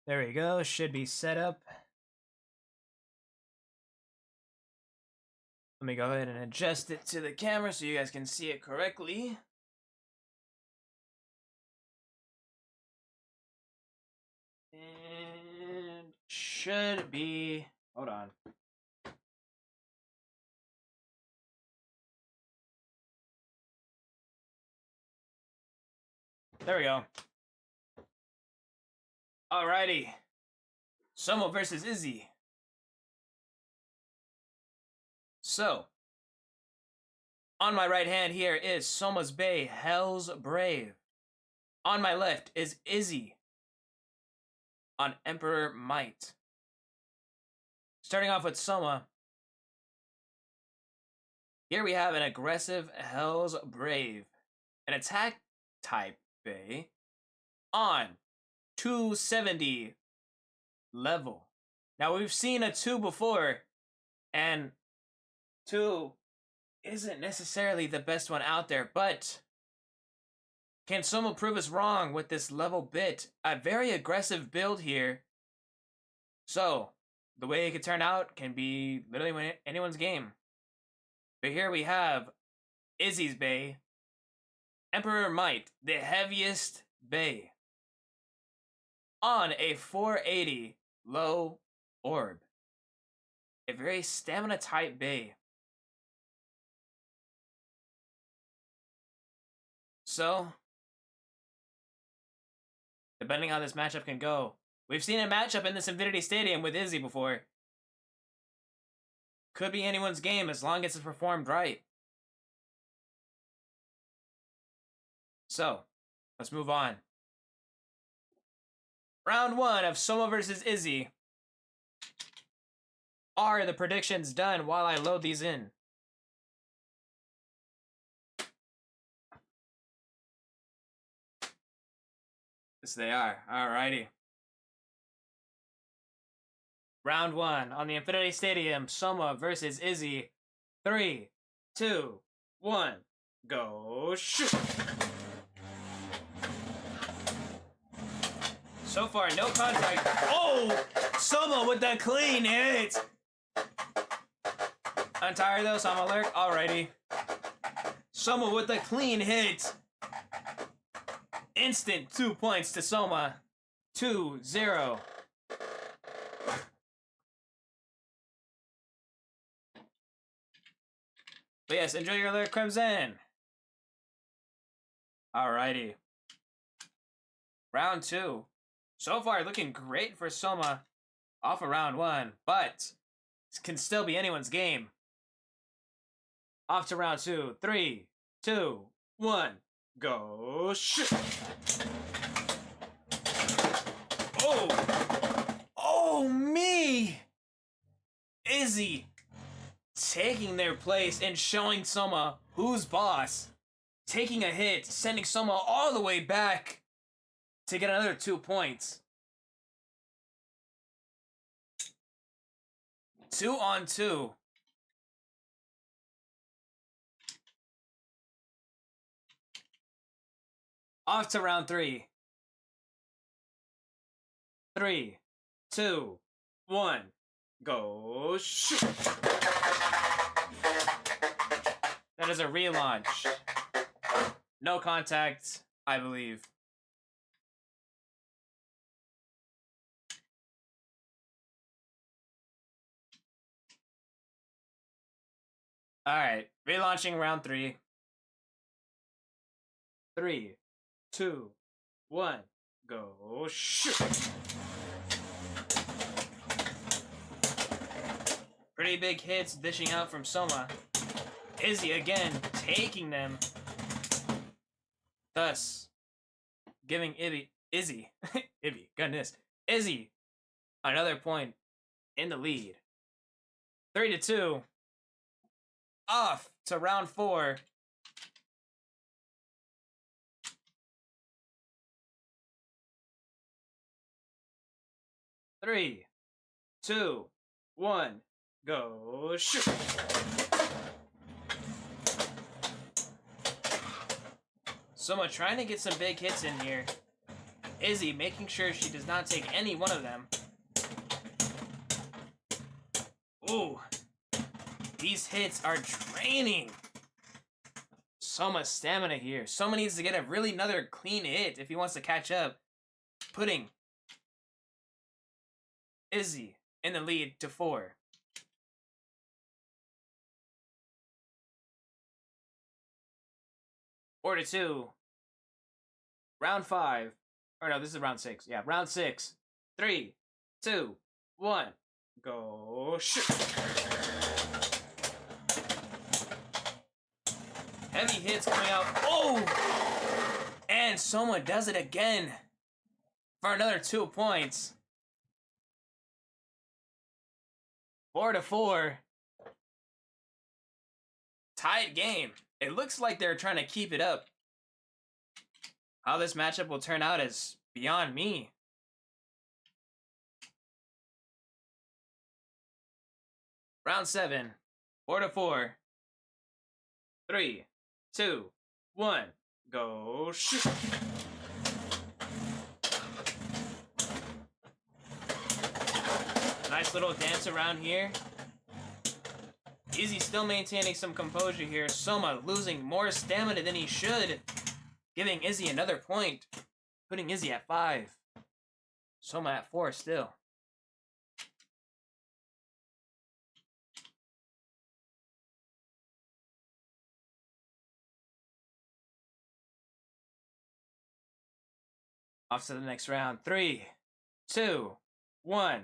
There we go. Should be set up. Let me go ahead and adjust it to the camera so you guys can see it correctly. And should be... Hold on. There we go. Alrighty. Somo versus Izzy. So, on my right hand here is Soma's Bay, Hell's Brave. On my left is Izzy on Emperor Might. Starting off with Soma. Here we have an aggressive Hell's Brave. An attack type Bay on 270 level. Now we've seen a 2 before, and 2 isn't necessarily the best one out there, but can Soma prove us wrong with this level bit? A very aggressive build here. So, the way it could turn out can be literally anyone's game. But here we have Izzy's Bay, Emperor Might, the heaviest Bay, on a 480 low orb. A very stamina type Bay. So, depending on how this matchup can go. We've seen a matchup in this Infinity Stadium with Izzy before. Could be anyone's game as long as it's performed right. So, let's move on. Round 1 of Soma versus Izzy. Are the predictions done while I load these in? Yes, they are. Alrighty. Round 1 on the Infinity Stadium, Soma versus Izzy. 3, 2, 1, go shoot! So far, no contact. Oh! Soma with the clean hit! Untired though, so I'm alert. Alrighty. Soma with the clean hit. Instant 2 points to Soma. 2-0. But yes, enjoy your alert, Crimson. Alrighty. Round 2. So far, looking great for Soma off of round 1, but this can still be anyone's game. Off to round 2. 3, 2, 1, go shoot! Oh! Oh, me! Izzy taking their place and showing Soma who's boss. Taking a hit, sending Soma all the way back to get another 2 points. 2 on 2. Off to round 3. 3, 2, 1, go shoot! That is a relaunch. No contact, I believe. All right, relaunching round 3. 3, 2, 1, go shoot! Pretty big hits dishing out from Soma. Izzy again taking them, thus giving Izzy another point in the lead. 3-2. Off to round 4. Three, 2, 1, go shoot! Soma trying to get some big hits in here. Izzy making sure she does not take any one of them. Ooh, these hits are draining Soma's stamina here. Soma needs to get a really another clean hit if he wants to catch up, putting Izzy in the lead to 4. Or to 2. Round 5. Or no, this is round 6. Yeah, round 6. 3, 2, 1. Go shoot! Heavy hits coming out. Oh! And Soma does it again for another 2 points. 4-4. Tied game. It looks like they're trying to keep it up. How this matchup will turn out is beyond me. Round 7. 4-4. 3, 2, 1. Go shoot! Nice little dance around here. Izzy still maintaining some composure here. Soma losing more stamina than he should, giving Izzy another point, putting Izzy at 5. Soma at 4 still. Off to the next round. 3, 2, 1.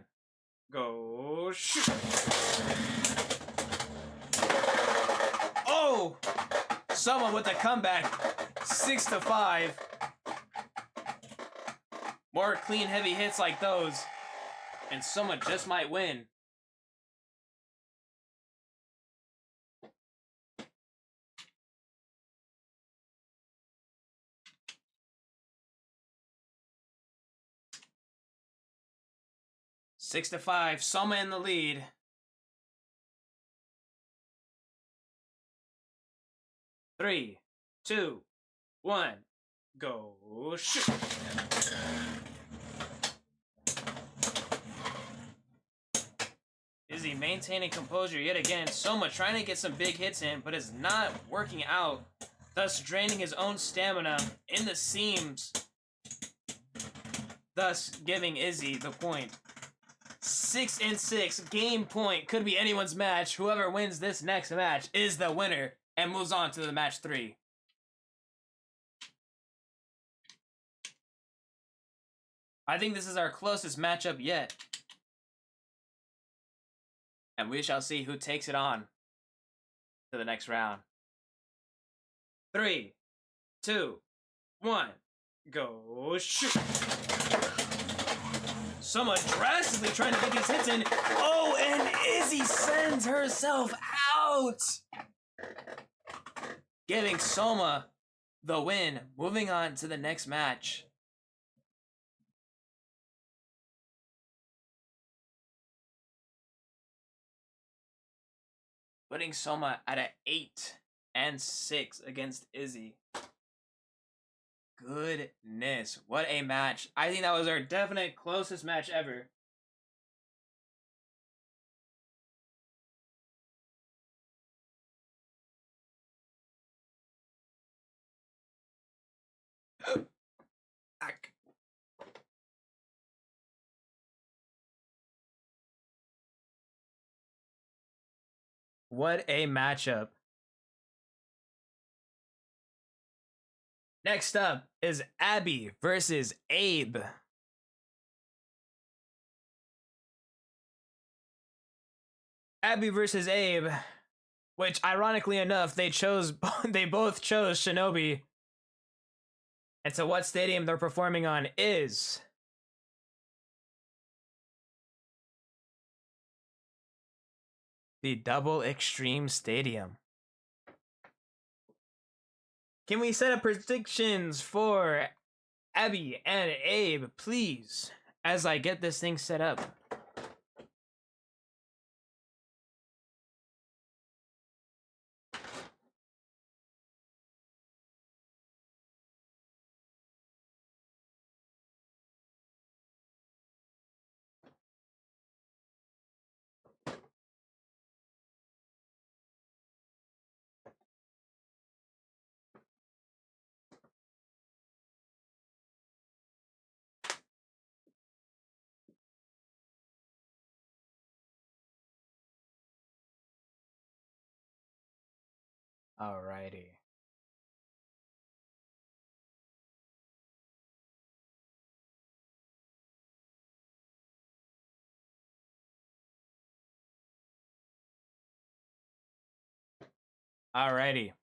Go shoot! Oh! Soma with a comeback. 6-5. More clean, heavy hits like those, and Soma just might win. Six to 5, Soma in the lead. Three, 2, 1, go shoot! Izzy maintaining composure yet again. Soma trying to get some big hits in, but is not working out, thus draining his own stamina in the seams, thus giving Izzy the point. 6-6, game point. Could be anyone's match. Whoever wins this next match is the winner and moves on to the match 3. I think this is our closest matchup yet. And we shall see who takes it on to the next round. 3, 2, 1, go shoot! Soma drastically trying to get these hits in. Oh, and Izzy sends herself out, giving Soma the win. Moving on to the next match. Putting Soma at an 8-6 against Izzy. Goodness, what a match. I think that was our definite closest match ever. What a matchup. Next up is Abby versus Abe. Abby versus Abe, which ironically enough, they both chose Shinobi. And so what stadium they're performing on is the Double Extreme Stadium. Can we set up predictions for Abby and Abe, please, as I get this thing set up? Alrighty. Alrighty.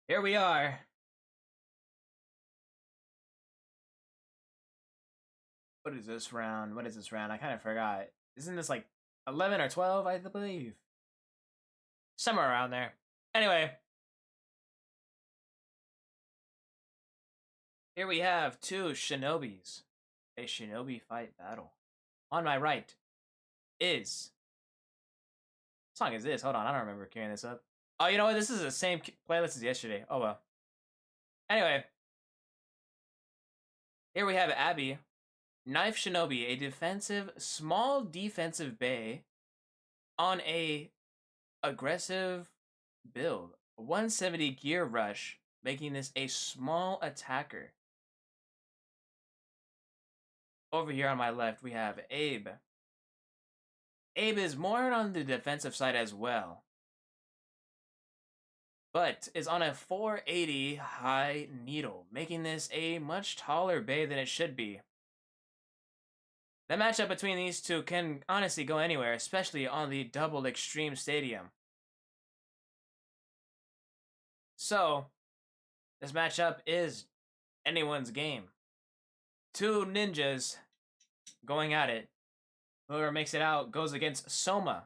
Here we are. What is this round? What is this round? I kind of forgot. Isn't this like 11 or 12, I believe? Somewhere around there. Anyway. Here we have two Shinobis. A Shinobi fight battle. On my right is... What song is this? Hold on, I don't remember carrying this up. Oh, you know what? This is the same playlist as yesterday. Oh, well. Anyway. Here we have Abby. Knife Shinobi, a small defensive bay on a aggressive build. 170 gear rush, making this a small attacker. Over here on my left, we have Abe. Abe is more on the defensive side as well, but is on a 480 high needle, making this a much taller bay than it should be. The matchup between these two can honestly go anywhere, especially on the Double Extreme Stadium. So, this matchup is anyone's game. Two ninjas going at it. Whoever makes it out goes against Soma.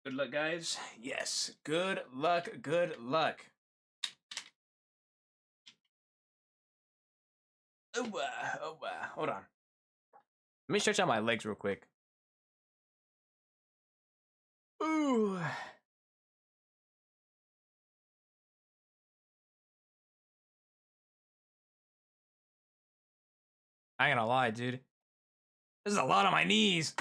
Good luck, guys. Yes, good luck, good luck. Hold on. Let me stretch out my legs real quick. Ooh. I ain't gonna lie, dude. This is a lot on my knees.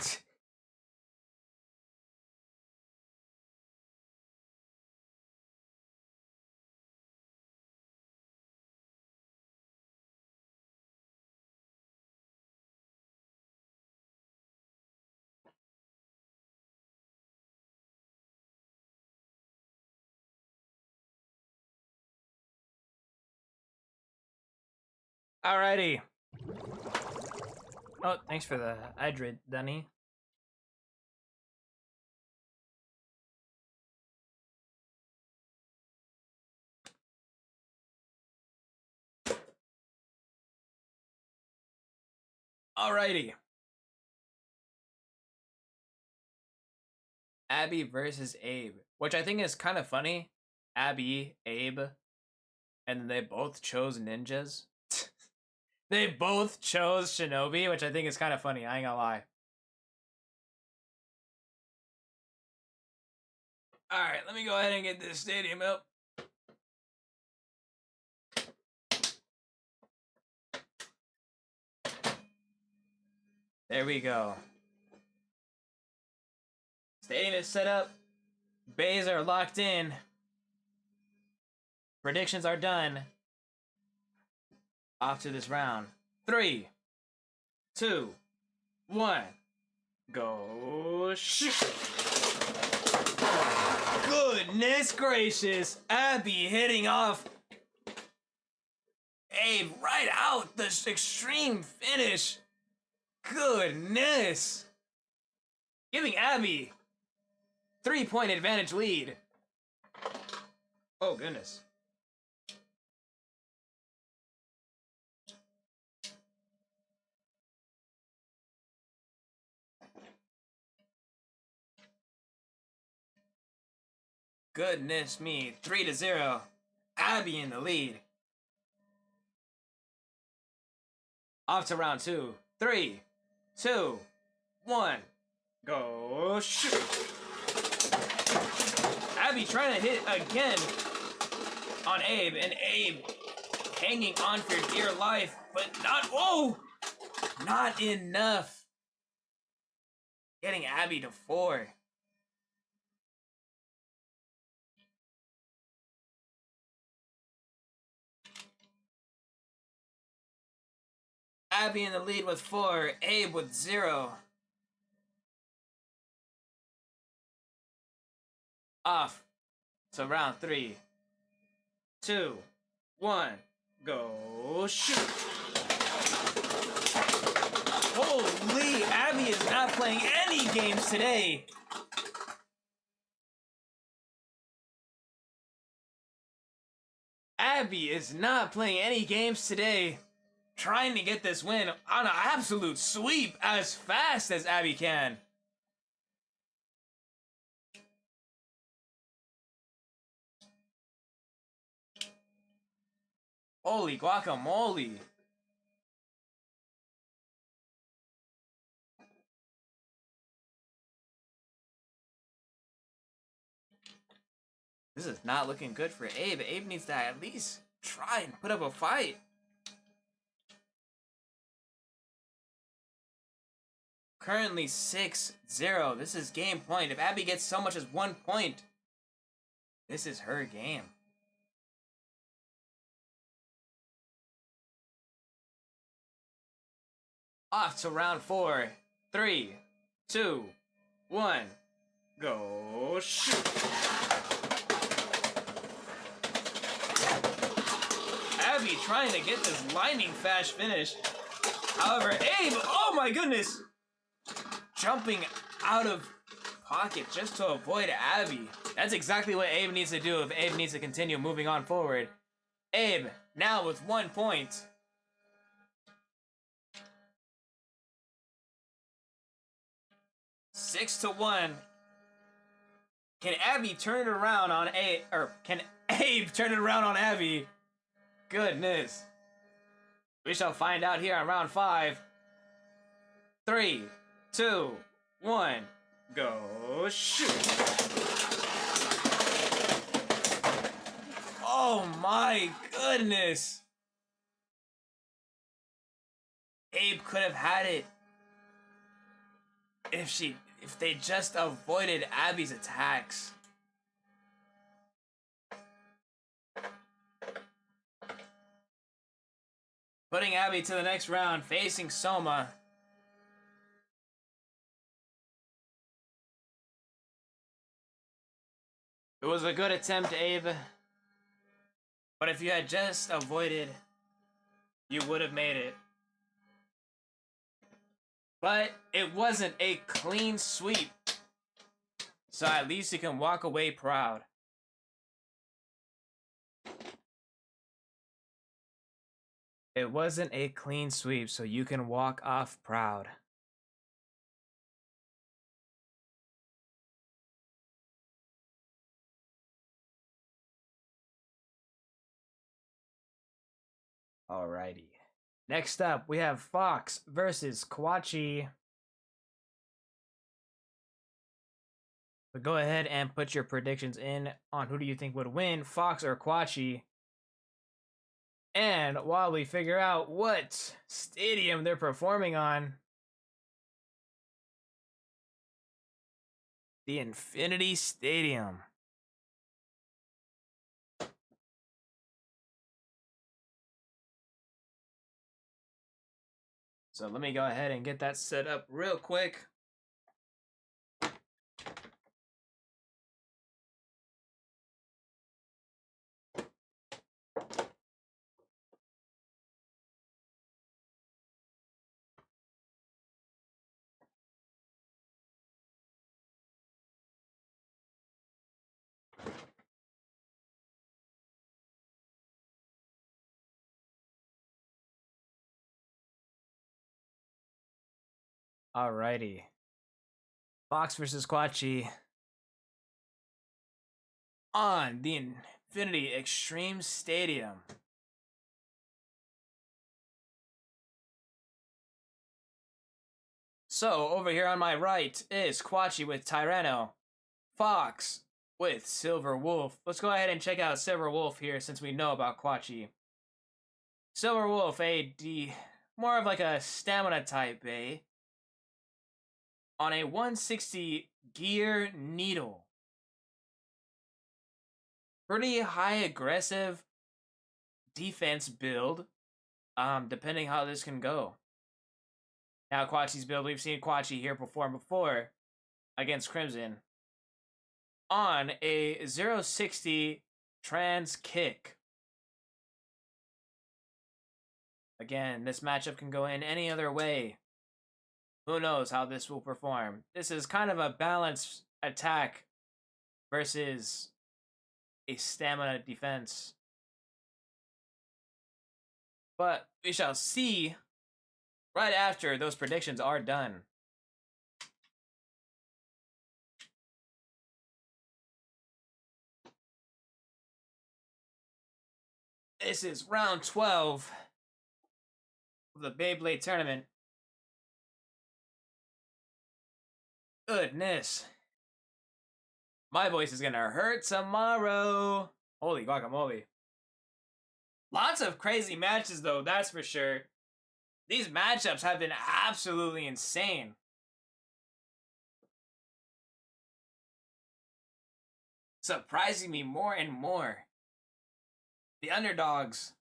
Alrighty. Oh, thanks for the hydrate, Dunny. Alrighty. Abby versus Abe, which I think is kind of funny. Abby, Abe, and they both chose ninjas. They both chose Shinobi, which I think is kind of funny. I ain't gonna lie. Alright, let me go ahead and get this stadium up. There we go. Stadium is set up. Bays are locked in. Predictions are done. Off to this round. 3, 2, 1, go shoot! Goodness gracious, Abby hitting off Abe right out the extreme finish. Goodness. Giving Abby 3-point advantage lead. Oh, goodness. Goodness me. 3-0. Abby in the lead. Off to round 2. 3, 2, 1. Go shoot. Abby trying to hit again on Abe, and Abe hanging on for dear life, but not, whoa! Not enough. Getting Abby to 4. Abby in the lead with 4, Abe with 0. Off to round 3. 2, 1, go shoot. Holy, Abby is not playing any games today. Abby is not playing any games today. Trying to get this win on an absolute sweep as fast as Abby can. Holy guacamole. This is not looking good for Abe. Abe needs to at least try and put up a fight. Currently 6-0. This is game point. If Abby gets so much as 1 point, this is her game. Off to round 4. 3, 2, 1. Go shoot. Abby trying to get this lightning fast finish. However, Abe, oh my goodness, jumping out of pocket just to avoid Abby. That's exactly what Abe needs to do if Abe needs to continue moving on forward. Abe, now with 1 point. Six to 1. Can Abby turn it around on Abe, or can Abe turn it around on Abby? Goodness. We shall find out here on round 5. 3, 2, 1, go shoot. Oh my goodness. Abe could have had it if they just avoided Abby's attacks. Putting Abby to the next round, facing Soma. It was a good attempt, Abe. But if you had just avoided, you would have made it. But it wasn't a clean sweep. So at least you can walk away proud. It wasn't a clean sweep, so you can walk off proud. Alrighty. Next up, we have Fox versus Kwachi. So go ahead and put your predictions in on who do you think would win, Fox or Kwachi. And while we figure out what stadium they're performing on, the Infinity Stadium. So let me go ahead and get that set up real quick. Alrighty. Fox versus Quachi on the Infinity Extreme Stadium. So, over here on my right is Quachi with Tyranno, Fox with Silver Wolf. Let's go ahead and check out Silver Wolf here since we know about Quachi. Silver Wolf, more of like a stamina type, on a 160 gear needle. Pretty high aggressive defense build, depending how this can go. Now Quachi's build, we've seen Quachi here perform before against Crimson on a 060 trans kick. Again, this matchup can go in any other way. Who knows how this will perform? This is kind of a balanced attack versus a stamina defense. But we shall see right after those predictions are done. This is round 12 of the Beyblade tournament. Goodness. My voice is gonna hurt tomorrow. Holy guacamole. Lots of crazy matches though, that's for sure. These matchups have been absolutely insane. Surprising me more and more. The underdogs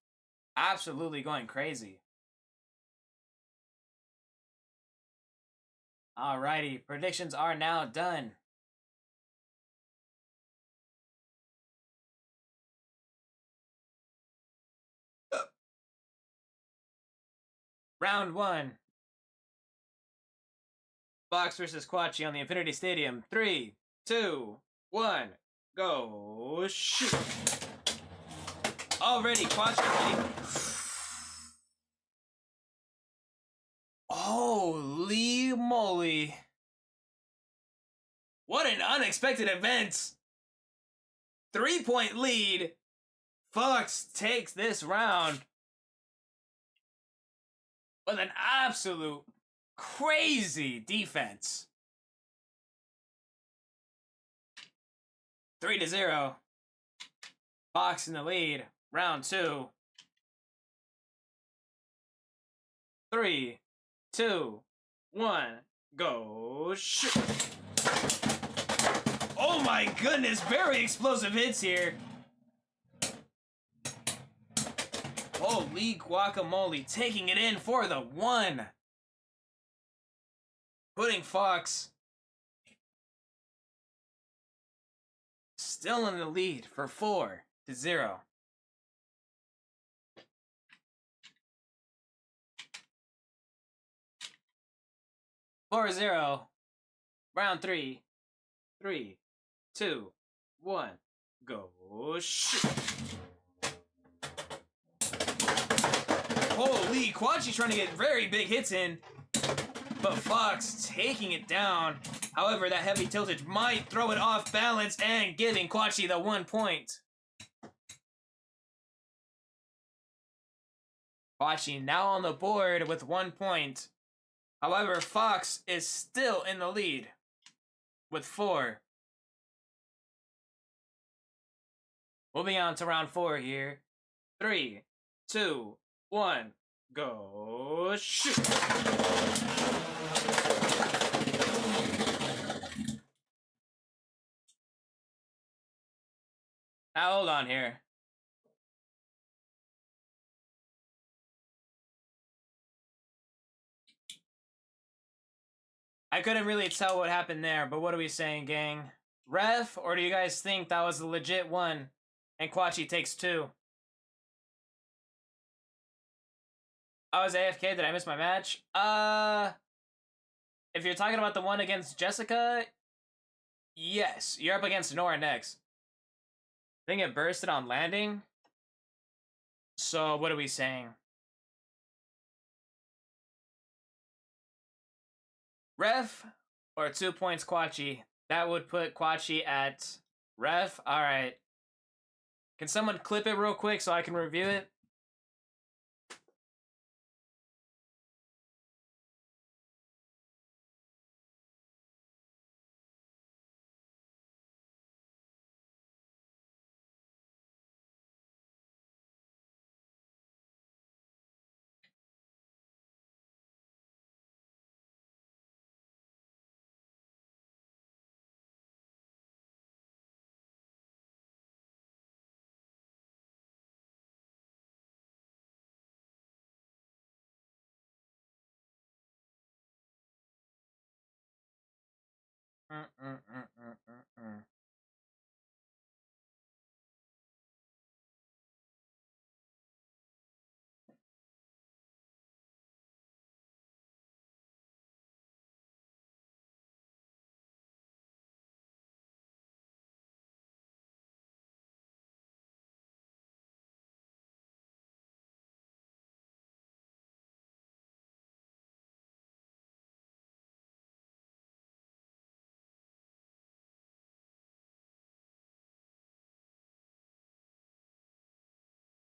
absolutely going crazy. Alrighty, predictions are now done. Round 1. Fox versus Quachi on the Infinity Stadium. 3, 2, 1, go shoot. Already, Quachi ready. Holy moly. What an unexpected event. 3-point lead. Fox takes this round with an absolute crazy defense. 3-0. Fox in the lead. Round 2. 3, 2, 1, go shoot. Oh my goodness, very explosive hits here. Holy guacamole, taking it in for the 1. Putting Fox still in the lead for 4-0. Round 3. 3, 2, 1, go shoot. Holy, Quachi trying to get very big hits in, but Fox taking it down. However, that heavy tiltage might throw it off balance and giving Quachi the 1 point. Quachi now on the board with 1 point. However, Fox is still in the lead with 4. Moving on to round 4 here. 3, 2, 1, go shoot. Now hold on here. I couldn't really tell what happened there, but what are we saying, gang? Ref, or do you guys think that was a legit one and Quachi takes 2? I was AFK, did I miss my match? If you're talking about the one against Jessica, yes, you're up against Nora next. I think it bursted on landing. So what are we saying? Ref or 2 points Quachi? That would put Quachi at ref. All right. Can someone clip it real quick so I can review it?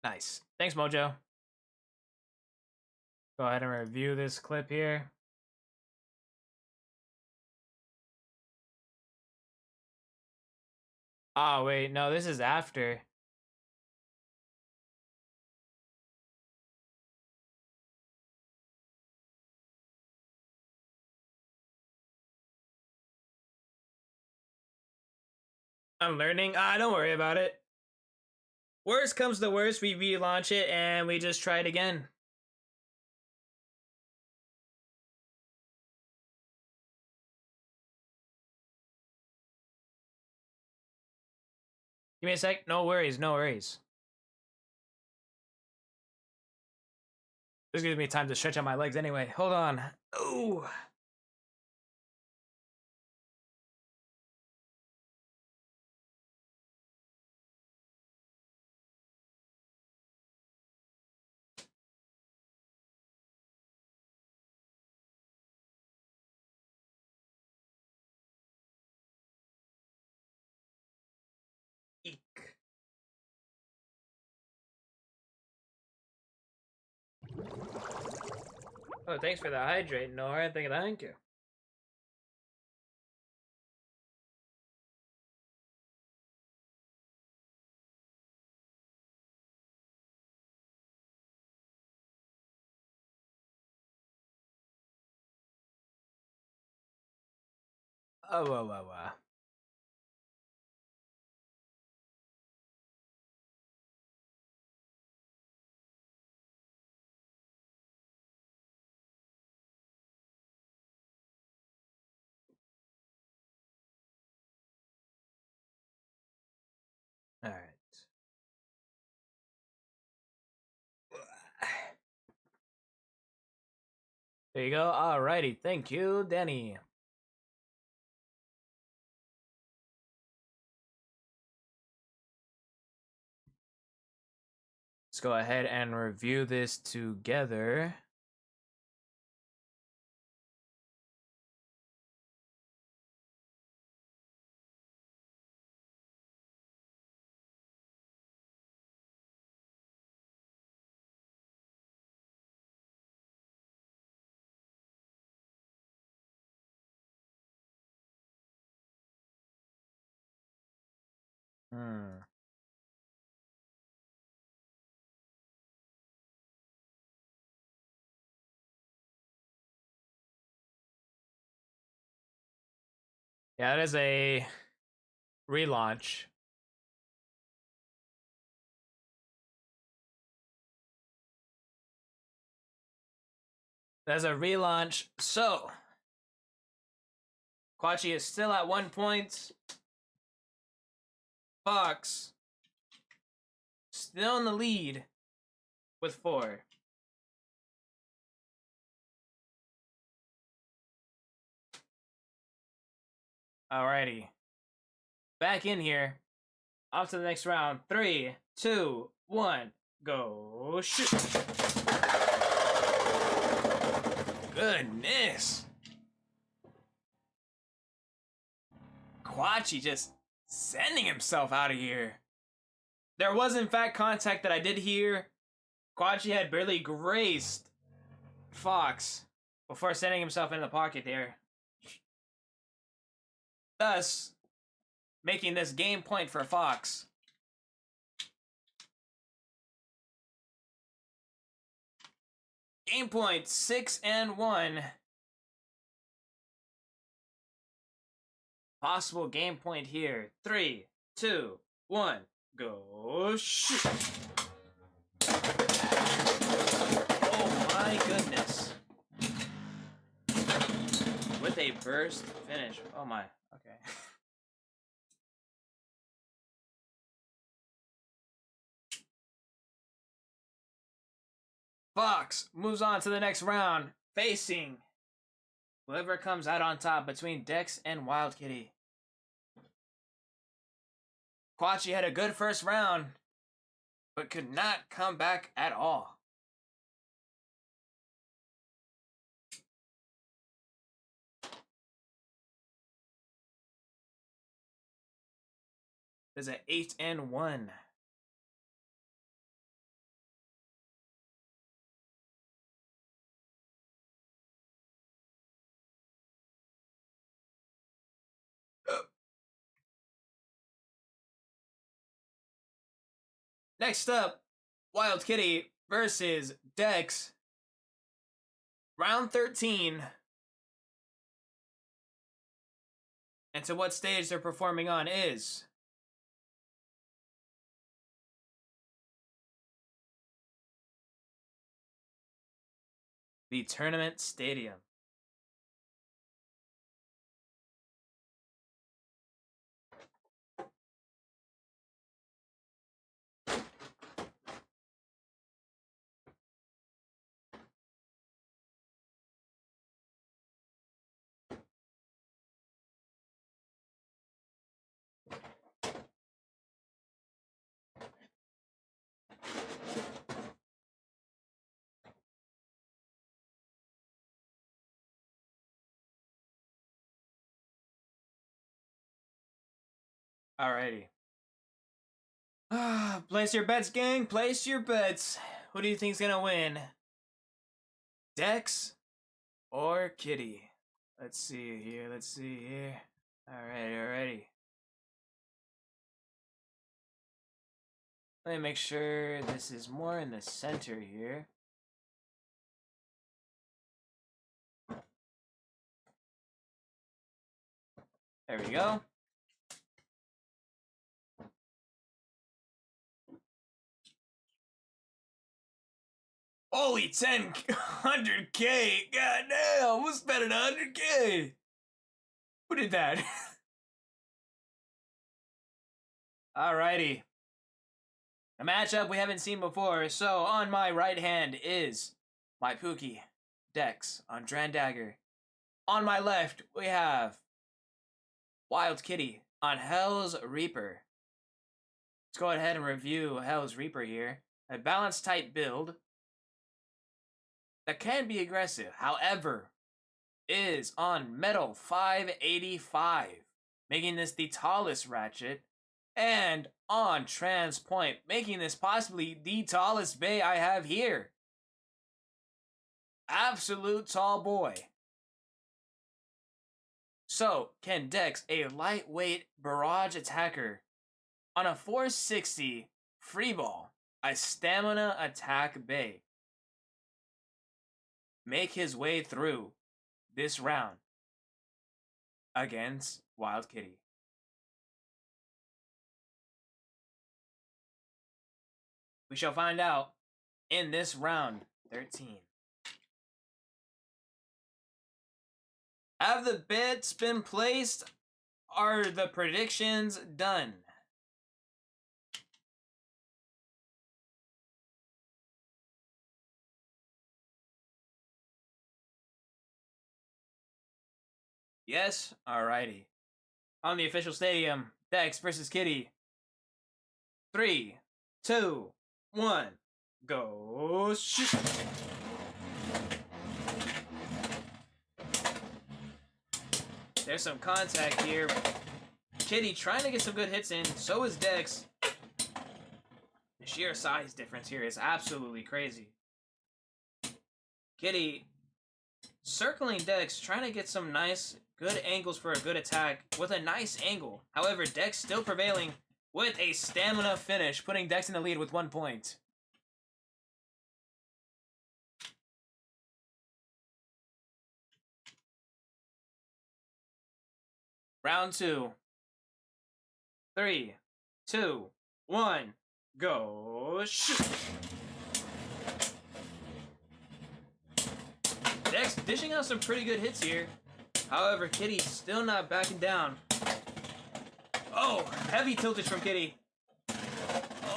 Nice. Thanks, Mojo. Go ahead and review this clip here. Oh, wait. No, this is after. I'm learning. Don't worry about it. Worst comes to worst, we relaunch it and we just try it again. Give me a sec. No worries, no worries. This gives me time to stretch out my legs anyway. Hold on. Ooh. Eek. Oh, thanks for the hydrate, Nora. Thank you. Oh. All right. There you go. Alrighty. Thank you, Danny. Let's go ahead and review this together. Hmm. Yeah, that is a relaunch. That's a relaunch. So, Quachi is still at 1 point. Fox still in the lead with 4. Alrighty. Back in here. Off to the next round. 3, 2, 1, go shoot. Goodness. Quachi just sending himself out of here. There was, in fact, contact that I did hear. Quachi had barely grazed Fox before sending himself in the pocket there. Thus, making this game point for Fox. Game point 6-1. Possible game point here. 3, 2, 1, go shoot. Oh my goodness. With a burst finish. Oh my. Okay. Fox moves on to the next round, facing whoever comes out on top between Dex and Wild Kitty. Quachi had a good first round, but could not come back at all. There's an 8-1. Next up, Wild Kitty versus Dex. Round 13. And to what stage they're performing on is the tournament stadium. Alrighty. Place your bets, gang. Place your bets. Who do you think's gonna win? Dex or Kitty? Let's see here. Let's see here. Alrighty. Let me make sure this is more in the center here. There we go. Holy 100K! God damn, who's spending 100K? Who did that? Alrighty. A matchup we haven't seen before. So on my right hand is my Pookie, Dex on Drandaggr. On my left, we have Wild Kitty on Hell's Reaper. Let's go ahead and review Hell's Reaper here. A balanced type build that can be aggressive, however, is on Metal 585, making this the tallest ratchet, and on Trans Point, making this possibly the tallest bay I have here. Absolute tall boy. So, can Dex, a lightweight barrage attacker, on a 460 freeball, a stamina attack bay, make his way through this round against Wild Kitty? We shall find out in this round 13. Have the bets been placed? Are the predictions done? Yes? Alrighty. On the official stadium, Dex versus Kitty. 3, 2, 1, go shoot! There's some contact here. Kitty trying to get some good hits in. So is Dex. The sheer size difference here is absolutely crazy. Kitty circling Dex, trying to get some nice, good angles for a good attack with a nice angle. However, Dex still prevailing with a stamina finish, putting Dex in the lead with 1 point. Round 2. 3, 2, 1, go shoot! Dex dishing out some pretty good hits here. However, Kitty still not backing down. Oh, heavy tiltage from Kitty.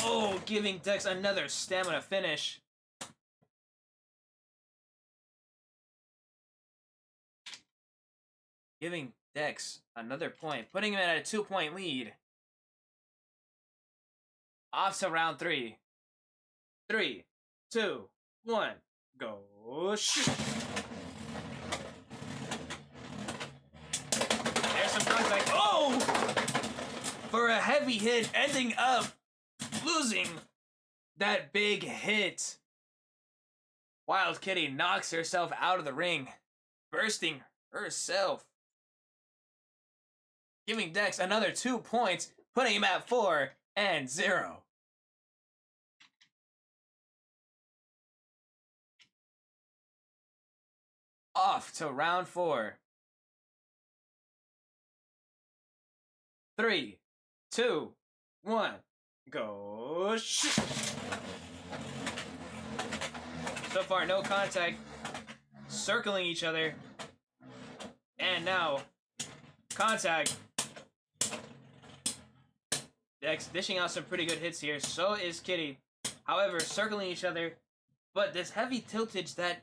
Oh, giving Dex another stamina finish. Giving Dex another point, putting him at a 2-point lead. Off to round 3. 3, 2, 1, go shoot! There's some contact. Oh! For a heavy hit, ending up losing that big hit. Wild Kitty knocks herself out of the ring, bursting herself. Giving Dex another 2 points, putting him at 4-0. Off to round 4. 3, 2, 1, go shoot! So far, no contact. Circling each other. And now, contact. Dex dishing out some pretty good hits here. So is Kitty. However, circling each other. But this heavy tiltage that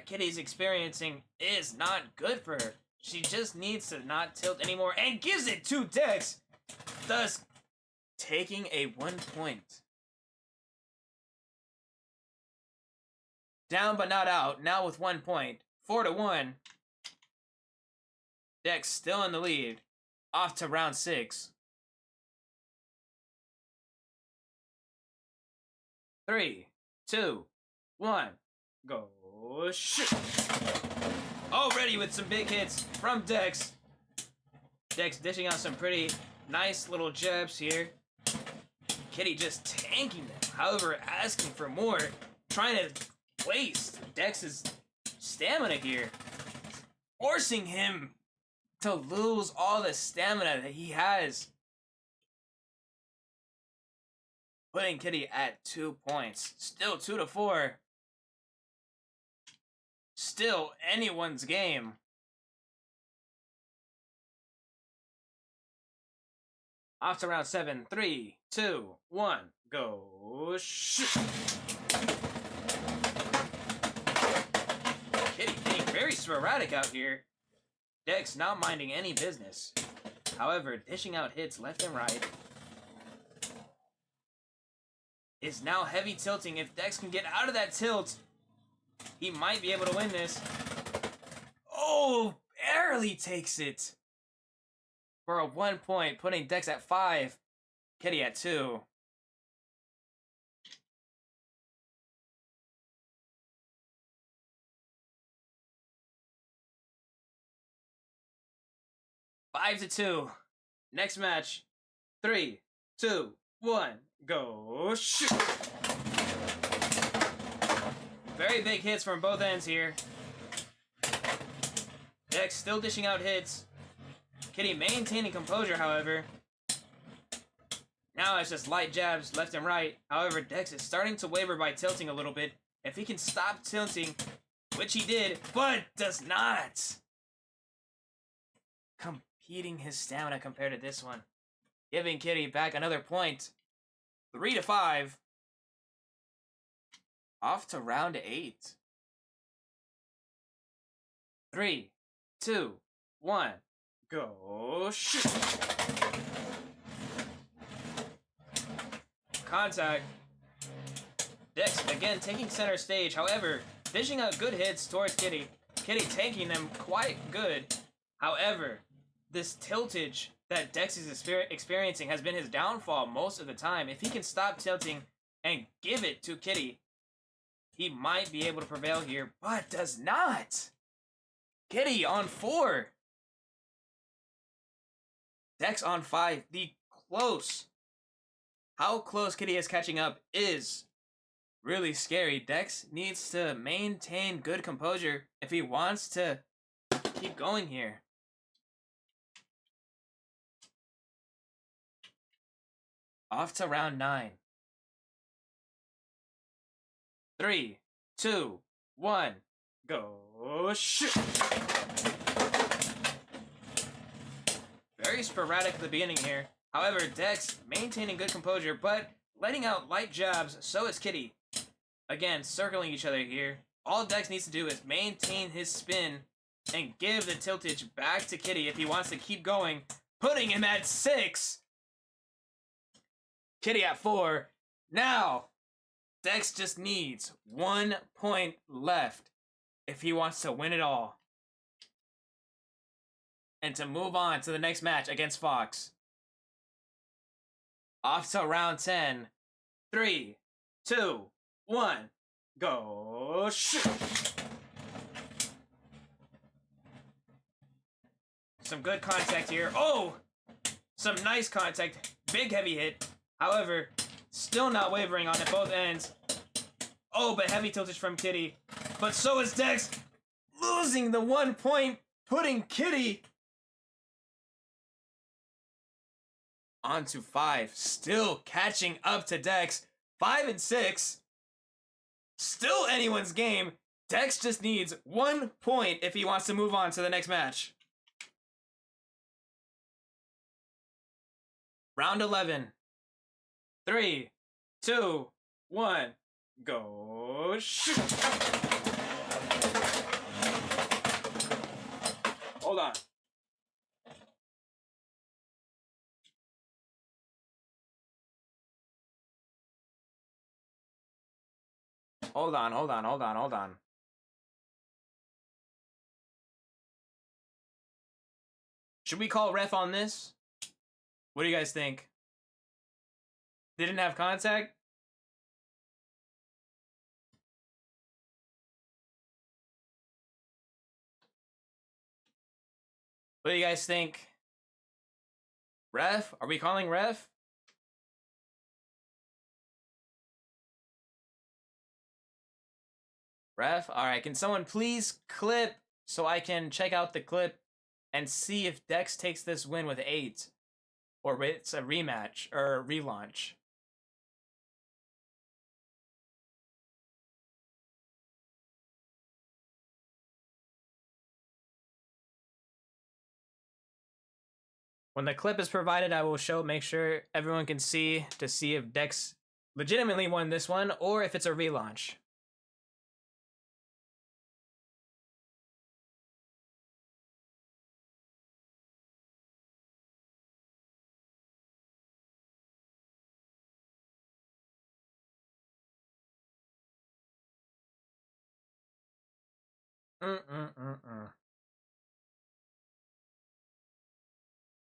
Kitty's experiencing is not good for her. She just needs to not tilt anymore and gives it to Dex, thus taking a 1 point. Down but not out, now with 1 point. 4-1. Dex still in the lead. Off to round 6. 3, 2, 1, go shoot! Already with some big hits from Dex. Dex dishing out some pretty nice little jabs here. Kitty just tanking them. However, asking for more. Trying to waste Dex's stamina here. Forcing him to lose all the stamina that he has. Putting Kitty at 2 points. Still 2-4. Still anyone's game. Off to round 7. 3, 2, 1, go shoot! Kitty getting very sporadic out here. Dex not minding any business. However, dishing out hits left and right. Is now heavy tilting. If Dex can get out of that tilt, he might be able to win this. Oh, barely takes it. For a 1 point, putting Dex at 5. Kitty at 2. Five to 2. Next match. 3, 2, 1, go shoot! Very big hits from both ends here. Dex still dishing out hits. Kitty maintaining composure, however. Now it's just light jabs left and right. However, Dex is starting to waver by tilting a little bit. If he can stop tilting, which he did, but does not. competing his stamina compared to this one. Giving Kitty back another point. 3-5. Off to round 8. 3, 2, 1, go shoot! Contact. Dex again taking center stage, however, dishing out good hits towards Kitty. Kitty tanking them quite good. However, this tiltage that Dex is experiencing has been his downfall most of the time. If he can stop tilting and give it to Kitty, he might be able to prevail here, but does not. Kitty on 4. Dex on 5. The close. How close Kitty is catching up is really scary. Dex needs to maintain good composure if he wants to keep going here. Off to round 9. 3, 2, 1, go shoot! Very sporadic at the beginning here. However, Dex maintaining good composure, but letting out light jabs, so is Kitty. Again, circling each other here. All Dex needs to do is maintain his spin and give the tiltage back to Kitty if he wants to keep going, putting him at 6. Kitty at 4. Now, Dex just needs 1 point left if he wants to win it all. And to move on to the next match against Fox. Off to round 10. 3, 2, 1, go shoot! Some good contact here. Oh! Some nice contact. Big heavy hit. However, still not wavering on both ends. Oh, but heavy tiltage from Kitty. But so is Dex. Losing the 1 point, putting Kitty on to 5. Still catching up to Dex. 5 and 6. Still anyone's game. Dex just needs 1 point if he wants to move on to the next match. Round 11. 3, 2, 1, go shoot! Hold on. Hold on. Should we call ref on this? What do you guys think? They didn't have contact? What do you guys think? Ref? Are we calling ref? Ref? Alright, can someone please clip so I can check out the clip and see if Dex takes this win with 8? Or it's a rematch or a relaunch. When the clip is provided, I will make sure everyone can see to see if Dex legitimately won this one or if it's a relaunch.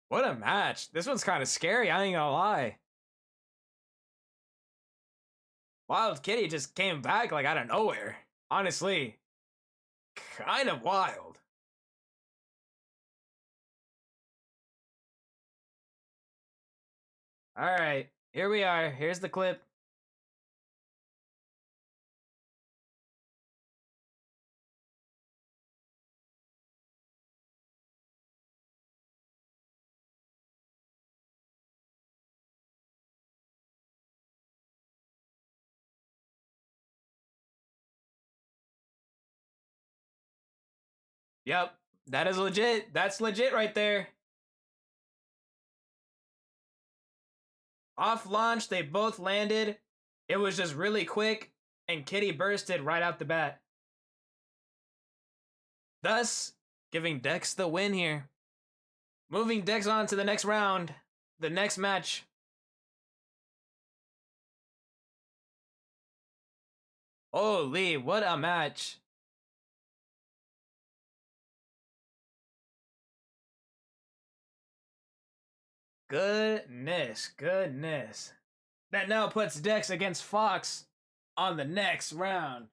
What a match. This one's kind of scary, I ain't gonna lie. Wild Kitty just came back like out of nowhere. Honestly, kind of wild. Alright, here we are. Here's the clip. Yep, That is legit. That's legit right there. Off launch, they both landed. It was just really quick, and Kitty bursted right out the bat. Thus, giving Dex the win here. Moving Dex on to the next round, the next match. Holy, what a match. Goodness, goodness. That now puts Dex against Fox on the next round.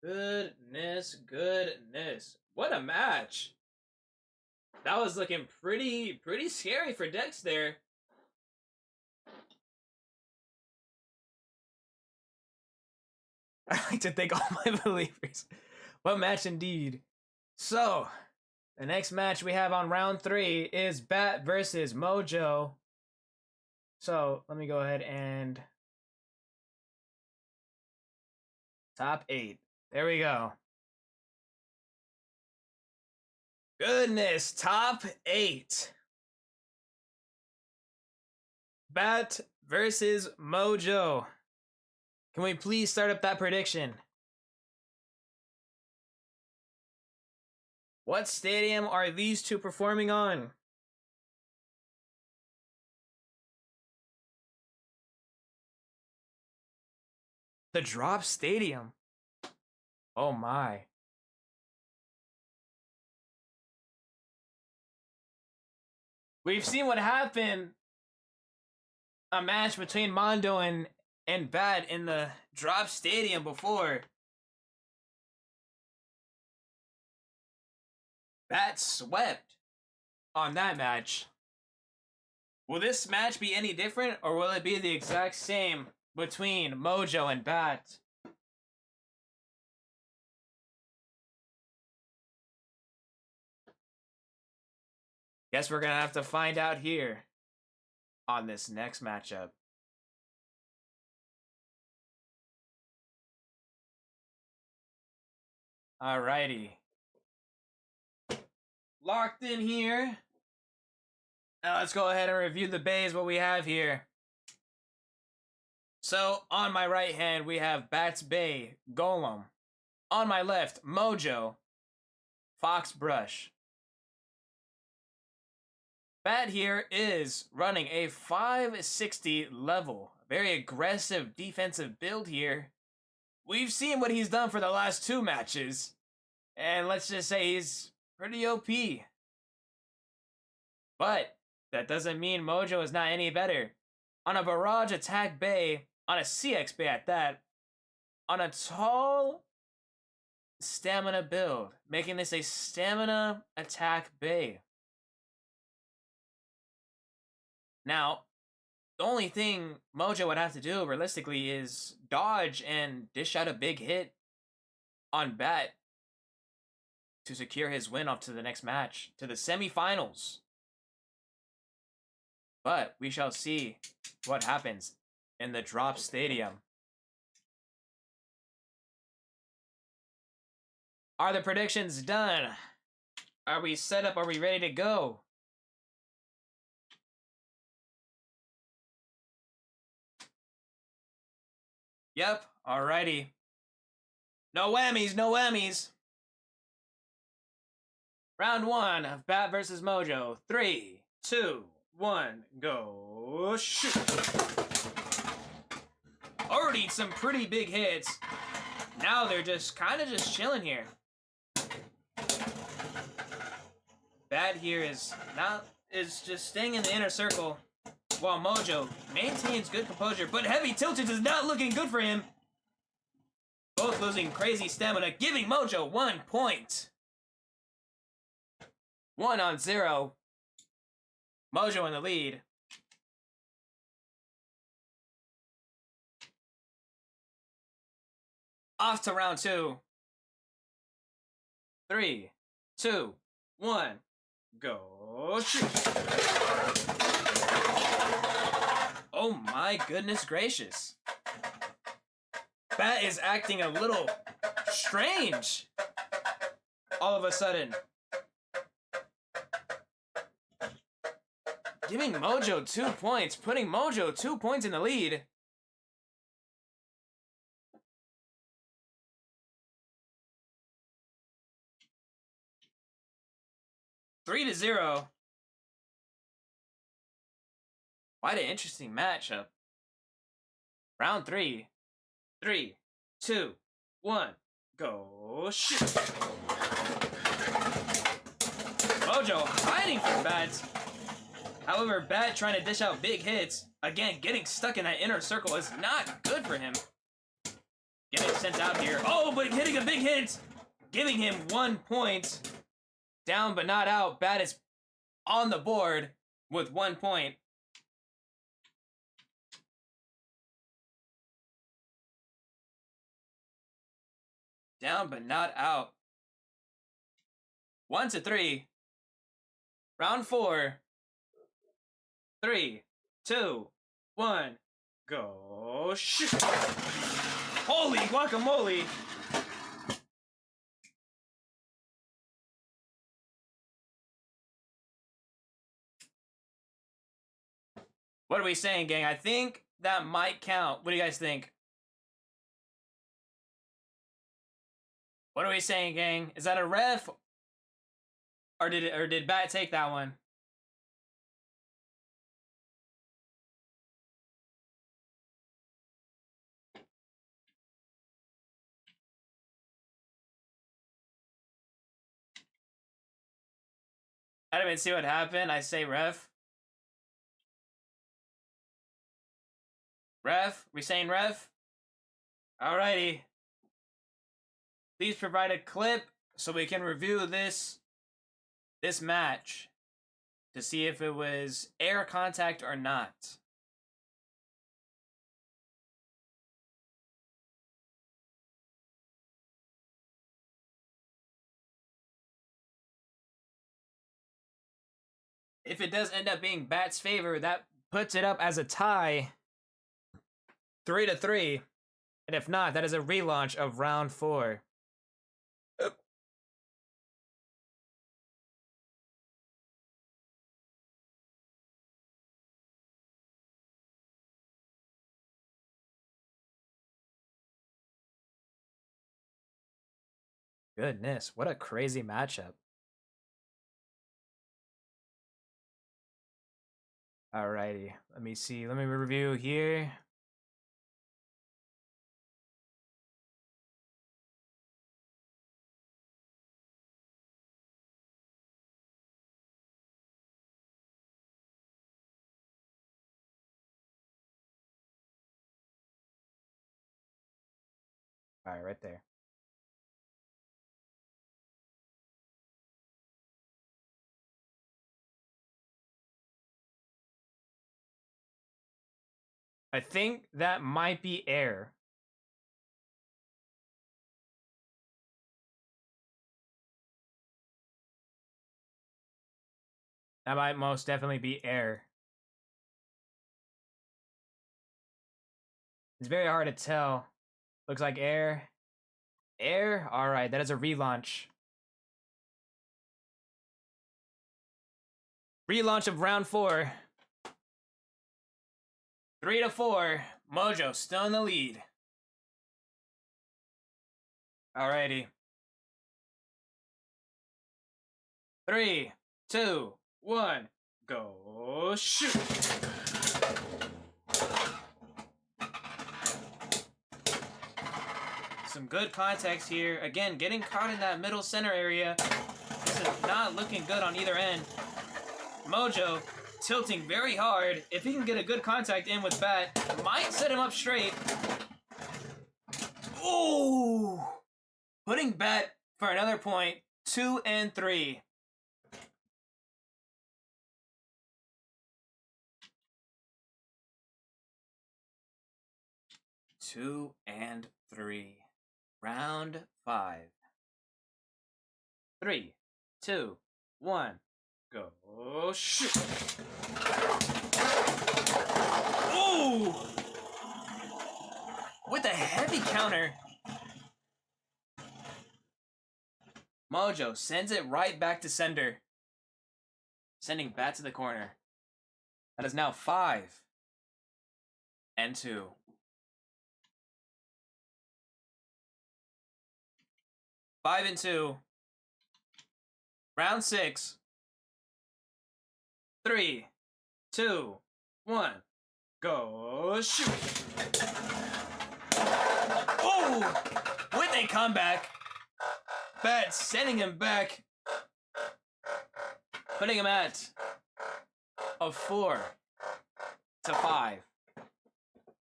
Goodness, goodness. What a match. That was looking pretty scary for Dex there. I like to thank all my believers. What match indeed. So, the next match we have on round 3 is Bat versus Mojo. So, let me go ahead and top 8. There we go. Goodness, top 8. Bat versus Mojo. Can we please start up that prediction? What stadium are these two performing on? The Drop Stadium. Oh my. We've seen what happened. A match between Mondo and Bat in the Drop Stadium before. Bat swept on that match. Will this match be any different, or will it be the exact same between Mojo and Bat? Guess we're gonna have to find out here on this next matchup. Alrighty. Locked in here. Now let's go ahead and review the bays, what we have here. So, on my right hand, we have Bat's Bay, Golem. On my left, Mojo, Fox Brush. Bat here is running a 560 level. Very aggressive defensive build here. We've seen what he's done for the last 2 matches. And let's just say he's pretty OP. But that doesn't mean Mojo is not any better. On a barrage attack bay, on a CX bay at that, on a tall stamina build, making this a stamina attack bay. Now, the only thing Mojo would have to do realistically is dodge and dish out a big hit on Bat to secure his win up to the next match, to the semifinals. But we shall see what happens in the Drop Stadium. Are the predictions done? Are we set up? Are we ready to go? Yep, alrighty. No whammies, no whammies. Round 1 of Bat versus Mojo. 3, 2, 1, go shoot. Already some pretty big hits. Now they're just kind of just chilling here. Bat here is just staying in the inner circle while Mojo maintains good composure, but Heavy Tilted is not looking good for him. Both losing crazy stamina, giving Mojo 1 point. 1-0. Mojo in the lead. Off to round 2. 3, 2, 1, go shoot. Oh my goodness gracious. Bat is acting a little strange all of a sudden. Giving Mojo 2 points, putting Mojo 2 points in the lead. Three to 0. Quite an interesting matchup. Round 3. 3, 2, 1, go shoot. Mojo hiding from Bats. However, Bat trying to dish out big hits. Again, getting stuck in that inner circle is not good for him. Getting sent out here. Oh, but hitting a big hit. Giving him 1 point. Down but not out. Bat is on the board with 1 point. Down but not out. 1 to 3. Round 4. 3, 2, 1, go shoot. Holy guacamole. What are we saying, gang? I think that might count. What do you guys think? What are we saying, gang? Is that a ref? Or did Bat take that one? I didn't even see what happened. I say ref. Ref? We saying ref? Alrighty. Please provide a clip so we can review this match to see if it was air contact or not. If it does end up being Bat's favor, that puts it up as a tie, 3 to 3. And if not, that is a relaunch of round 4. Goodness, what a crazy matchup. Alrighty, let me see. Let me review here. Alright, right there. I think that might be air. That might most definitely be air. It's very hard to tell. Looks like air. Air? Alright, that is a relaunch. Relaunch of round 4. 3 to 4. Mojo still in the lead. Alrighty. 3, 2, 1, go shoot. Some good context here. Again, getting caught in that middle center area. This is not looking good on either end. Mojo tilting very hard. If he can get a good contact in with Bat, might set him up straight. Ooh! Putting Bat for another point. 2 and 3. Two and 3. Round 5. 3, 2, 1, go shoot. Ooh! with a heavy counter. Mojo sends it right back to sender. Sending back to the corner. That is now 5 and 2. Five and 2. Round 6. 3, 2, 1. Go shoot. Oh! With a comeback. Bat sending him back. Putting him at a 4 to 5.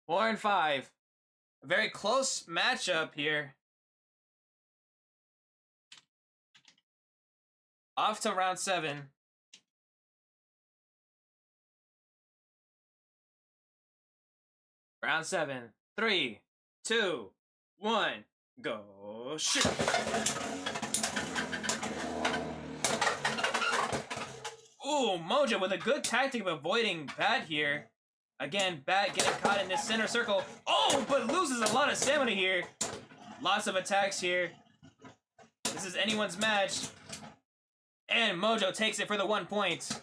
4 and 5. A very close matchup here. Off to round 7. Round 7. 3, 2, 1. Go shoot. Ooh, Mojo with a good tactic of avoiding Bat here. Again, Bat getting caught in this center circle. Oh, but loses a lot of stamina here. Lots of attacks here. This is anyone's match. And Mojo takes it for the 1 point.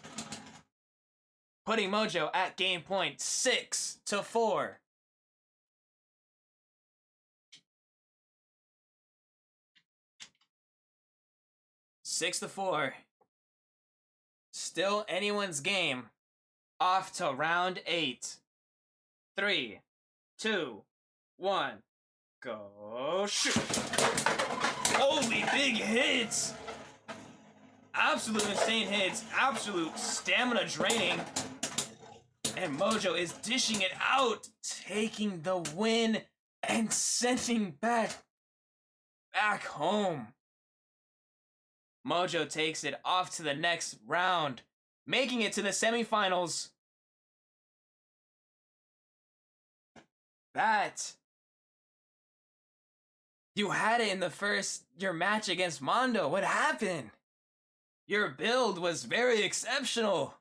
Putting Mojo at game point 6 to 4. Six to 4. Still anyone's game. Off to round 8. 3, 2, 1. Go shoot. Holy big hits. Absolute insane hits. Absolute stamina draining. And Mojo is dishing it out. Taking the win and sending back home. Mojo takes it off to the next round, making it to the semifinals. Bat, you had it in your match against Mondo. What happened? Your build was very exceptional,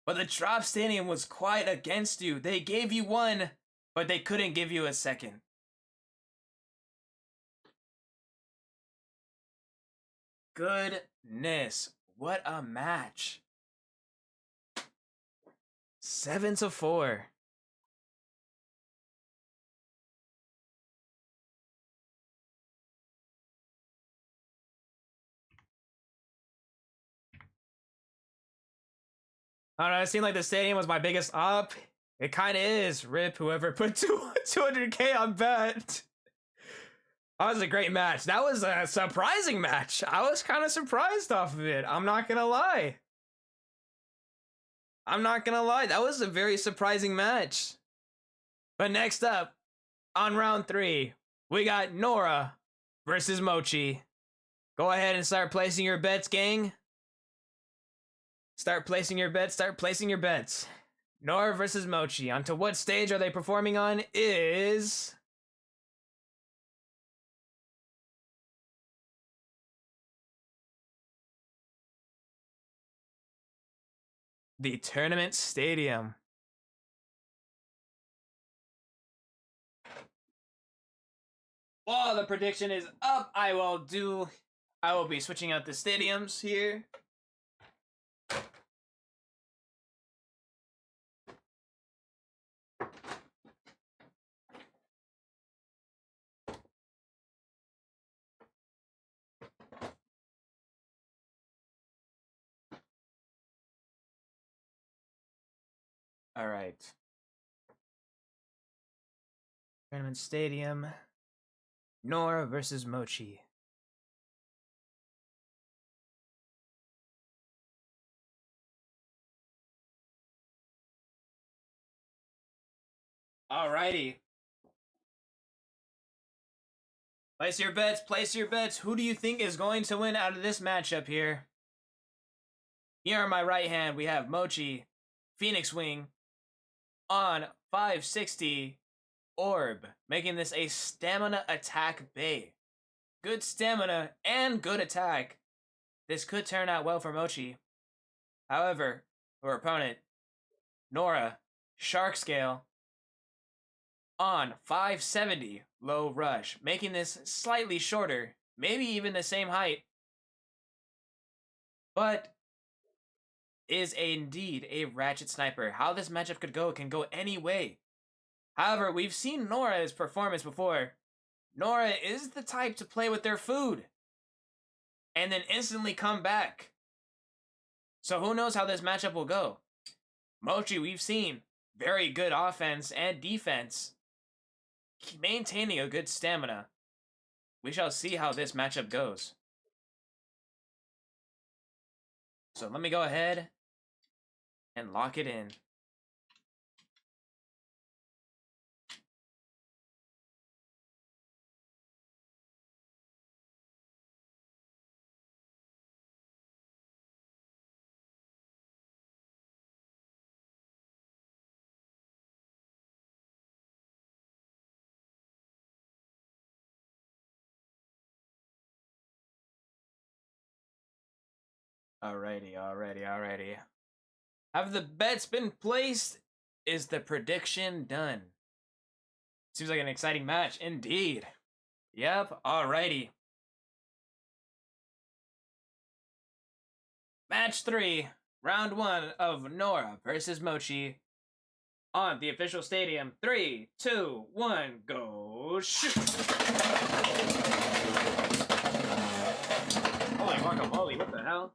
but the Drop Stadium was quite against you. They gave you 1, but they couldn't give you a second. Goodness, what a match. 7 to 4. I don't know, it seemed like the stadium was my biggest up. It kind of is. Rip whoever put 200K on bet. That was a great match. That was a surprising match. I was kind of surprised off of it. I'm not gonna lie. That was a very surprising match. But next up, on round 3, we got Nora versus Mochi. Go ahead and start placing your bets, gang. Start placing your bets. Nora versus Mochi. Onto what stage are they performing on is... the tournament stadium. While the prediction is up, I will be switching out the stadiums here. All right. Tournament stadium. Nora versus Mochi. Alrighty. Place your bets. Who do you think is going to win out of this matchup here? Here on my right hand, we have Mochi, Phoenix Wing, on 560 Orb, making this a stamina attack bay. Good stamina and good attack. This could turn out well for Mochi. However, her opponent, Nora, Shark Scale, on 570 low rush, making this slightly shorter, maybe even the same height, but is indeed a ratchet sniper. How this matchup could go can go any way. However, we've seen Nora's performance before. Nora is the type to play with their food and then instantly come back. So who knows how this matchup will go. Mochi, we've seen very good offense and defense, maintaining a good stamina. We shall see how this matchup goes. So let me go ahead and lock it in. Alrighty. Have the bets been placed? Is the prediction done? Seems like an exciting match, indeed. Yep, alrighty. Match 3, round 1 of Nora versus Mochi. On the official stadium. 3, 2, 1, go shoot! Holy guacamole, what the hell?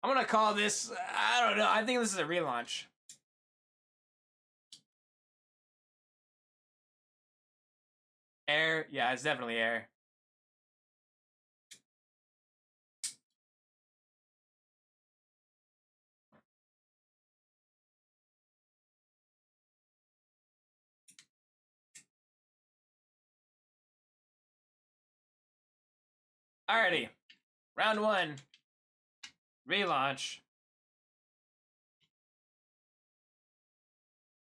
I'm gonna call this, I don't know, I think this is a relaunch. Air? Yeah, it's definitely air. Alrighty. Round 1. Relaunch.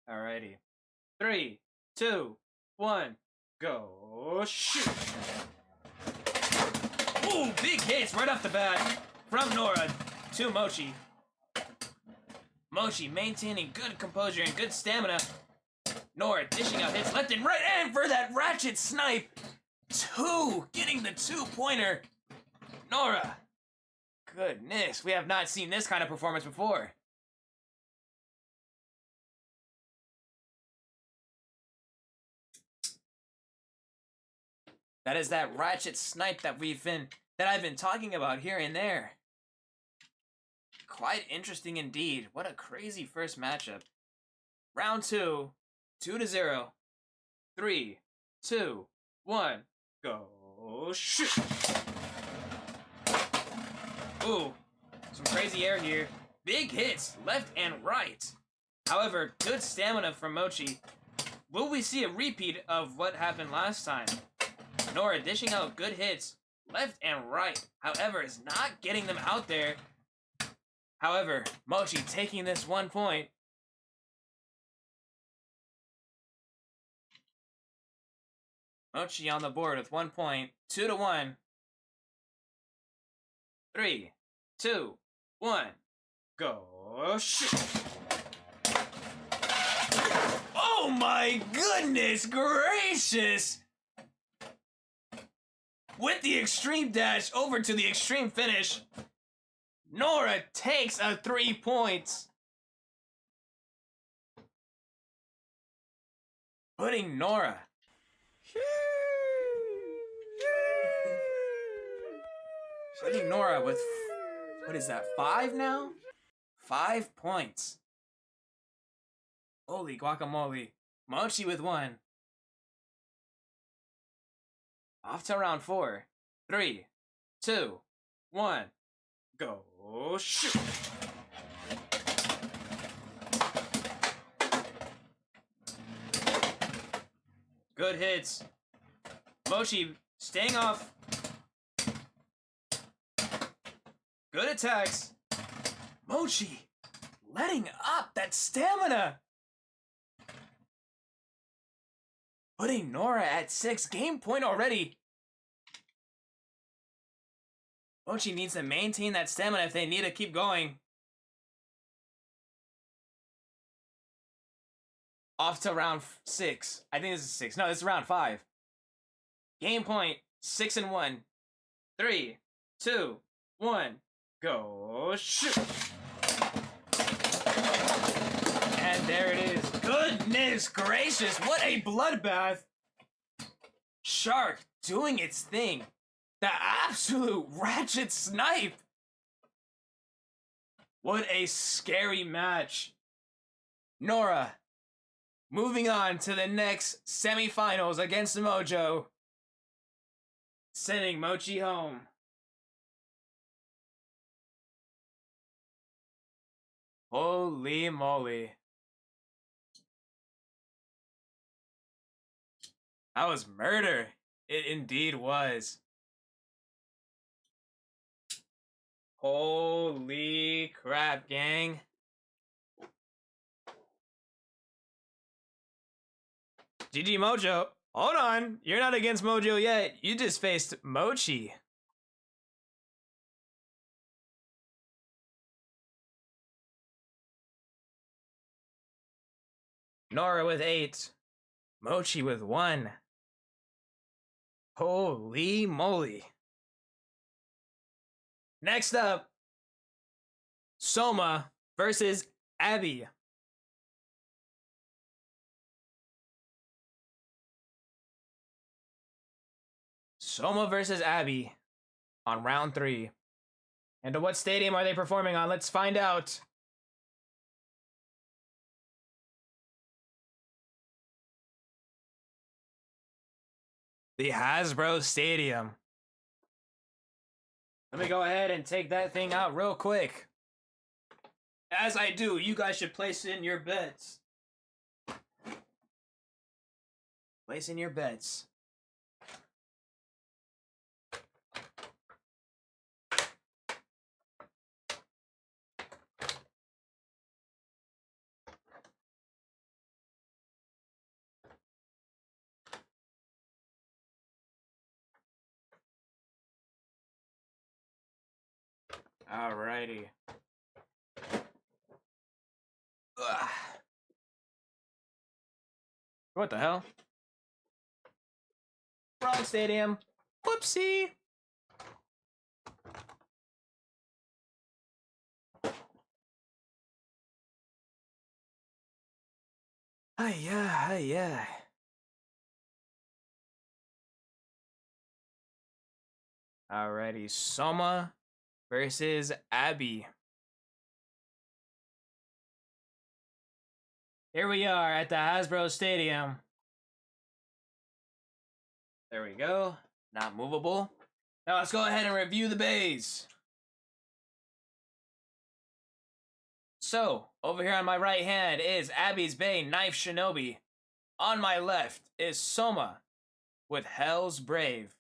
Alrighty. 3, 2, 1, go shoot! Ooh, big hits right off the bat from Nora to Mochi. Mochi maintaining good composure and good stamina. Nora dishing out hits left and right, and for that ratchet snipe, 2, getting the 2-pointer. Nora, goodness, we have not seen this kind of performance before. That is that ratchet snipe that I've been talking about here and there. Quite interesting indeed. What a crazy first matchup. Round 2, 2-0. 3, 2, 1, go shoot! Ooh, some crazy air here. Big hits left and right. However, good stamina from Mochi. Will we see a repeat of what happened last time? Nora dishing out good hits left and right. However, is not getting them out there. However, Mochi taking this 1 point. Mochi on the board with 1 point. 2-1. 3, 2, 1, go shoot! Oh my goodness gracious! With the extreme dash over to the extreme finish, Nora takes a 3 points. Putting Nora with, what is that, 5 now? 5 points. Holy guacamole. Mochi with 1. Off to round 4. 3, 2, 1, go shoot! Good hits. Mochi staying off. Good attacks. Mochi letting up that stamina. Putting Nora at 6. Game point already. Mochi needs to maintain that stamina if they need to keep going. Off to round 6. I think this is 6. No, this is round 5. Game point 6 and 1. 3, 2, 1, go shoot! And there it is. Goodness gracious, what a bloodbath! Shark doing its thing. The absolute ratchet snipe. What a scary match. Nora, moving on to the next semifinals against Mojo. Sending Mochi home. Holy moly. That was murder. It indeed was. Holy crap, gang. GG Mojo. Hold on. You're not against Mojo yet. You just faced Mochi. Nora with 8. Mochi with 1. Holy moly. Next up, Soma versus Abby. Soma versus Abby on round 3. And what stadium are they performing on? Let's find out. The Hasbro Stadium. Let me go ahead and take that thing out real quick. As I do, you guys should place in your bets. Place in your bets. Alrighty. Ugh. What the hell? Wrong stadium. Whoopsie. Yeah. Alrighty, Soma versus Abby. Here we are at the Hasbro Stadium. There we go. Not movable. Now let's go ahead and review the bays. So, over here on my right hand is Abby's Bay Knife Shinobi. On my left is Soma with Hell's Brave.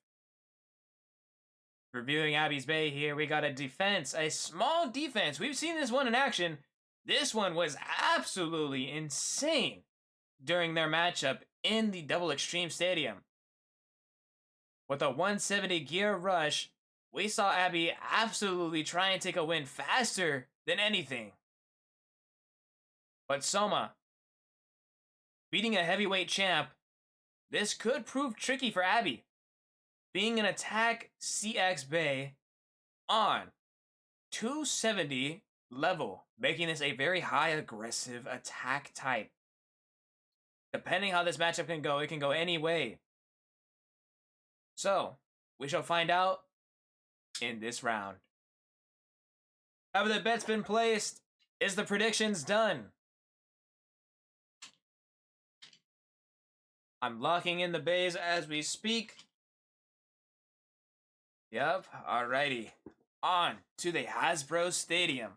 Reviewing Abby's Bay here, we got a defense, a small defense. We've seen this one in action. This one was absolutely insane during their matchup in the Double Extreme Stadium. With a 170 gear rush, we saw Abby absolutely try and take a win faster than anything. But Soma, beating a heavyweight champ, this could prove tricky for Abby. Being an attack CX Bay on 270 level, making this a very high aggressive attack type. Depending how this matchup can go, it can go any way. So, we shall find out in this round. Have the bets been placed? Is the predictions done? I'm locking in the bays as we speak. Yep, alrighty. On to the Hasbro Stadium.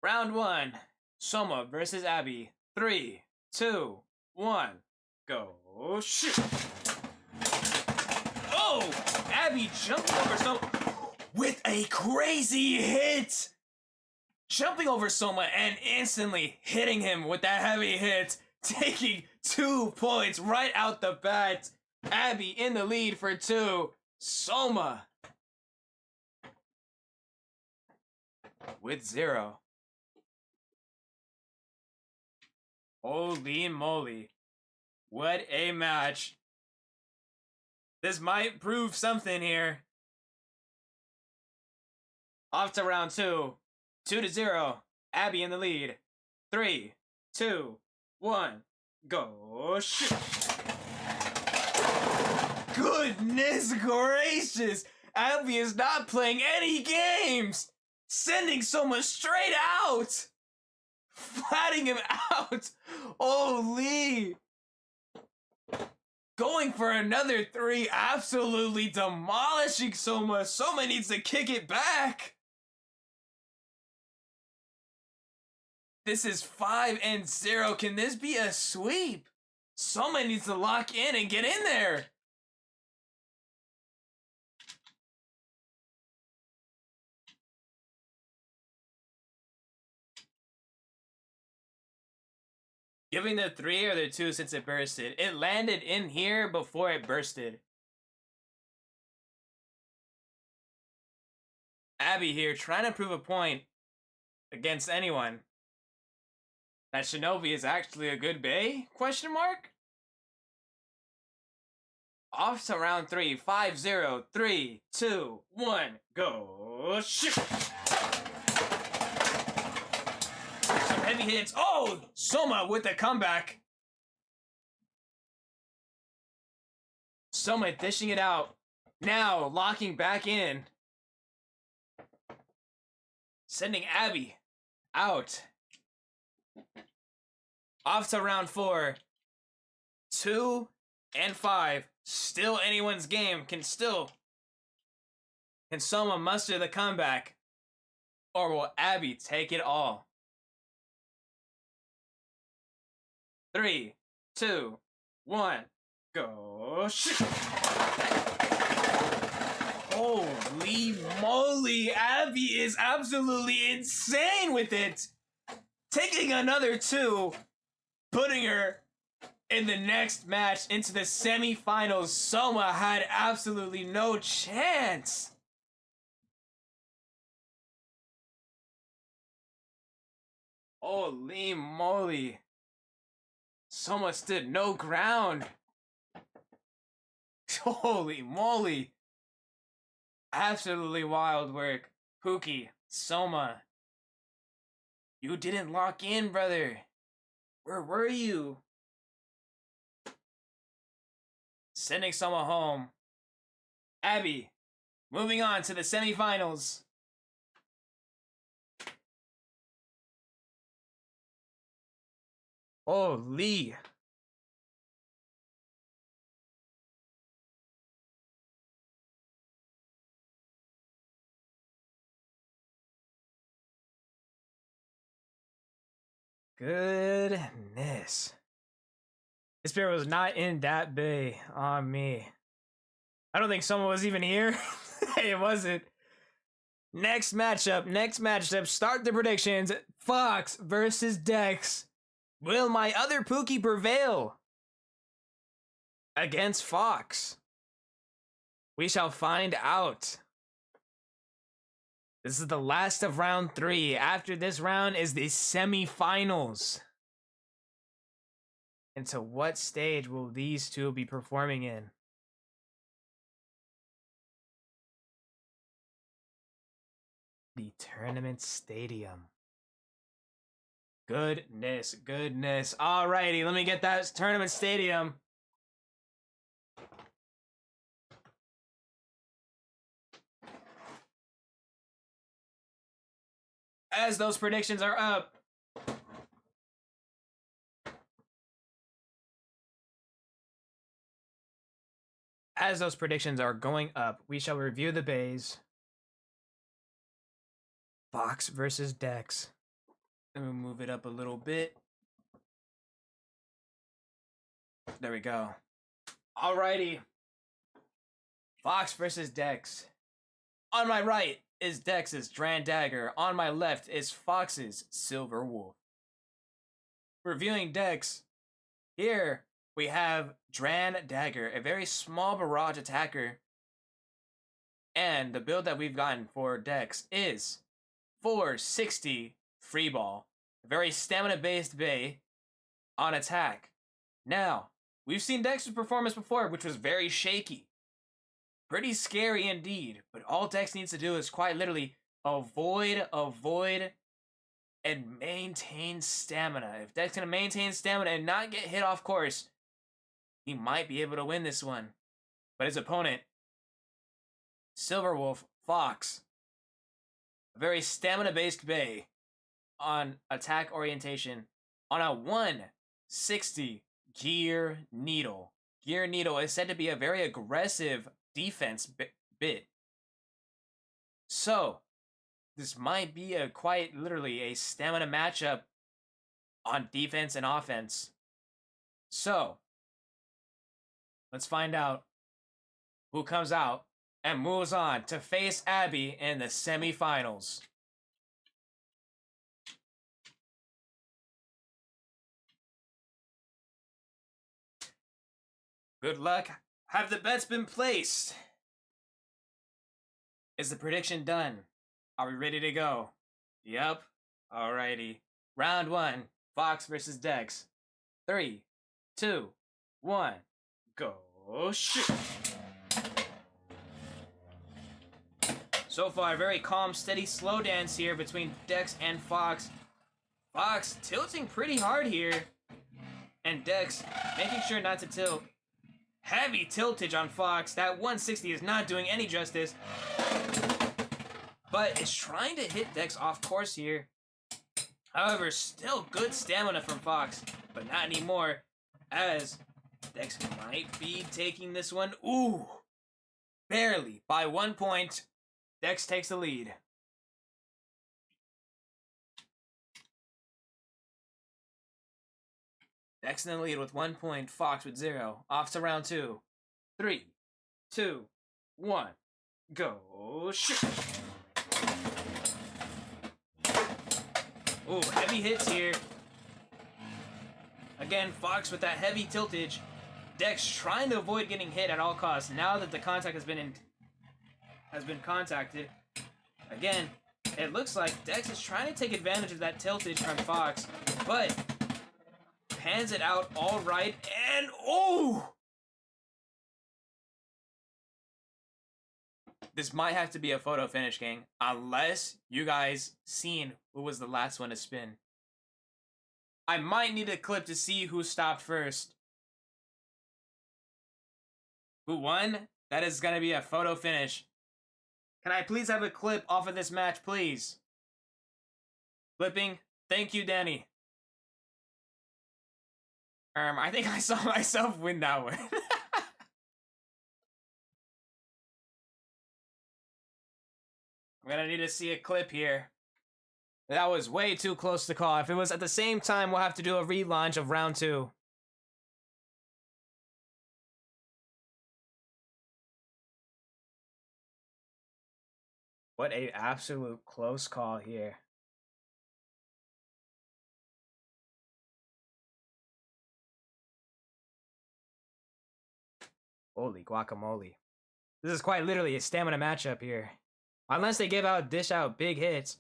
Round 1. Soma versus Abby. 3, 2, 1. Go shoot. Oh! Abby jumping over Soma with a crazy hit! Jumping over Soma and instantly hitting him with that heavy hit, taking 2 points right out the bat. Abby in the lead for 2. Soma with 0. Holy moly. What a match. This might prove something here. Off to round 2. 2-0. Abby in the lead. 3, 2, 1. Go. Shoot. Goodness gracious. Abby is not playing any games. Sending Soma straight out. Flatting him out. Holy. Going for another 3. Absolutely demolishing Soma. Soma needs to kick it back. This is 5-0. Can this be a sweep? Soma needs to lock in and get in there. Giving the 3 or the 2 since it bursted. It landed in here before it bursted. Abby here trying to prove a point against anyone. That Shinobi is actually a good Bey? Question mark? Off to round 3. 5-0. 3, 2, 1. Go. Shoot. Some heavy hits. Oh! Soma with the comeback. Soma dishing it out. Now locking back in. Sending Abby out. Off to round 4. 2 and 5. Still anyone's game. Can Soma muster the comeback? Or will Abby take it all? 3, 2, 1. Go. Shoot. Holy moly. Abby is absolutely insane with it. Taking another 2. Putting her in the next match into the semifinals. Soma had absolutely no chance. Holy moly. Soma stood no ground. Holy moly. Absolutely wild work. Pookie, Soma. You didn't lock in, brother. Where were you? Sending Soma home. Abby, moving on to the semifinals. Holy. Goodness. This bear was not in that bay on me. I don't think someone was even here. It wasn't. Next matchup. Start the predictions. Fox versus Dex. Will my other Pookie prevail against Fox? We shall find out. This is the last of round 3. After this round is the semifinals. Into what stage will these two be performing in? The tournament stadium. Goodness. Alrighty, let me get that tournament stadium. As those predictions are up. As those predictions are going up, we shall review the bays. Fox versus Dex. Let me move it up a little bit. There we go. Alrighty. Fox versus Dex. On my right is Dex's Dran Dagger. On my left is Fox's Silver Wolf. Reviewing Dex. Here we have Dran Dagger, a very small barrage attacker. And the build that we've gotten for Dex is 460 free ball. A very stamina-based Bey on attack. Now, we've seen Dex's performance before, which was very shaky. Pretty scary indeed, but all Dex needs to do is quite literally avoid, and maintain stamina. If Dex can maintain stamina and not get hit off course, he might be able to win this one. But his opponent, Silverwolf Fox, a very stamina-based Bey on attack orientation on a 160 Gear Needle. Gear Needle is said to be a very aggressive defense bit. So, this might be quite literally a stamina matchup on defense and offense. So, let's find out who comes out and moves on to face Abby in the semifinals. Good luck. Have the bets been placed? Is the prediction done? Are we ready to go? Yep. Alrighty. Round 1. Fox versus Dex. 3, 2, 1. Go shoot. So far, very calm, steady, slow dance here between Dex and Fox. Fox tilting pretty hard here. And Dex making sure not to tilt. Heavy tiltage on Fox. That 160 is not doing any justice. But it's trying to hit Dex off course here. However, still good stamina from Fox. But not anymore, as Dex might be taking this one. Ooh! Barely. By 1 point, Dex takes the lead. Dex in the lead with 1 point, Fox with 0. Off to round 2. 3, 2, 1. Go shoot! Ooh, heavy hits here. Again, Fox with that heavy tiltage. Dex trying to avoid getting hit at all costs. Now that the contact has been contacted. Again, it looks like Dex is trying to take advantage of that tiltage from Fox, but pans it out all right, and oh! This might have to be a photo finish, gang, unless you guys seen who was the last one to spin. I might need a clip to see who stopped first. Who won? That is gonna be a photo finish. Can I please have a clip off of this match, please? Clipping. Thank you, Danny. I think I saw myself win that one. I'm gonna need to see a clip here. That was way too close to call. If it was at the same time, we'll have to do a relaunch of round 2. What a absolute close call here. Holy guacamole. This is quite literally a stamina matchup here. Unless they dish out big hits.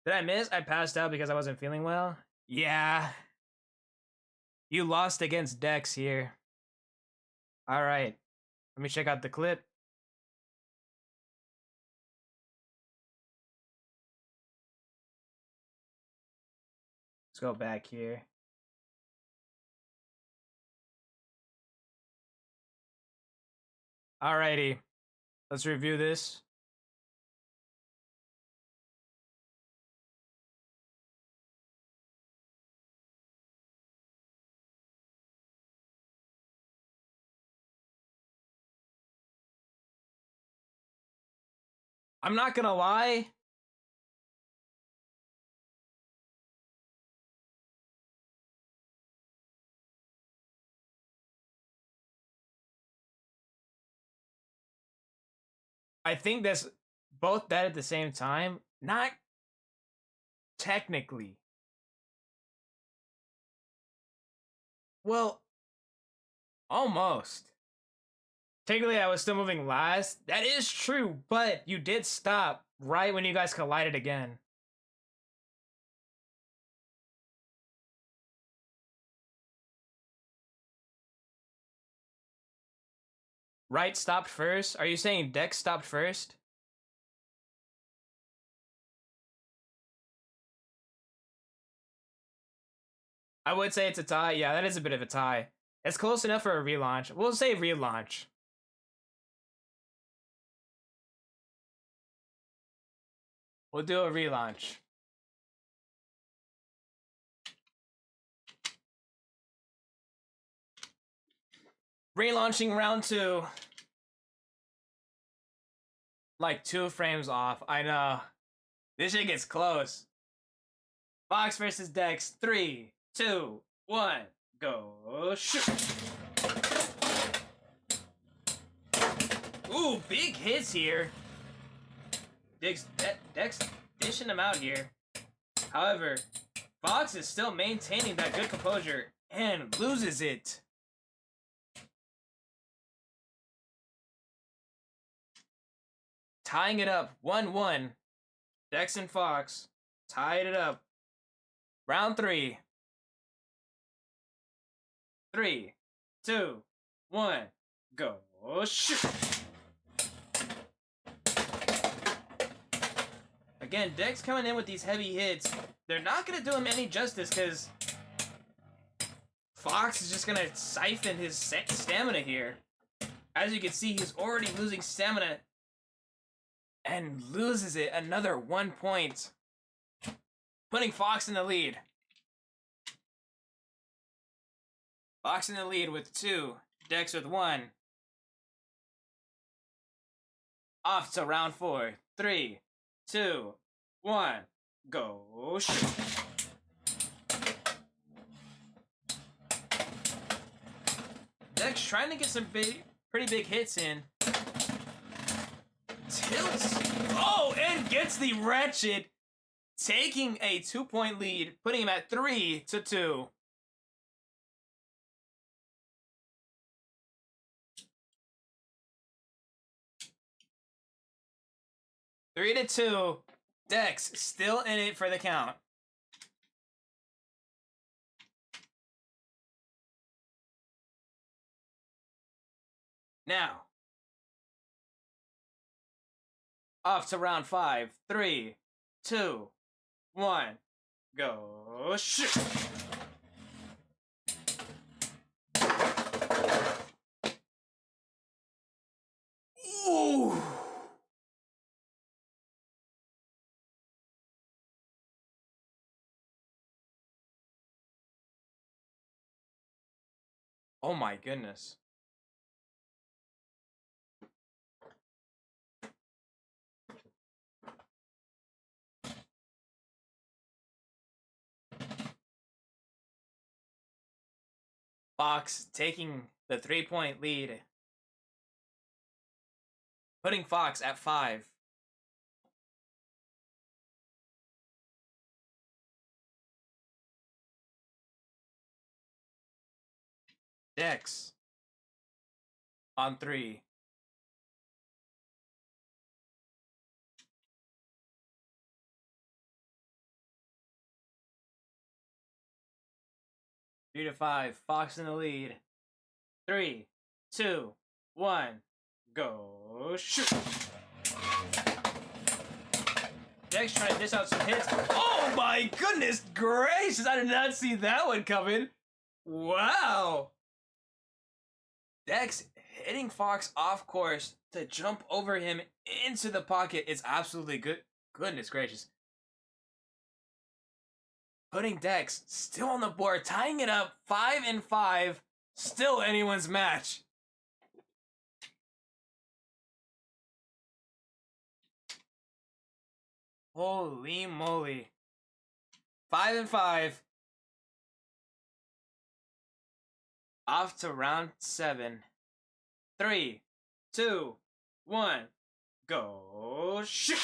Did I miss? I passed out because I wasn't feeling well? Yeah. You lost against Dex here. Alright. Let me check out the clip. Let's go back here. Alrighty. Let's review this. I'm not gonna lie. I think that's both dead at the same time. Not technically. Well, almost. Technically, I was still moving last. That is true, but you did stop right when you guys collided again. Right stopped first? Are you saying Dex stopped first? I would say it's a tie. Yeah, that is a bit of a tie. It's close enough for a relaunch. We'll say relaunch. We'll do a relaunch. Relaunching round 2. Like 2 frames off. I know. This shit gets close. Fox versus Dex. 3, 2, 1. Go shoot. Ooh, big hits here. Dex dishing them out here. However, Fox is still maintaining that good composure and loses it. Tying it up 1-1. Dex and Fox tied it up. Round 3. 3, 2, 1. Go shoot. Again, Dex coming in with these heavy hits. They're not going to do him any justice because Fox is just going to siphon his stamina here. As you can see, he's already losing stamina and loses it another 1 point, putting Fox in the lead. Fox in the lead with 2, Dex with 1. Off to round 4. 3, 2, 1. Go shoot. Dex trying to get some pretty big hits in. Tilts. Oh, and gets the Wretched, taking a 2-point lead, putting him at 3-2. Three to 2. Dex still in it for the count. Now, off to round 5. 3, 2, 1. Go shoot. Ooh. Oh my goodness. Fox taking the 3-point lead, putting Fox at 5. Dex on 3. Three to 5. Fox in the lead. 3, 2, 1. Go shoot. Dex trying to dish out some hits. Oh my goodness gracious! I did not see that one coming. Wow. Dex hitting Fox off course to jump over him into the pocket is absolutely good. Goodness gracious. Putting Dex still on the board, tying it up 5-5. Still anyone's match. Holy moly. 5-5. Off to round 7. 3, 2, 1. Go shoot.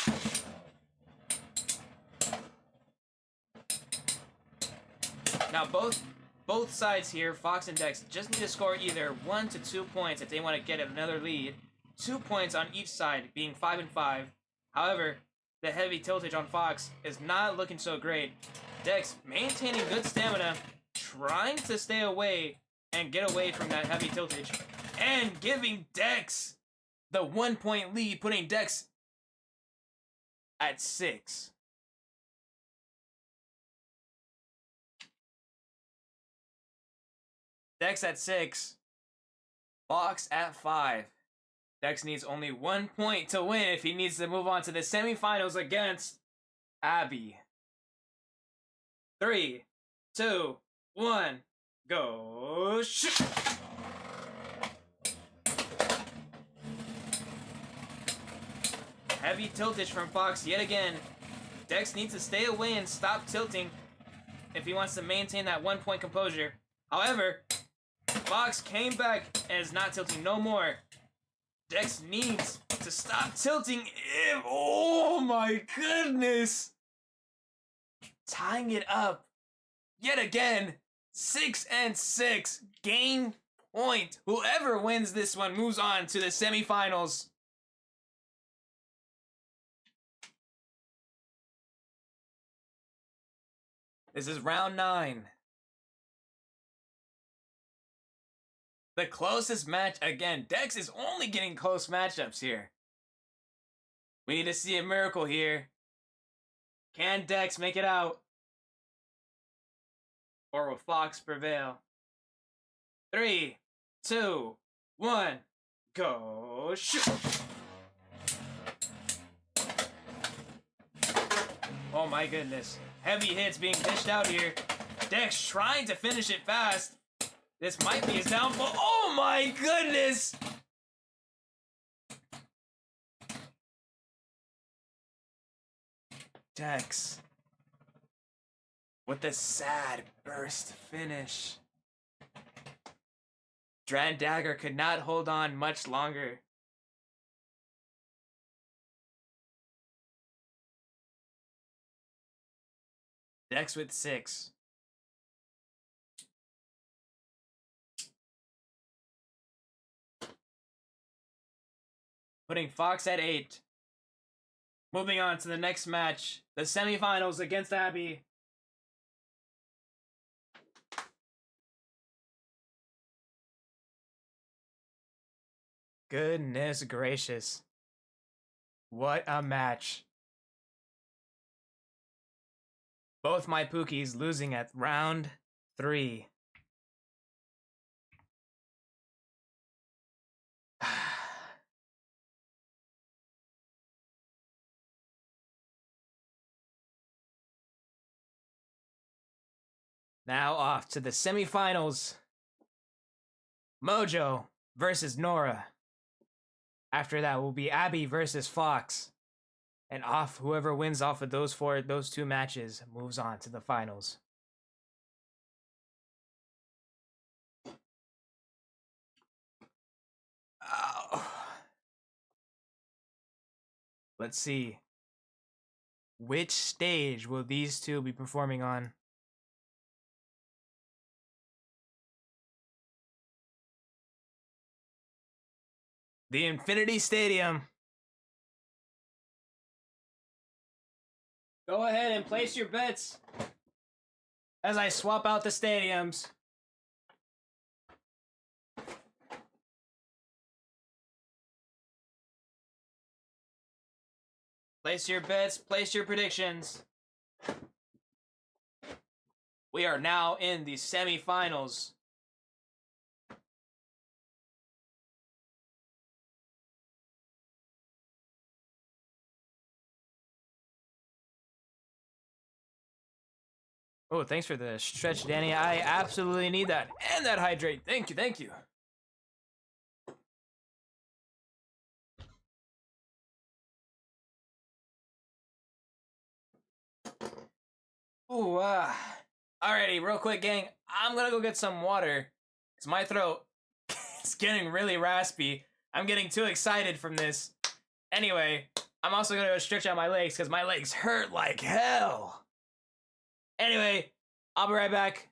Now both sides here, Fox and Dex, just need to score either 1 to 2 points if they want to get another lead. 2 points on each side, being 5-5. However, the heavy tiltage on Fox is not looking so great. Dex maintaining good stamina, trying to stay away and get away from that heavy tiltage, and giving Dex the 1 point lead, putting Dex at 6. Dex at 6. Fox at 5. Dex needs only 1 point to win if he needs to move on to the semifinals against Abby. 3, 2, 1, go shoot! Heavy tiltage from Fox yet again. Dex needs to stay away and stop tilting if he wants to maintain that 1 point composure. However, Fox came back and is not tilting no more. Dex needs to stop tilting. Oh my goodness! Tying it up yet again. 6 and 6. Game point. Whoever wins this one moves on to the semifinals. This is round 9. The closest match, again, Dex is only getting close matchups here. We need to see a miracle here. Can Dex make it out? Or will Fox prevail? 3, 2, 1, go shoot! Oh my goodness. Heavy hits being dished out here. Dex trying to finish it fast. This might be his downfall. Oh my goodness! Dex with a sad burst finish. Dagger could not hold on much longer. Dex with 6. Putting Fox at 8. Moving on to the next match, the semifinals against Abby. Goodness gracious. What a match. Both my Pookies losing at round 3. Now off to the semifinals. Mojo versus Nora. After that will be Abby versus Fox. And whoever wins off of those 2 matches moves on to the finals. Oh. Let's see. Which stage will these 2 be performing on? The Infinity Stadium. Go ahead and place your bets as I swap out the stadiums. Place your bets, place your predictions. We are now in the semifinals. Oh, thanks for the stretch, Danny. I absolutely need that. And that hydrate. Thank you, thank you. Ooh, alrighty, real quick, gang. I'm gonna go get some water. Cause my throat is getting really raspy. I'm getting too excited from this. Anyway, I'm also gonna go stretch out my legs because my legs hurt like hell. Anyway, I'll be right back.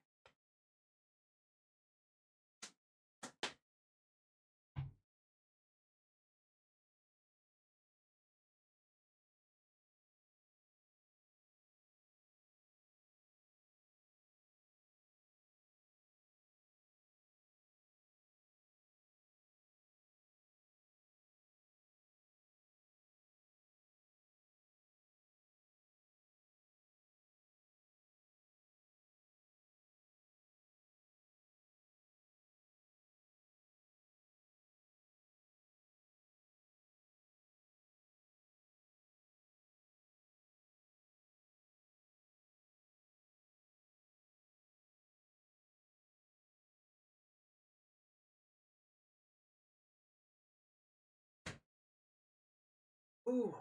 Ooh.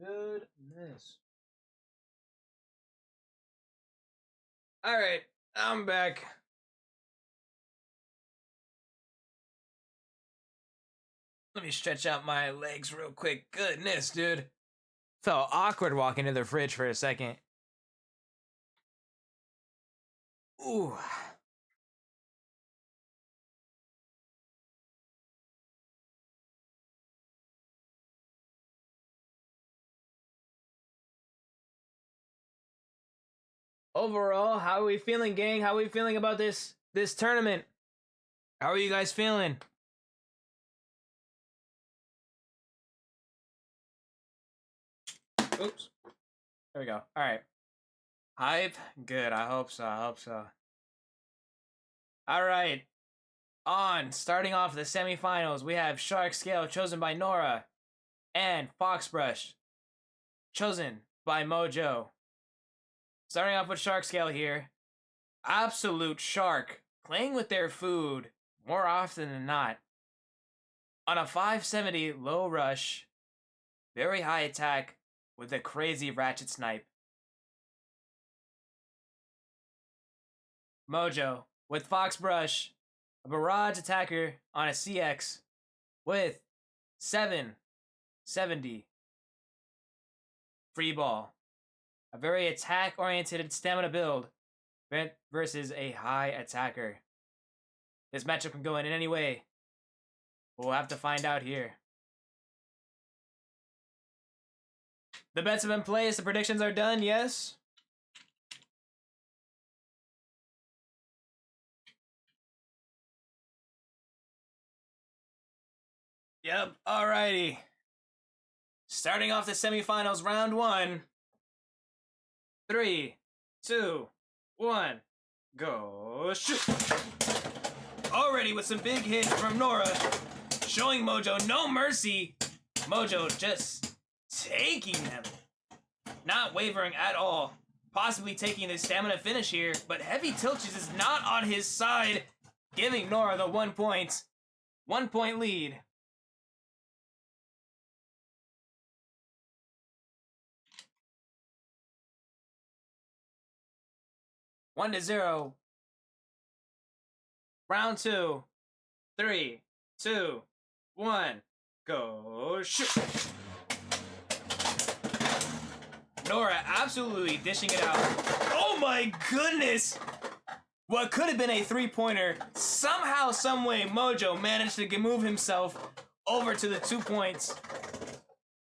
Goodness. All right, I'm back. Let me stretch out my legs real quick. Goodness, dude. Felt awkward walking to the fridge for a second. Ooh. Overall, how are we feeling, gang? How are we feeling about this tournament? How are you guys feeling? Oops. There we go. All right. Hype? Good. I hope so. I hope so. All right. Starting off the semifinals, we have Shark Scale chosen by Nora and Fox Brush chosen by Mojo. Starting off with Shark Scale here. Absolute shark playing with their food more often than not. On a 570 low rush, very high attack with a crazy ratchet snipe. Mojo with Fox Brush, a barrage attacker on a CX with 770 free ball. A very attack oriented stamina build versus a high attacker. This matchup can go in any way. We'll have to find out here. The bets have been placed. The predictions are done. Yes. Yep. Alrighty. Starting off the semifinals, round 1. 3, 2, 1, go shoot! Already with some big hits from Nora, showing Mojo no mercy. Mojo just taking them, not wavering at all, possibly taking the stamina finish here, but Heavy Tilches is not on his side, giving Nora the 1 point. 1 point lead. One to 0. Round 2. 3, 2, 1, go shoot! Nora absolutely dishing it out. Oh my goodness! What could have been a 3-pointer, somehow, someway, Mojo managed to move himself over to the 2 points,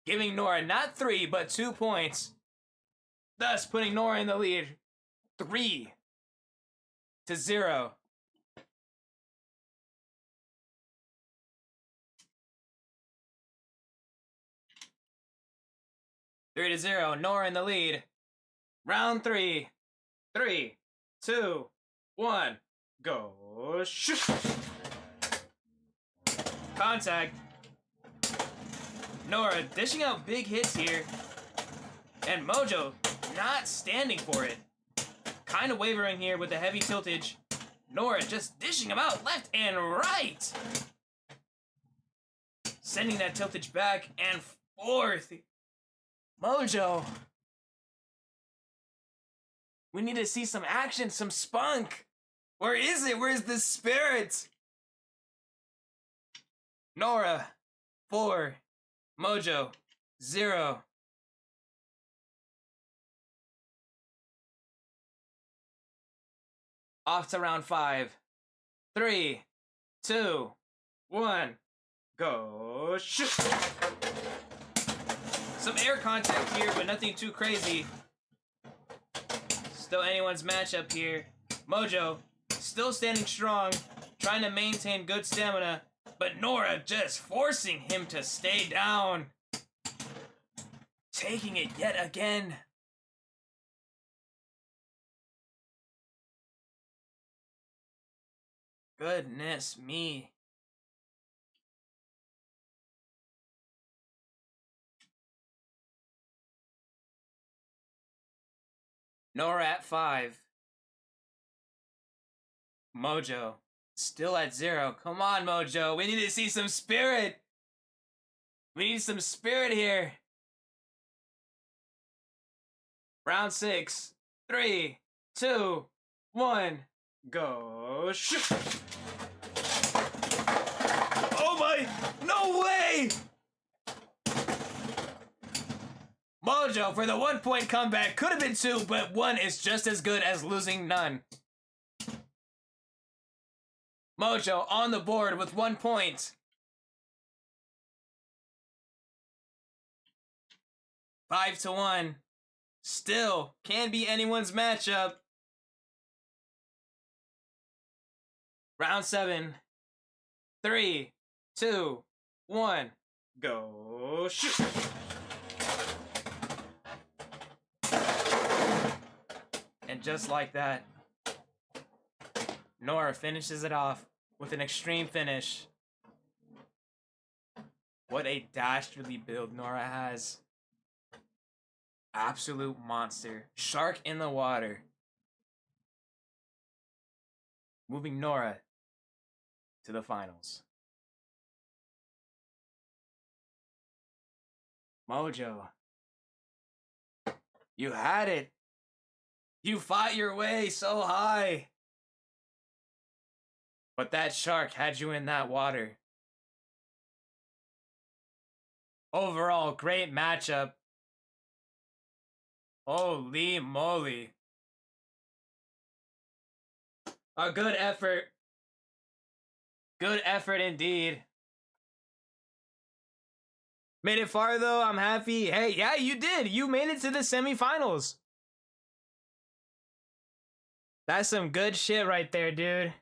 giving Nora not 3, but 2 points, thus putting Nora in the lead 3 to 0. Three to 0, Nora in the lead. Round 3. 3, 2, 1, go shoot! Contact. Nora dishing out big hits here, and Mojo not standing for it. Kind of wavering here with the heavy tiltage. Nora just dishing them out left and right. Sending that tiltage back and forth. Mojo. We need to see some action, some spunk. Where is it? Where's the spirit? Nora, 4. Mojo, 0. Off to round 5. 3, 2, 1, go shoot! Some air contact here, but nothing too crazy. Still anyone's matchup here. Mojo, still standing strong, trying to maintain good stamina, but Nora just forcing him to stay down. Taking it yet again. Goodness me. Nora at 5. Mojo, still at 0. Come on, Mojo. We need to see some spirit. We need some spirit here. Round 6. 3, 2, 1. Go. Shoot. Oh my. No way. Mojo for the 1-point comeback. Could have been 2, but 1 is just as good as losing none. Mojo on the board with 1 point. 5-1. Still can be anyone's matchup. Round 7. 3, 2, 1. Go shoot. And just like that, Nora finishes it off with an extreme finish. What a dastardly build Nora has. Absolute monster. Shark in the water. Moving Nora to the finals. Mojo, you had it. You fought your way so high. But that shark had you in that water. Overall, great matchup. Holy moly. A good effort. Good effort indeed. Made it far though, I'm happy. Hey, yeah, you did. You made it to the semifinals. That's some good shit right there, dude.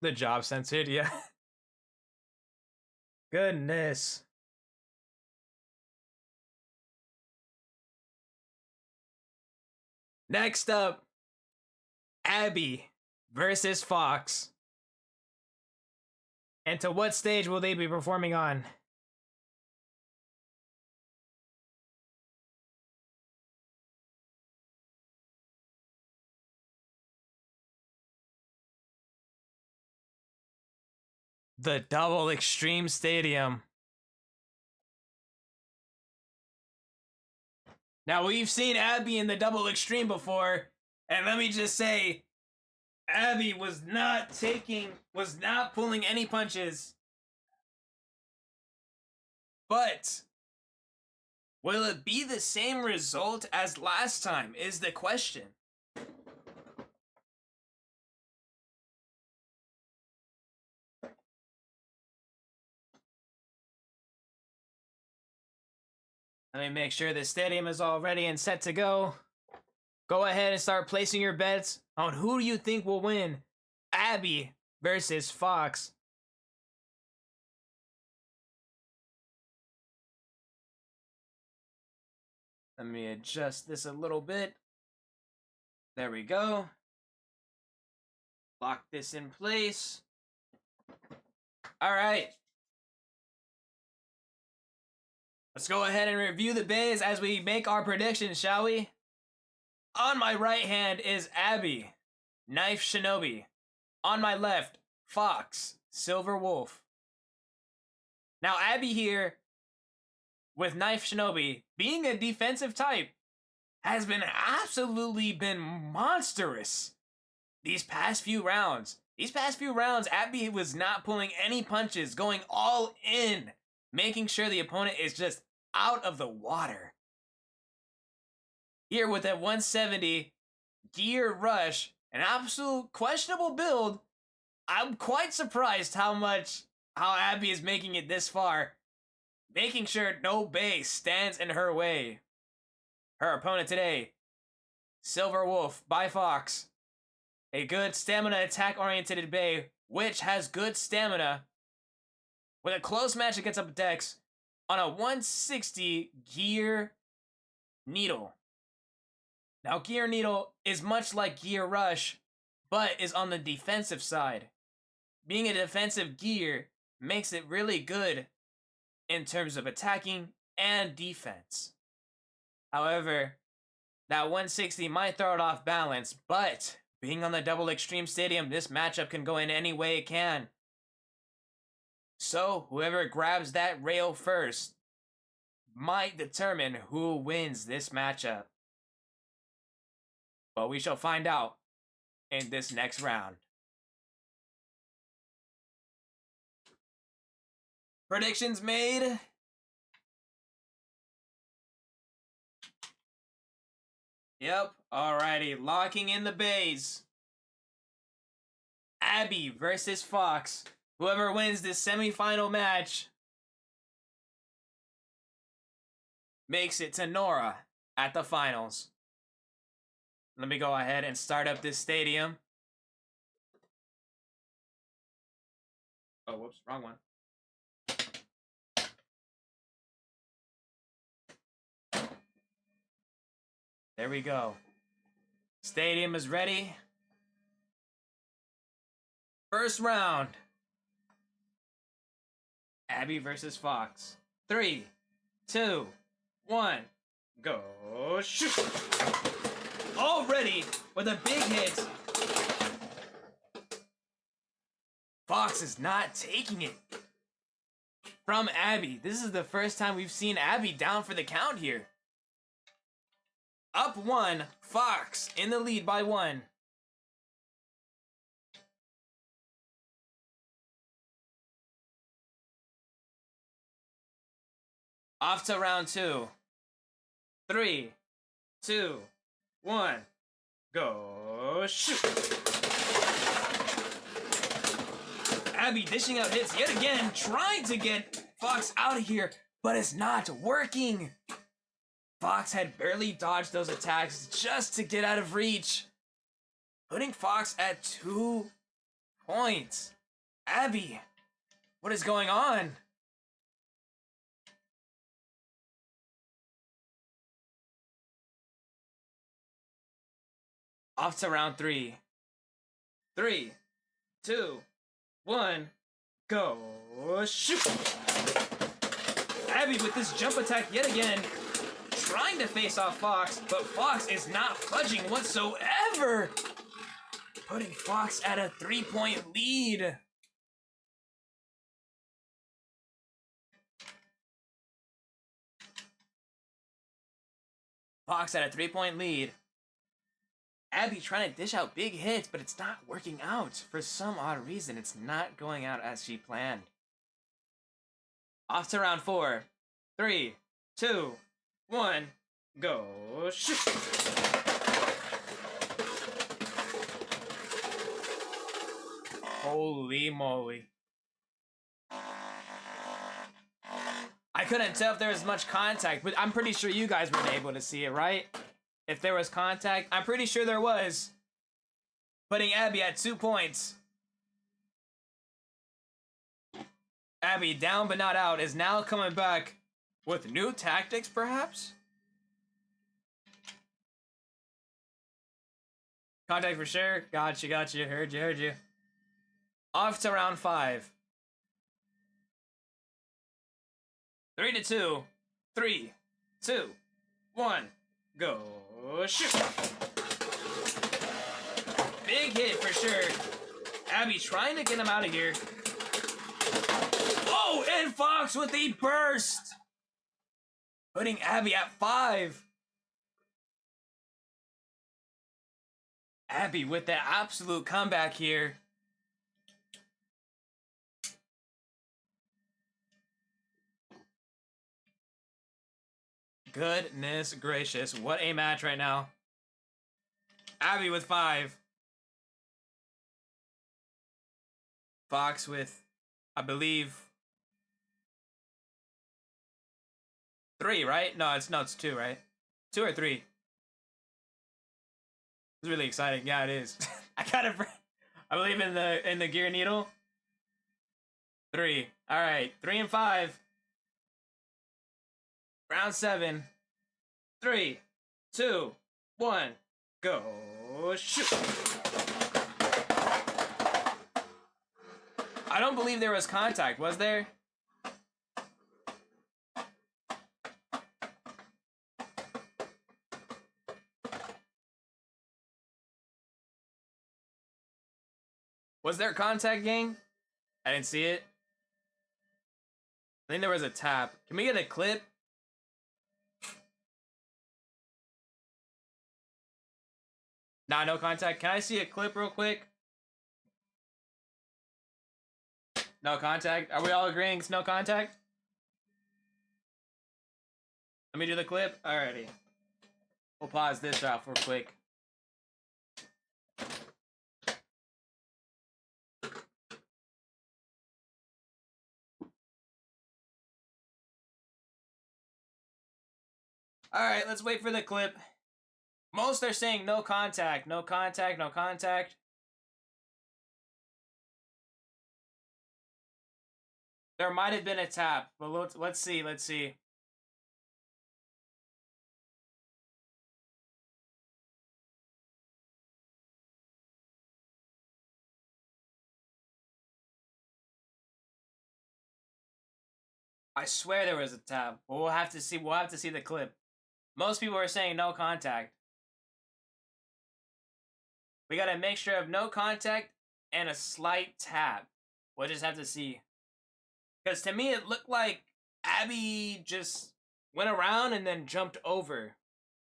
The job censored, yeah. Goodness. Next up, Abby versus Fox. And to what stage will they be performing on? The Double Extreme Stadium. Now, we've seen Abby in the Double Extreme before, and let me just say, Abby was not pulling any punches. But will it be the same result as last time is the question. Let me make sure the stadium is all ready and set to go. Go ahead and start placing your bets on who do you think will win, Abby versus Fox. Let me adjust this a little bit. There we go. Lock this in place. All right. Let's go ahead and review the bays as we make our predictions, shall we? On my right hand is Abby, Knife Shinobi. On my left, Fox, Silver Wolf. Now Abby here, with Knife Shinobi, being a defensive type, has been absolutely monstrous these past few rounds. These past few rounds, Abby was not pulling any punches, going all in, making sure the opponent is just out of the water. Here with that 170 gear rush, an absolute questionable build, I'm quite surprised how Abby is making it this far, making sure no base stands in her way. Her opponent today, Silver Wolf by Fox, a good stamina attack-oriented bay, which has good stamina. With a close match against up Dex on a 160 Gear Needle. Now, Gear Needle is much like Gear Rush, but is on the defensive side. Being a defensive gear makes it really good in terms of attacking and defense. However, that 160 might throw it off balance, but being on the Double Extreme Stadium, this matchup can go in any way it can. So, whoever grabs that rail first might determine who wins this matchup. But we shall find out in this next round. Predictions made. Yep, alrighty, locking in the bays. Abby versus Fox. Whoever wins this semifinal match makes it to Nora at the finals. Let me go ahead and start up this stadium. Oh, whoops, wrong one. There we go. Stadium is ready. First round. Abby versus Fox. 3, 2, 1, go shoot! Already with a big hit. Fox is not taking it from Abby. This is the first time we've seen Abby down for the count here. Up 1, Fox in the lead by 1. Off to round 2. 3, 2, 1, go shoot! Abby dishing out hits yet again, trying to get Fox out of here, but it's not working. Fox had barely dodged those attacks just to get out of reach, putting Fox at 2 points. Abby, what is going on? Off to round 3. 3, 2, 1, go shoot! Abby with this jump attack yet again, trying to face off Fox, but Fox is not budging whatsoever, putting Fox at a 3-point lead. Fox at a 3-point lead. Abby trying to dish out big hits, but it's not working out. For some odd reason, it's not going out as she planned. Off to round 4. 3, 2, 1, go shoot! Holy moly. I couldn't tell if there was much contact, but I'm pretty sure you guys were able to see it, right? If there was contact, I'm pretty sure there was. Putting Abby at 2 points. Abby, down but not out, is now coming back with new tactics, perhaps? Contact for sure. Gotcha. Heard you. Off to round 5. 3 to 2. 3, 2, 1, go shoot! Big hit for sure. Abby trying to get him out of here. Oh, and Fox with a burst, putting Abby at 5. Abby with the absolute comeback here. Goodness gracious, what a match right now. Abby with 5. Fox with, I believe, 3, right? No, it's 2, right? 2 or 3. It's really exciting. Yeah, it is. I believe in the gear needle. 3. All right, 3 and 5. Round 7. 3, 2, 1, go shoot! I don't believe there was contact, was there? Was there contact, gang? I didn't see it. I think there was a tap. Can we get a clip? Nah, no contact. Can I see a clip real quick? No contact. Are we all agreeing it's no contact? Let me do the clip. Alrighty. We'll pause this off real quick. Alright, let's wait for the clip. Most are saying no contact, no contact, no contact. There might have been a tap, but let's see, let's see. I swear there was a tap, but we'll have to see. We'll have to see the clip. Most people are saying no contact. We got a mixture of no contact and a slight tap. We'll just have to see. Because to me, it looked like Abby just went around and then jumped over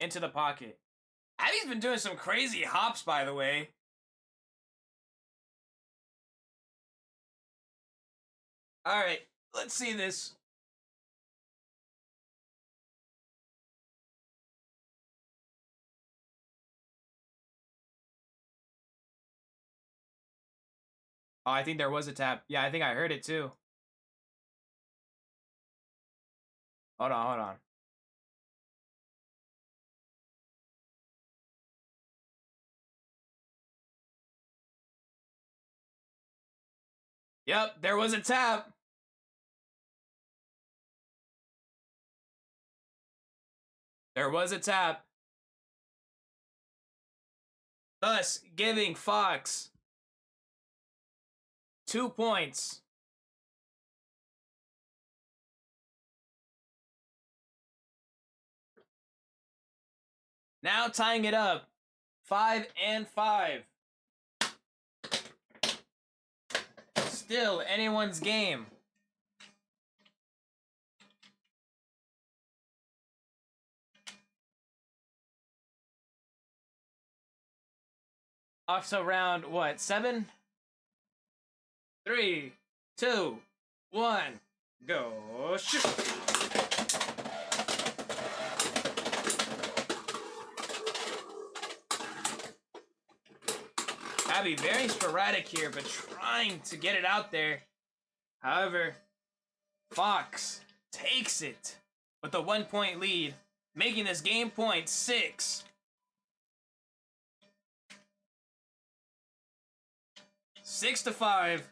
into the pocket. Abby's been doing some crazy hops, by the way. All right, let's see this. Oh, I think there was a tap. Yeah, I think I heard it too. Hold on, hold on. Yep, there was a tap. There was a tap. Thus, giving Fox 2 points. Now tying it up. 5-5. Still anyone's game. Off to round what? 7? 3, 2, 1, go shoot. Abby very sporadic here, but trying to get it out there. However, Fox takes it with a 1-point lead, making this game point 6. 6-5.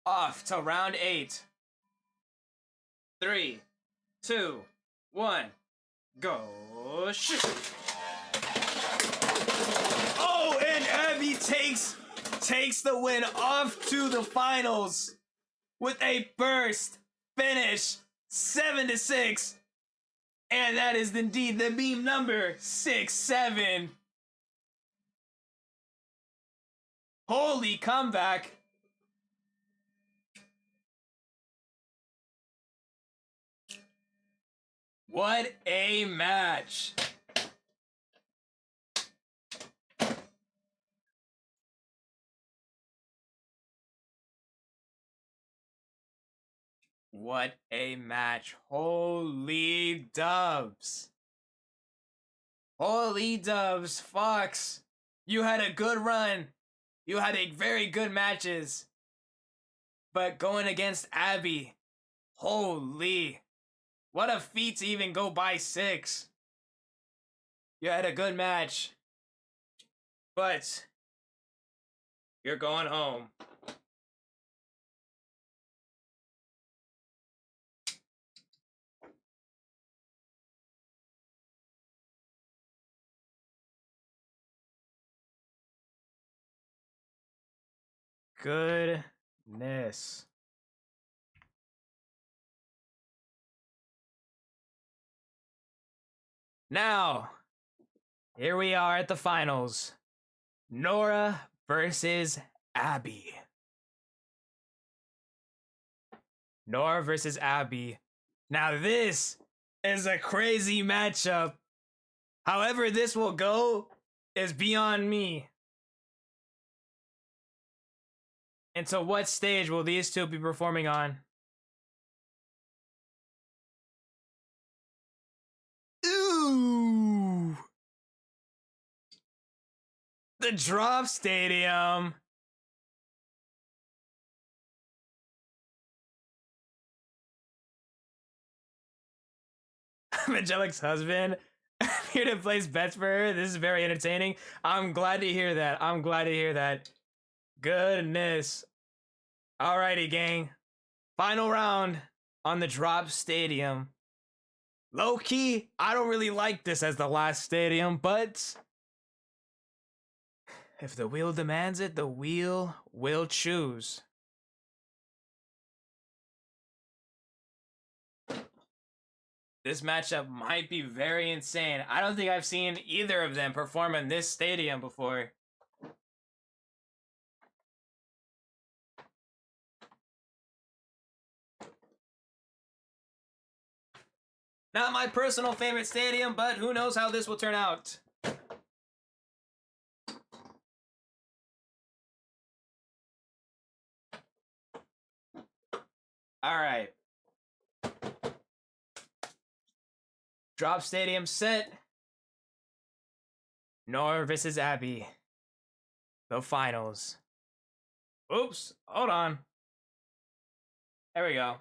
Off to round 8. 3, 2, 1, go shoot. Oh, and Abby takes the win off to the finals with a burst finish, 7-6. And that is indeed the meme number 6-7. Holy comeback. What a match. What a match. Holy dubs. Holy dubs. Fox, you had a good run. You had a very good matches. But going against Abby, holy. What a feat to even go by 6. You had a good match. But you're going home. Goodness. Now, here we are at the finals. Nora versus Abby. Nora versus Abby. Now this is a crazy matchup. However this will go is beyond me. And so what stage will these two be performing on? Ooh! The Drop Stadium. Angelic's husband. Here to place bets for her. This is very entertaining. I'm glad to hear that. I'm glad to hear that. Goodness. Alrighty, gang. Final round on the Drop Stadium. Low key, I don't really like this as the last stadium, but if the wheel demands it, the wheel will choose. This matchup might be very insane. I don't think I've seen either of them perform in this stadium before. Not my personal favorite stadium, but who knows how this will turn out. All right. Drop Stadium set. Nora versus Abby. The finals. Oops, hold on. There we go.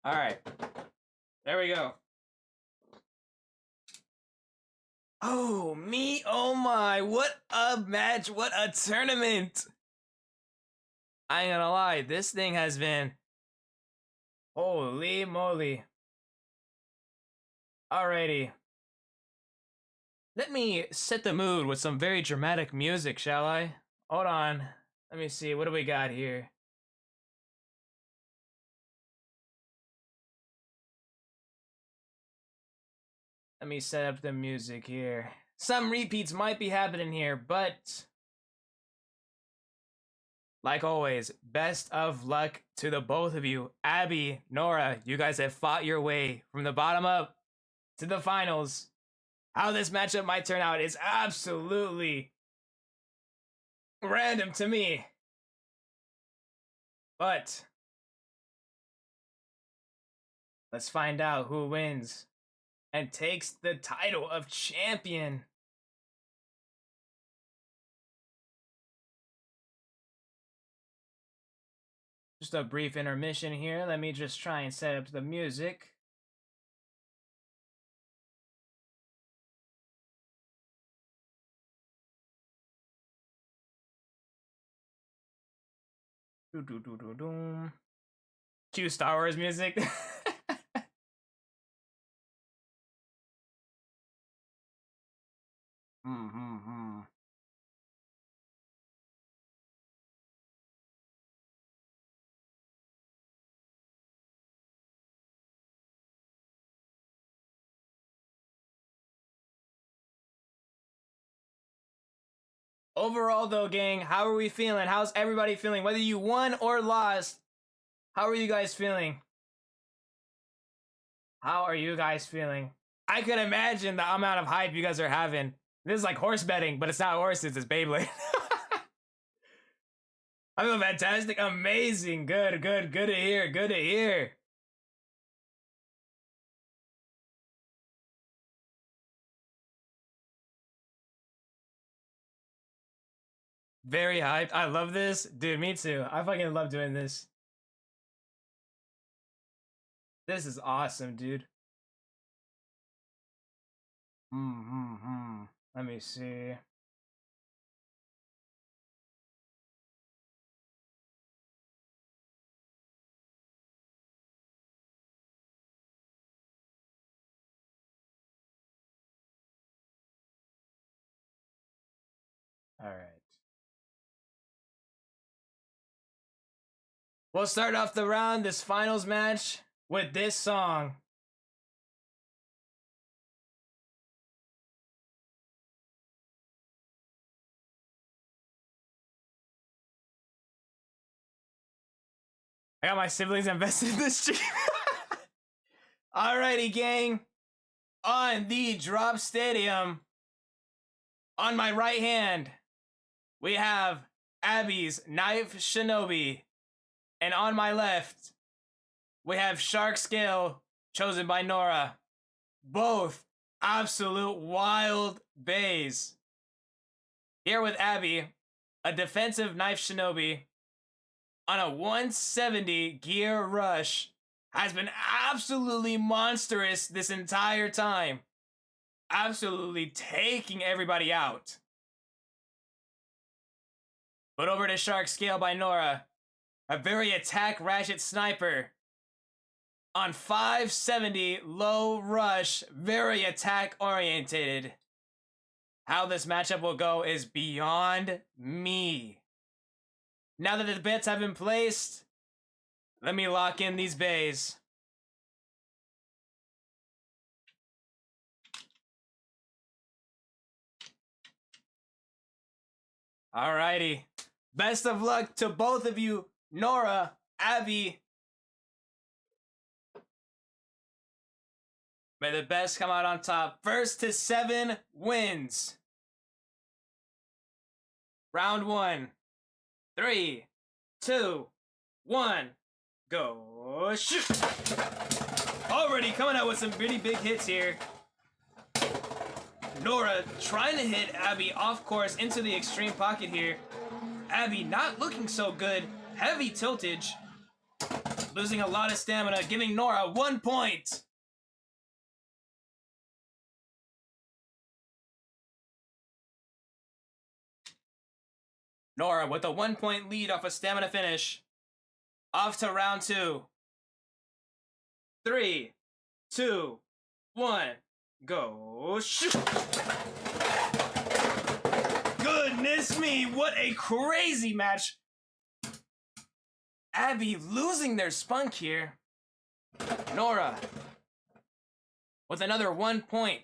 All right. There we go. Oh, me. Oh my. What a match. What a tournament. I ain't gonna lie. This thing has been. Holy moly. Alrighty. Let me set the mood with some very dramatic music, shall I? Hold on. Let me see. What do we got here? Let me set up the music here. Some repeats might be happening here, but like always, best of luck to the both of you. Abby, Nora, you guys have fought your way from the bottom up to the finals. How this matchup might turn out is absolutely random to me. But let's find out who wins and takes the title of champion. Just a brief intermission here. Let me just try and set up the music. Cue Star Wars music. Overall, though, gang, how are we feeling? How's everybody feeling? Whether you won or lost, how are you guys feeling? How are you guys feeling? I can imagine the amount of hype you guys are having. This is like horse betting, but it's not horses, it's Beyblade. I feel fantastic. Amazing. Good to hear. Good to hear. Very hyped. I love this. Dude, me too. I fucking love doing this. This is awesome, dude. Let me see. All right. We'll start off the round, this finals match, with this song. I got my siblings invested in this stream. Alrighty, gang. On the drop stadium, on my right hand, we have Abby's Knife Shinobi. And on my left, we have Shark Scale, chosen by Nora. Both absolute wild bays. Here with Abby, a defensive Knife Shinobi on a 170 gear rush, has been absolutely monstrous this entire time. Absolutely taking everybody out. But over to Shark Scale by Nora, a very attack ratchet sniper on 570 low rush, very attack orientated. How this matchup will go is beyond me. Now that the bets have been placed, let me lock in these bays. Alrighty. Best of luck to both of you, Nora, Abby. May the best come out on top. First to 7 wins. Round 1. 3, 2, 1, go shoot! Already coming out with some pretty big hits here. Nora trying to hit Abby off course into the extreme pocket here. Abby not looking so good. Heavy tiltage. Losing a lot of stamina, giving Nora 1 point. Nora with a 1 point lead off a stamina finish. Off to round 2. 3, 2, 1, go shoot! Goodness me, what a crazy match. Abby losing their spunk here. Nora with another 1 point.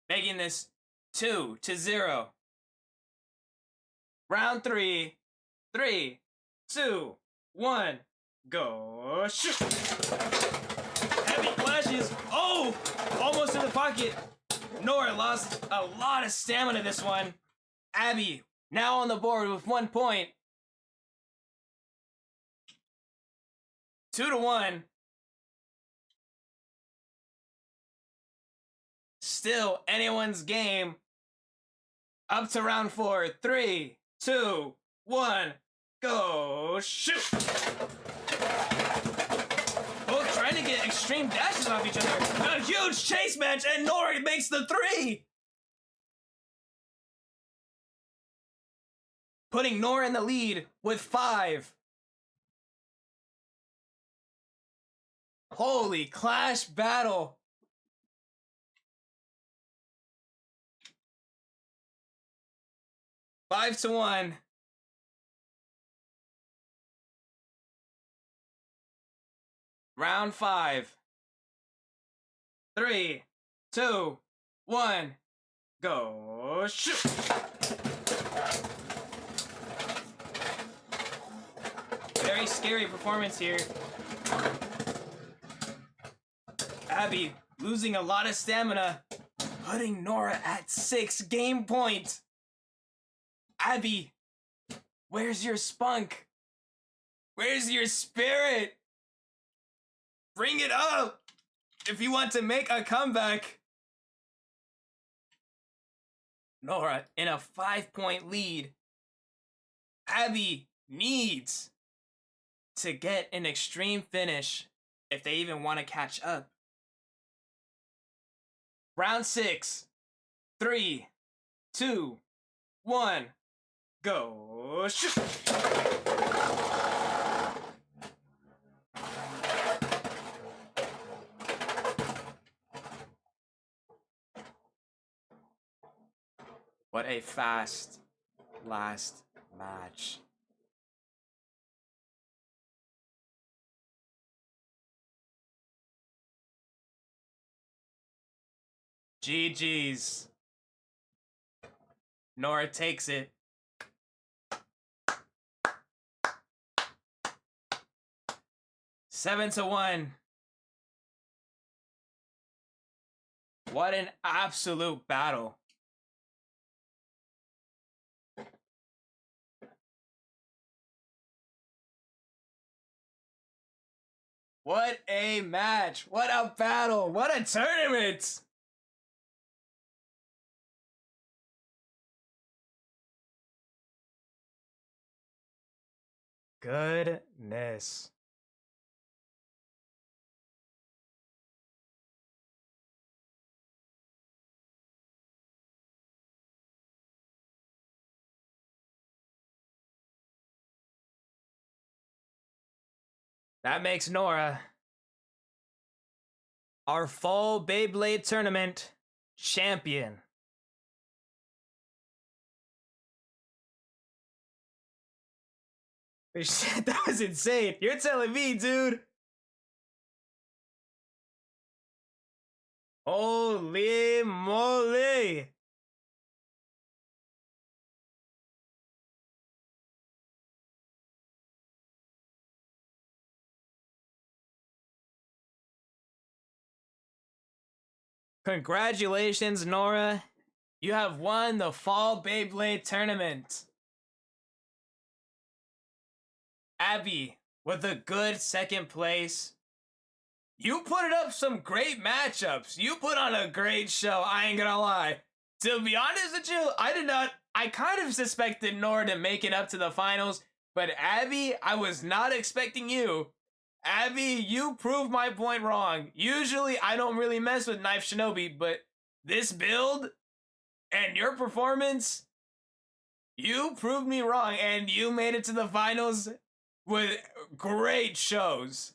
Making this 2-0. Round 3. 3, 2, 1, go shoot! Heavy flashes. Oh! Almost in the pocket. Nora lost a lot of stamina this one. Abby now on the board with 1 point. 2-1. Still anyone's game. Up to round 4. 3, 2, 1, go shoot! Both trying to get extreme dashes off each other. A huge chase match, and Nora makes the 3! Putting Nora in the lead with 5. Holy clash battle. Five to 1. Round 5. 3, 2, 1, go shoot! Very scary performance here. Abby losing a lot of stamina, putting Nora at 6 game points. Abby, where's your spunk? Where's your spirit? Bring it up if you want to make a comeback. Nora in a 5 point lead. Abby needs to get an extreme finish if they even want to catch up. Round 6. 3, 2, 1, go shoot! What a fast last match. match. GG's. Nora takes it. Seven to 1. What an absolute battle. What a match. What a battle. What a tournament. Goodness. That makes Nora our fall Beyblade tournament champion. Shit, that was insane. You're telling me, dude. Holy moly. Congratulations, Nora. You have won the Fall Beyblade Tournament. Abby, with a good second place. You put up some great matchups. You put on a great show, I ain't gonna lie. To be honest with you, I kind of suspected Nora to make it up to the finals, but Abby, I was not expecting you. Abby, you proved my point wrong. Usually, I don't really mess with Knife Shinobi, but this build and your performance, you proved me wrong, and you made it to the finals with great shows.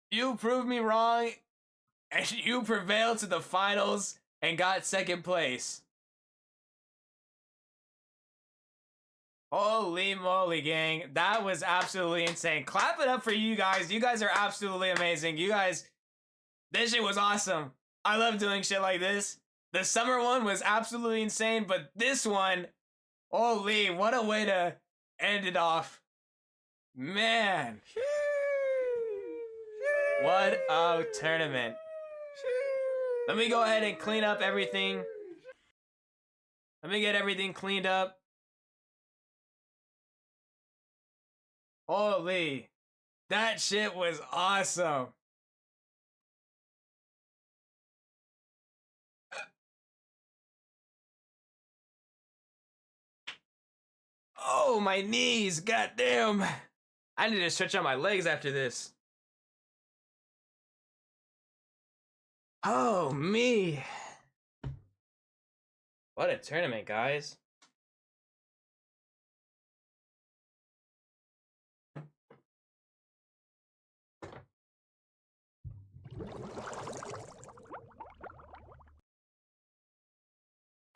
You proved me wrong, and you prevailed to the finals and got second place. Holy moly, gang. That was absolutely insane. Clap it up for you guys. You guys are absolutely amazing. You guys, this shit was awesome. I love doing shit like this. The summer one was absolutely insane, but this one, holy, what a way to end it off. Man. What a tournament. Let me go ahead and clean up everything. Let me get everything cleaned up. Holy, that shit was awesome. Oh, my knees, goddamn. I need to stretch out my legs after this. Oh, me. What a tournament, guys.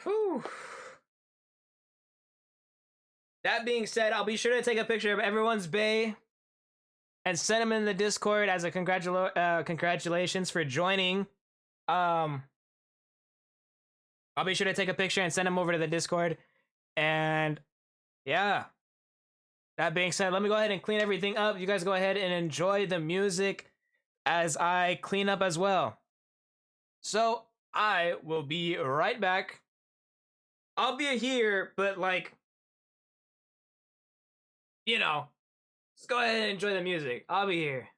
Whew. That being said, I'll be sure to take a picture of everyone's bay and send them in the Discord as a congratulations for joining. I'll be sure to take a picture and send them over to the Discord. And yeah. That being said, let me go ahead and clean everything up. You guys go ahead and enjoy the music as I clean up as well. So I will be right back. I'll be here, but like, you know, just go ahead and enjoy the music. I'll be here.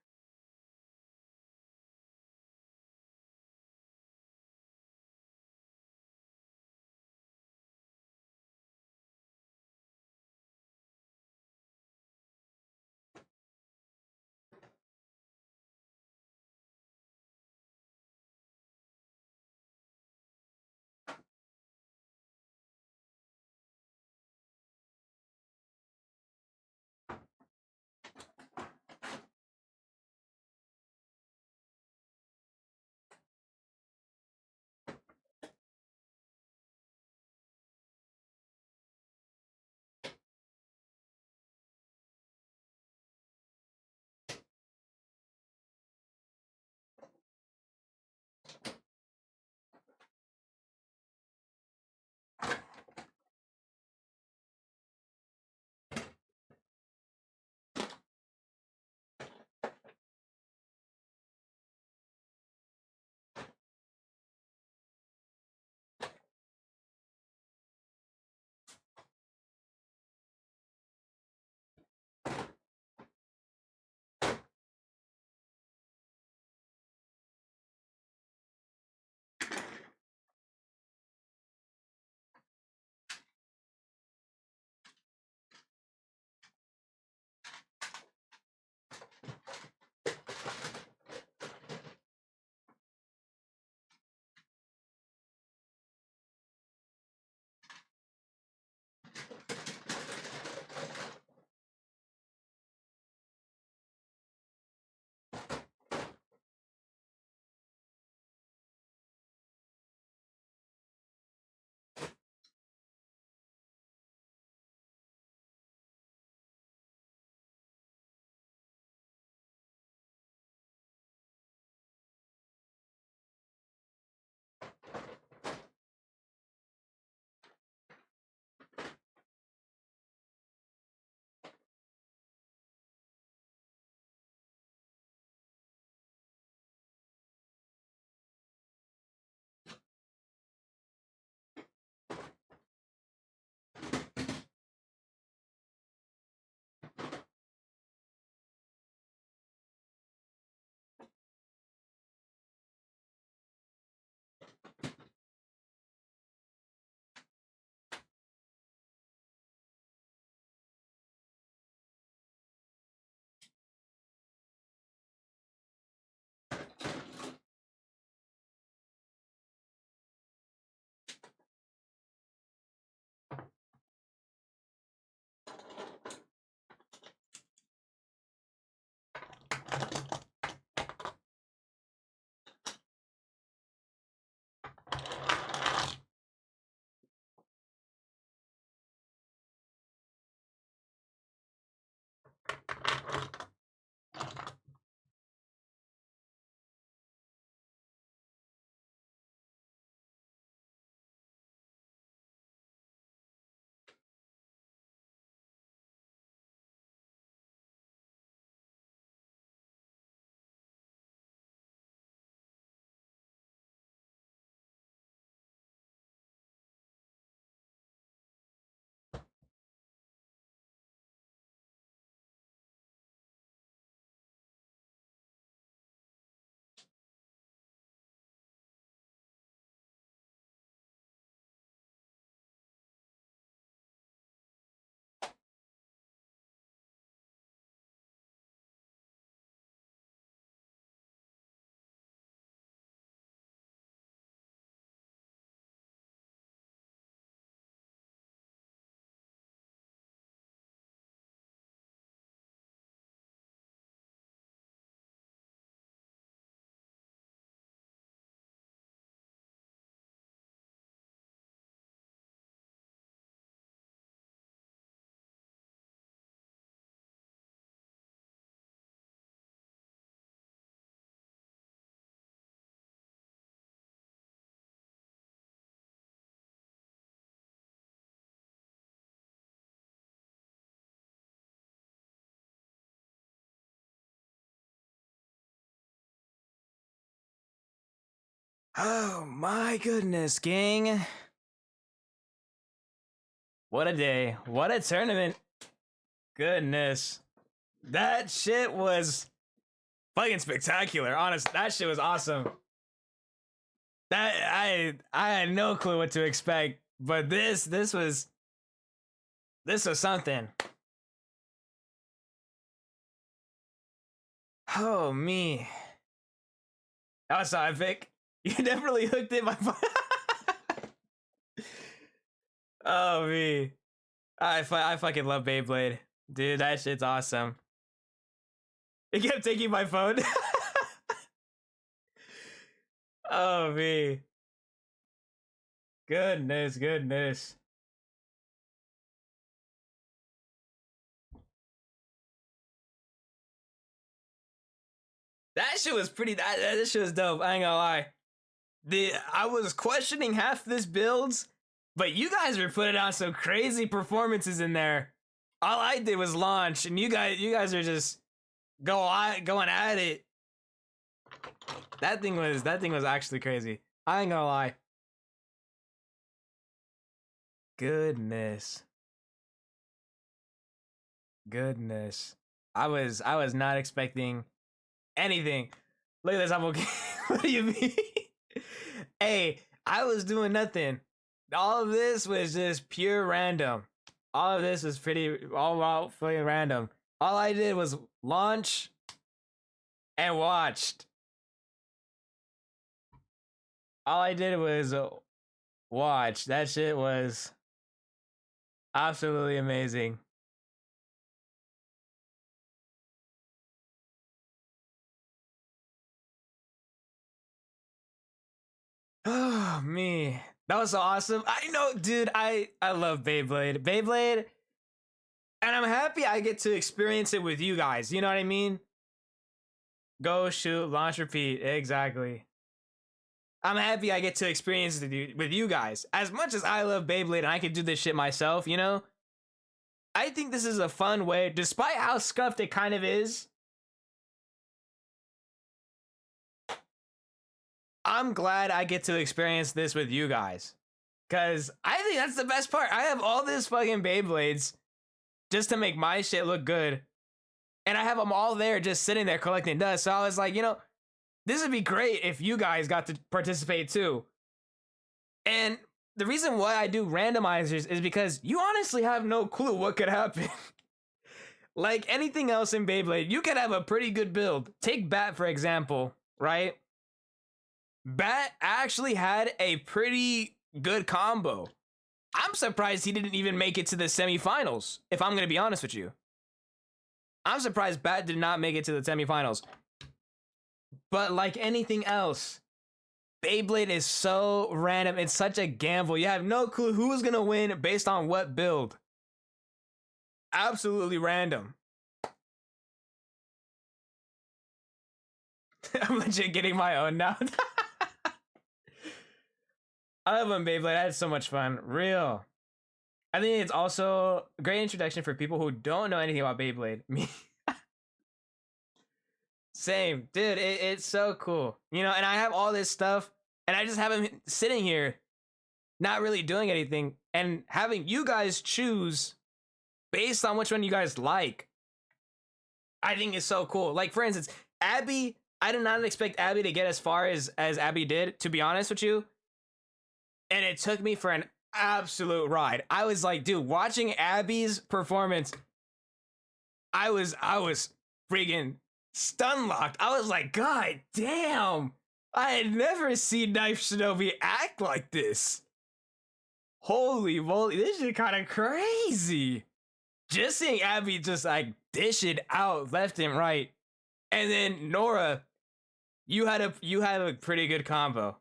Oh my goodness, gang. What a day. What a tournament. Goodness. That shit was fucking spectacular. Honest, that shit was awesome. That I had no clue what to expect, but this was something. Oh me. That was so epic. You definitely hooked in my phone. Oh me. I fucking love Beyblade. Dude, that shit's awesome. It kept taking my phone. Oh me. Goodness, goodness. That shit was pretty. That shit was dope. I ain't gonna lie. I was questioning half this builds, but you guys were putting on some crazy performances in there. All I did was launch, and you guys are just going at it. That thing was actually crazy. I ain't gonna lie. Goodness. Goodness. I was not expecting anything. Look at this apple. What do you mean? Hey, I was doing nothing. All of this was just pure random. All of this was all out fucking random. All I did was launch and watched. All I did was watch. That shit was absolutely amazing. Oh me. That was so awesome. I know, dude, I love Beyblade. Beyblade, and I'm happy I get to experience it with you guys. You know what I mean? Go, shoot, launch, repeat. Exactly. I'm happy I get to experience it with you guys. As much as I love Beyblade and I can do this shit myself, you know? I think this is a fun way, despite how scuffed it kind of is. I'm glad I get to experience this with you guys. Cause I think that's the best part. I have all this fucking Beyblades just to make my shit look good. And I have them all there just sitting there collecting dust. So I was like, you know, this would be great if you guys got to participate too. And the reason why I do randomizers is because you honestly have no clue what could happen. Like anything else in Beyblade, you could have a pretty good build. Take Bat, for example, right? Bat actually had a pretty good combo. I'm surprised he didn't even make it to the semifinals, if I'm going to be honest with you. I'm surprised Bat did not make it to the semifinals. But like anything else, Beyblade is so random. It's such a gamble. You have no clue who's going to win based on what build. Absolutely random. I'm legit getting my own now. I love when Beyblade. I had so much fun. Real. I think it's also a great introduction for people who don't know anything about Beyblade. Me. Same. Dude, it's so cool. You know, and I have all this stuff, and I just have him sitting here, not really doing anything, and having you guys choose based on which one you guys like. I think is so cool. Like, for instance, Abby, I did not expect Abby to get as far as Abby did, to be honest with you. And it took me for an absolute ride. I was like, dude, watching Abby's performance, I was freaking stun locked. I was like, God damn, I had never seen Knife Shinobi act like this. Holy moly, this is kind of crazy. Just seeing Abby just like dish it out left and right. And then Nora, you had a pretty good combo.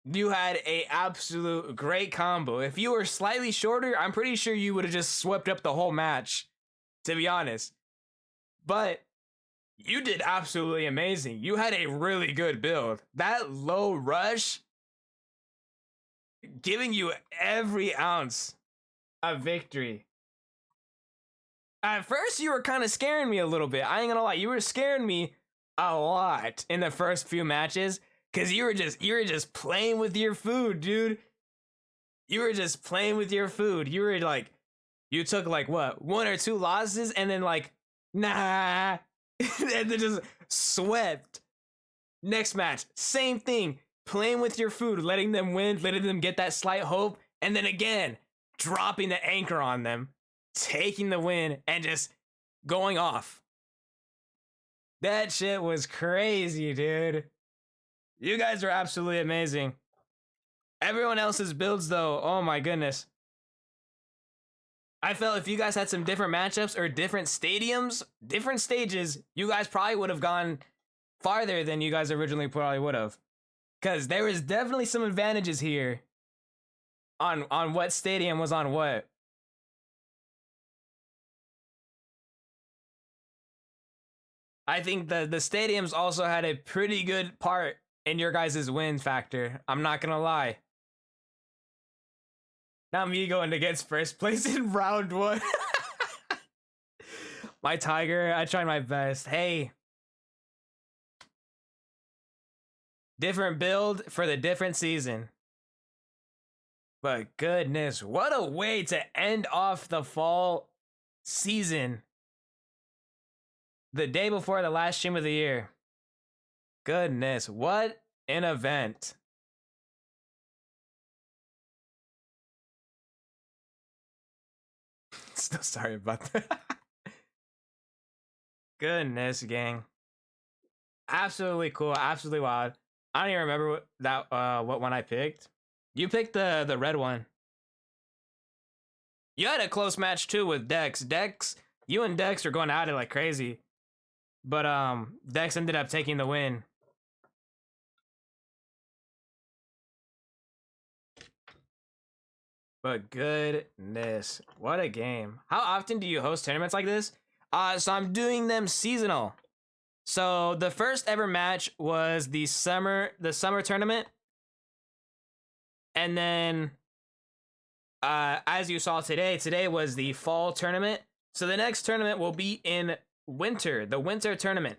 You had a absolute great combo. If you were slightly shorter, I'm pretty sure you would have just swept up the whole match, to be honest. But you did absolutely amazing. You had a really good build. That low rush, giving you every ounce of victory. At first, you were kind of scaring me a little bit. I ain't gonna lie. You were scaring me a lot in the first few matches. Cause you were just playing with your food, dude. You were just playing with your food. You were like, you took like what, 1 or 2 losses, and then like, nah, and then just swept. Next match, same thing. Playing with your food, letting them win, letting them get that slight hope, and then again, dropping the anchor on them, taking the win, and just going off. That shit was crazy, dude. You guys are absolutely amazing. Everyone else's builds, though, oh my goodness. I felt if you guys had some different matchups or different stadiums, different stages, you guys probably would have gone farther than you guys originally probably would have. Because there was definitely some advantages here on what stadium was on what. I think the stadiums also had a pretty good part in your guys' win factor. I'm not gonna lie. Not me going against first place in round 1. My Tiger, I tried my best. Hey. Different build for the different season. But goodness, what a way to end off the fall season. The day before the last stream of the year. Goodness, what an event. Still sorry about that. Goodness, gang. Absolutely cool, absolutely wild. I don't even remember what one I picked. You picked the red one. You had a close match too with Dex. Dex, you and Dex are going at it like crazy. But Dex ended up taking the win. But goodness, what a game. How often do you host tournaments like this? So I'm doing them seasonal. So the first ever match was the summer tournament. And then as you saw today was the fall tournament. So the next tournament will be in winter, the winter tournament.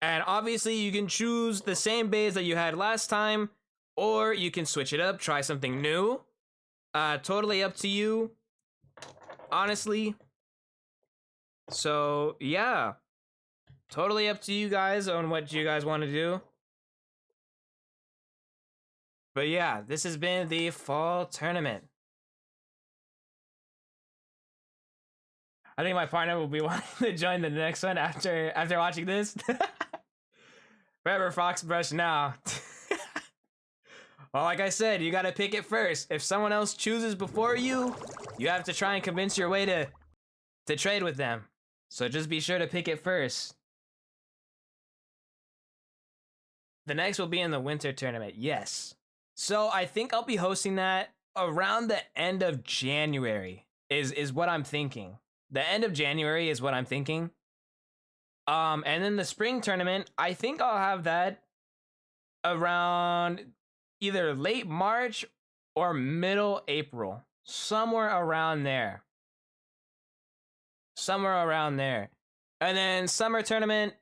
And obviously you can choose the same bays that you had last time, or you can switch it up, try something new. Totally up to you, honestly. So yeah, totally up to you guys on what you guys want to do. But yeah, this has been the fall tournament. I think my partner will be wanting to join the next one after watching this. Forever Foxbrush now. Well, like I said, you gotta pick it first. If someone else chooses before you, you have to try and convince your way to trade with them. So just be sure to pick it first. The next will be in the winter tournament, yes. So I think I'll be hosting that around the end of January is what I'm thinking. The end of January is what I'm thinking. And then the spring tournament, I think I'll have that around either late March or middle April. Somewhere around there. Somewhere around there. And then summer tournament,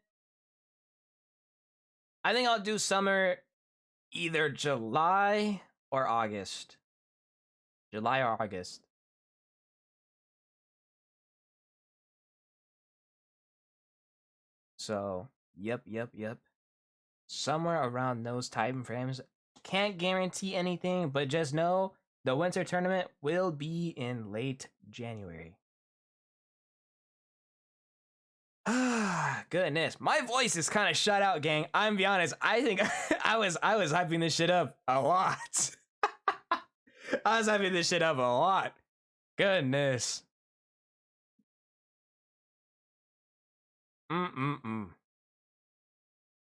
I think I'll do summer either July or August. July or August. So, yep. Somewhere around those time frames. Can't guarantee anything, but just know the winter tournament will be in late January. Ah, goodness. My voice is kind of shut out, gang. I'm be honest. I think I was hyping this shit up a lot. I was hyping this shit up a lot. Goodness.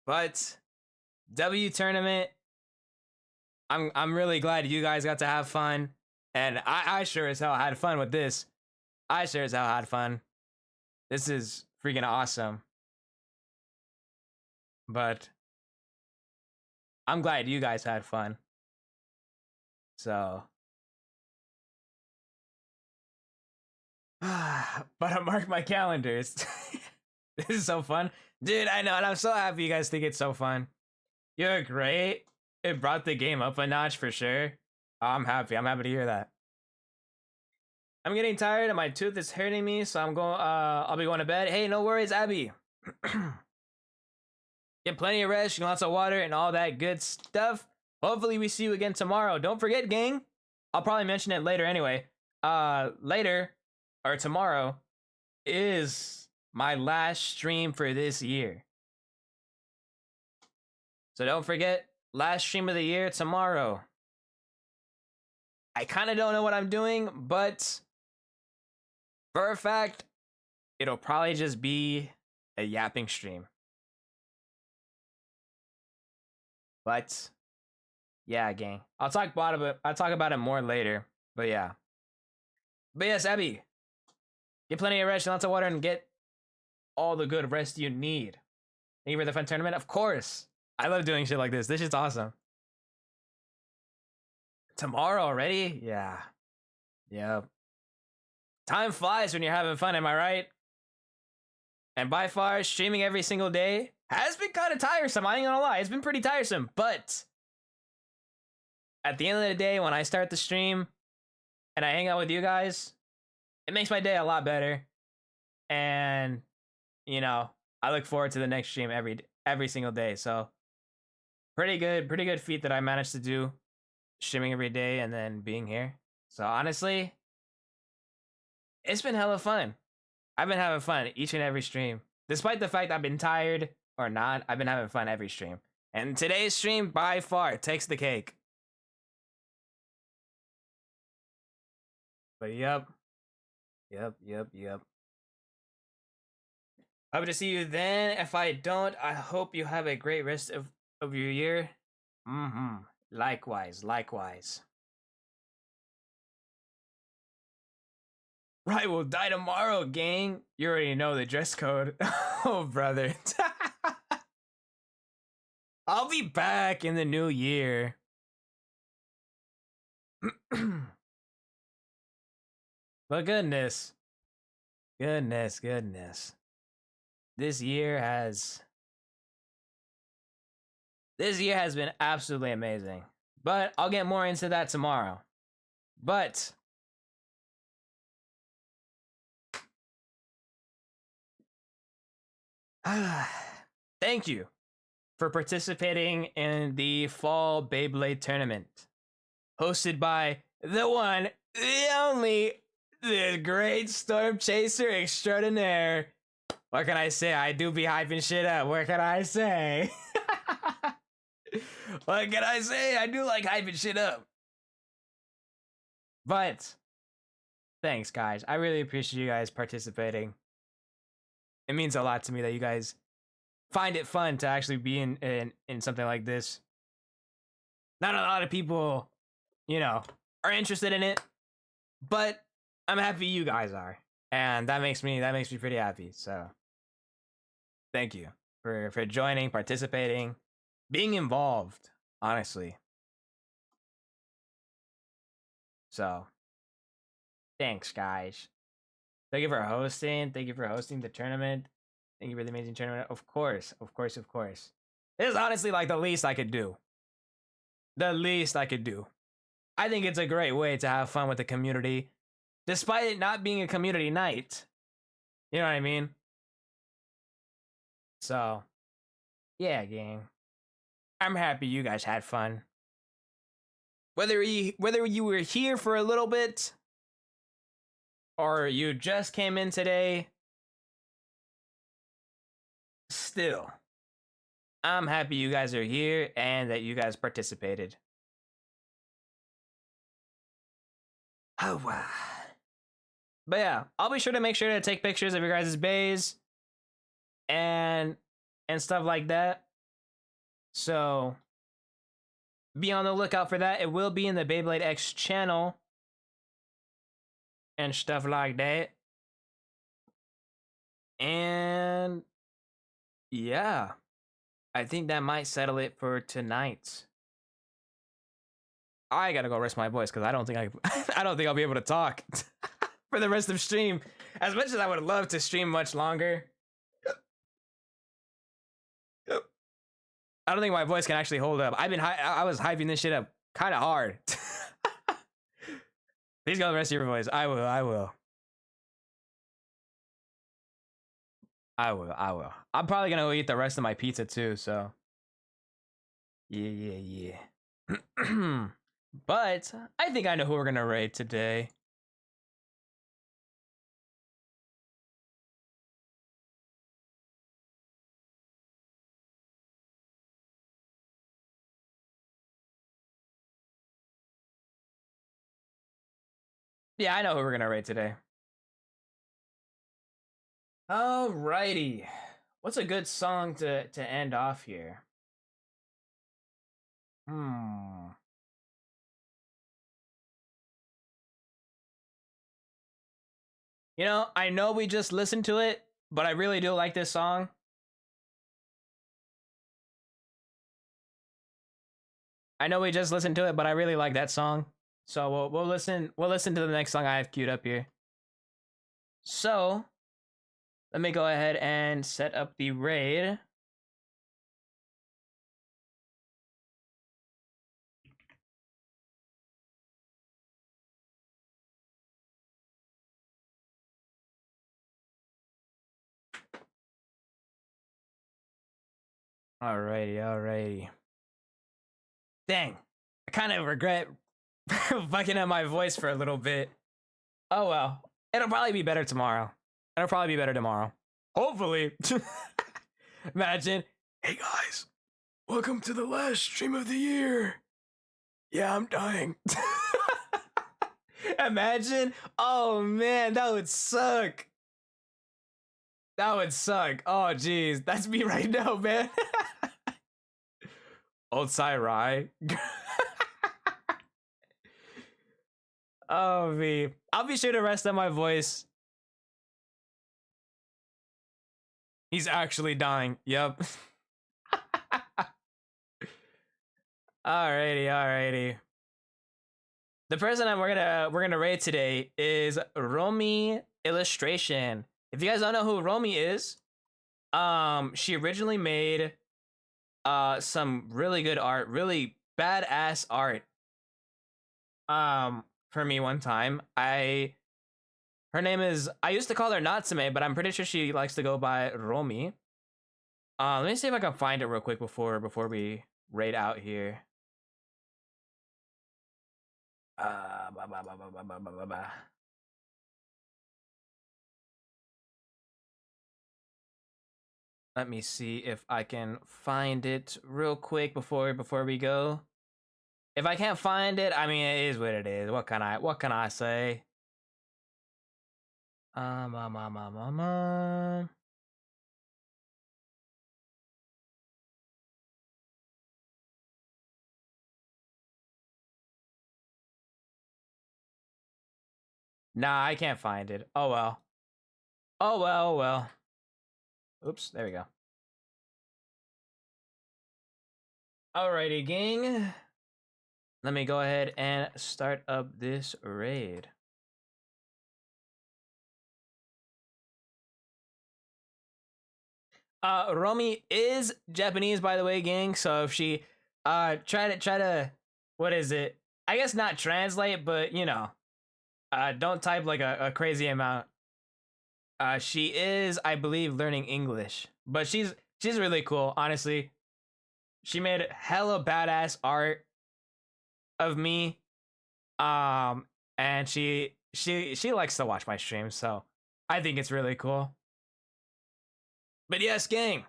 But W tournament, I'm really glad you guys got to have fun. And I sure as hell had fun with this. I sure as hell had fun. This is freaking awesome. But I'm glad you guys had fun. So. But I mark my calendars. This is so fun. Dude, I know, and I'm so happy you guys think it's so fun. You're great. It brought the game up a notch for sure. I'm happy. I'm happy to hear that. I'm getting tired and my tooth is hurting me, so I'll be going to bed. Hey, no worries, Abby. Get plenty of rest, drink lots of water, and all that good stuff. Hopefully we see you again tomorrow. Don't forget, gang. I'll probably mention it later anyway. Later, or tomorrow, is my last stream for this year. So don't forget, last stream of the year tomorrow. I kind of don't know what I'm doing, but for a fact, it'll probably just be a yapping stream. But yeah, gang. I'll talk about it more later. But yeah. But yes, Abby. Get plenty of rest, lots of water, and get all the good rest you need. Thank you for the fun tournament. Of course. I love doing shit like this. This shit's awesome. Tomorrow already? Yeah. Yep. Time flies when you're having fun, am I right? And by far, streaming every single day has been kind of tiresome. I ain't gonna lie. It's been pretty tiresome. But at the end of the day, when I start the stream and I hang out with you guys, it makes my day a lot better. And, you know, I look forward to the next stream every single day. So pretty good feat that I managed to do, streaming every day and then being here. So honestly, it's been hella fun. I've been having fun each and every stream. Despite the fact I've been tired or not, I've been having fun every stream. And today's stream by far takes the cake. But yep. Hope to see you then. If I don't, I hope you have a great rest of your year. Likewise. Right, we'll die tomorrow, gang. You already know the dress code. Oh, brother. I'll be back in the new year. But goodness. This year has been absolutely amazing. But I'll get more into that tomorrow. But thank you for participating in the fall Beyblade tournament hosted by the one, the only, the great Storm Chaser extraordinaire. What can I say? I do be hyping shit up. What can I say? What can I say? I do like hyping shit up. But thanks, guys. I really appreciate you guys participating. It means a lot to me that you guys find it fun to actually be in something like this. Not a lot of people, you know, are interested in it, but I'm happy you guys are, and that makes me pretty happy. So, thank you for joining, participating, being involved. Honestly, so thanks, guys. Thank you for hosting. Thank you for hosting the tournament. Thank you for the amazing tournament. Of course. This is honestly like the least I could do. The least I could do. I think it's a great way to have fun with the community, despite it not being a community night. You know what I mean? So, yeah, gang. I'm happy you guys had fun. Whether you were here for a little bit, or you just came in today, still, I'm happy you guys are here and that you guys participated. Oh, wow. But yeah, I'll be sure to make sure to take pictures of your guys' bays and stuff like that. So be on the lookout for that. It will be in the Beyblade X channel and stuff like that. And yeah, I think that might settle it for tonight. I gotta go rest my voice because I don't think I'll be able to talk for the rest of the stream. As much as I would love to stream much longer, I don't think my voice can actually hold up. I was hyping this shit up kind of hard. Please go the rest of your voice. I will. I'm probably gonna go eat the rest of my pizza too. So yeah. But I think I know who we're gonna raid today. Yeah, I know who we're gonna raid today. Alrighty. What's a good song to end off here? You know, I know we just listened to it, but I really do like this song. I know we just listened to it, but I really like that song. So we'll listen to the next song I have queued up here. So let me go ahead and set up the raid. Alrighty. Dang, I kind of regret fucking up my voice for a little bit. Oh well, it'll probably be better tomorrow. Hopefully. Imagine, hey guys, welcome to the last stream of the year. Yeah, I'm dying. Imagine, oh man, that would suck. Oh jeez, that's me right now, man. Old Sarai. Oh me. I'll be sure to rest on my voice. He's actually dying. Yep. Alrighty. The person we're gonna raid today is Romy Illustration. If you guys don't know who Romy is, she originally made some really good art, really badass art. For me one time. Her name is, I used to call her Natsume, but I'm pretty sure she likes to go by Romy. Let me see if I can find it real quick before we raid out here. Let me see if I can find it real quick before we go. If I can't find it, I mean, it is what it is. What can I say? Nah, I can't find it. Oh well. Oh well. Oops, there we go. Alrighty, gang. Let me go ahead and start up this raid. Romy is Japanese, by the way, gang. So if she try to what is it? I guess not translate, but you know, don't type like a crazy amount. She is, I believe, learning English, but she's really cool, honestly. She made hella badass art of me, and she likes to watch my streams, so I think it's really cool. But yes, gang,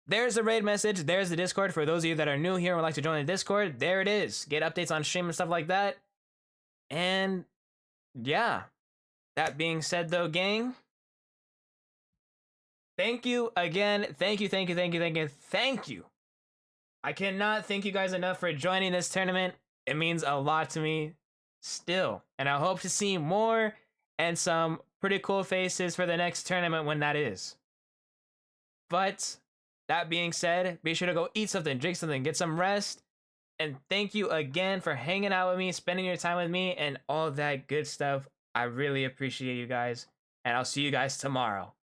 there's the raid message. There's the Discord for those of you that are new here and would like to join the Discord. There it is. Get updates on stream and stuff like that. And yeah, that being said, though, gang, thank you again. Thank you. I cannot thank you guys enough for joining this tournament. It means a lot to me still. And I hope to see more and some pretty cool faces for the next tournament when that is. But that being said, be sure to go eat something, drink something, get some rest. And thank you again for hanging out with me, spending your time with me, and all that good stuff. I really appreciate you guys. And I'll see you guys tomorrow.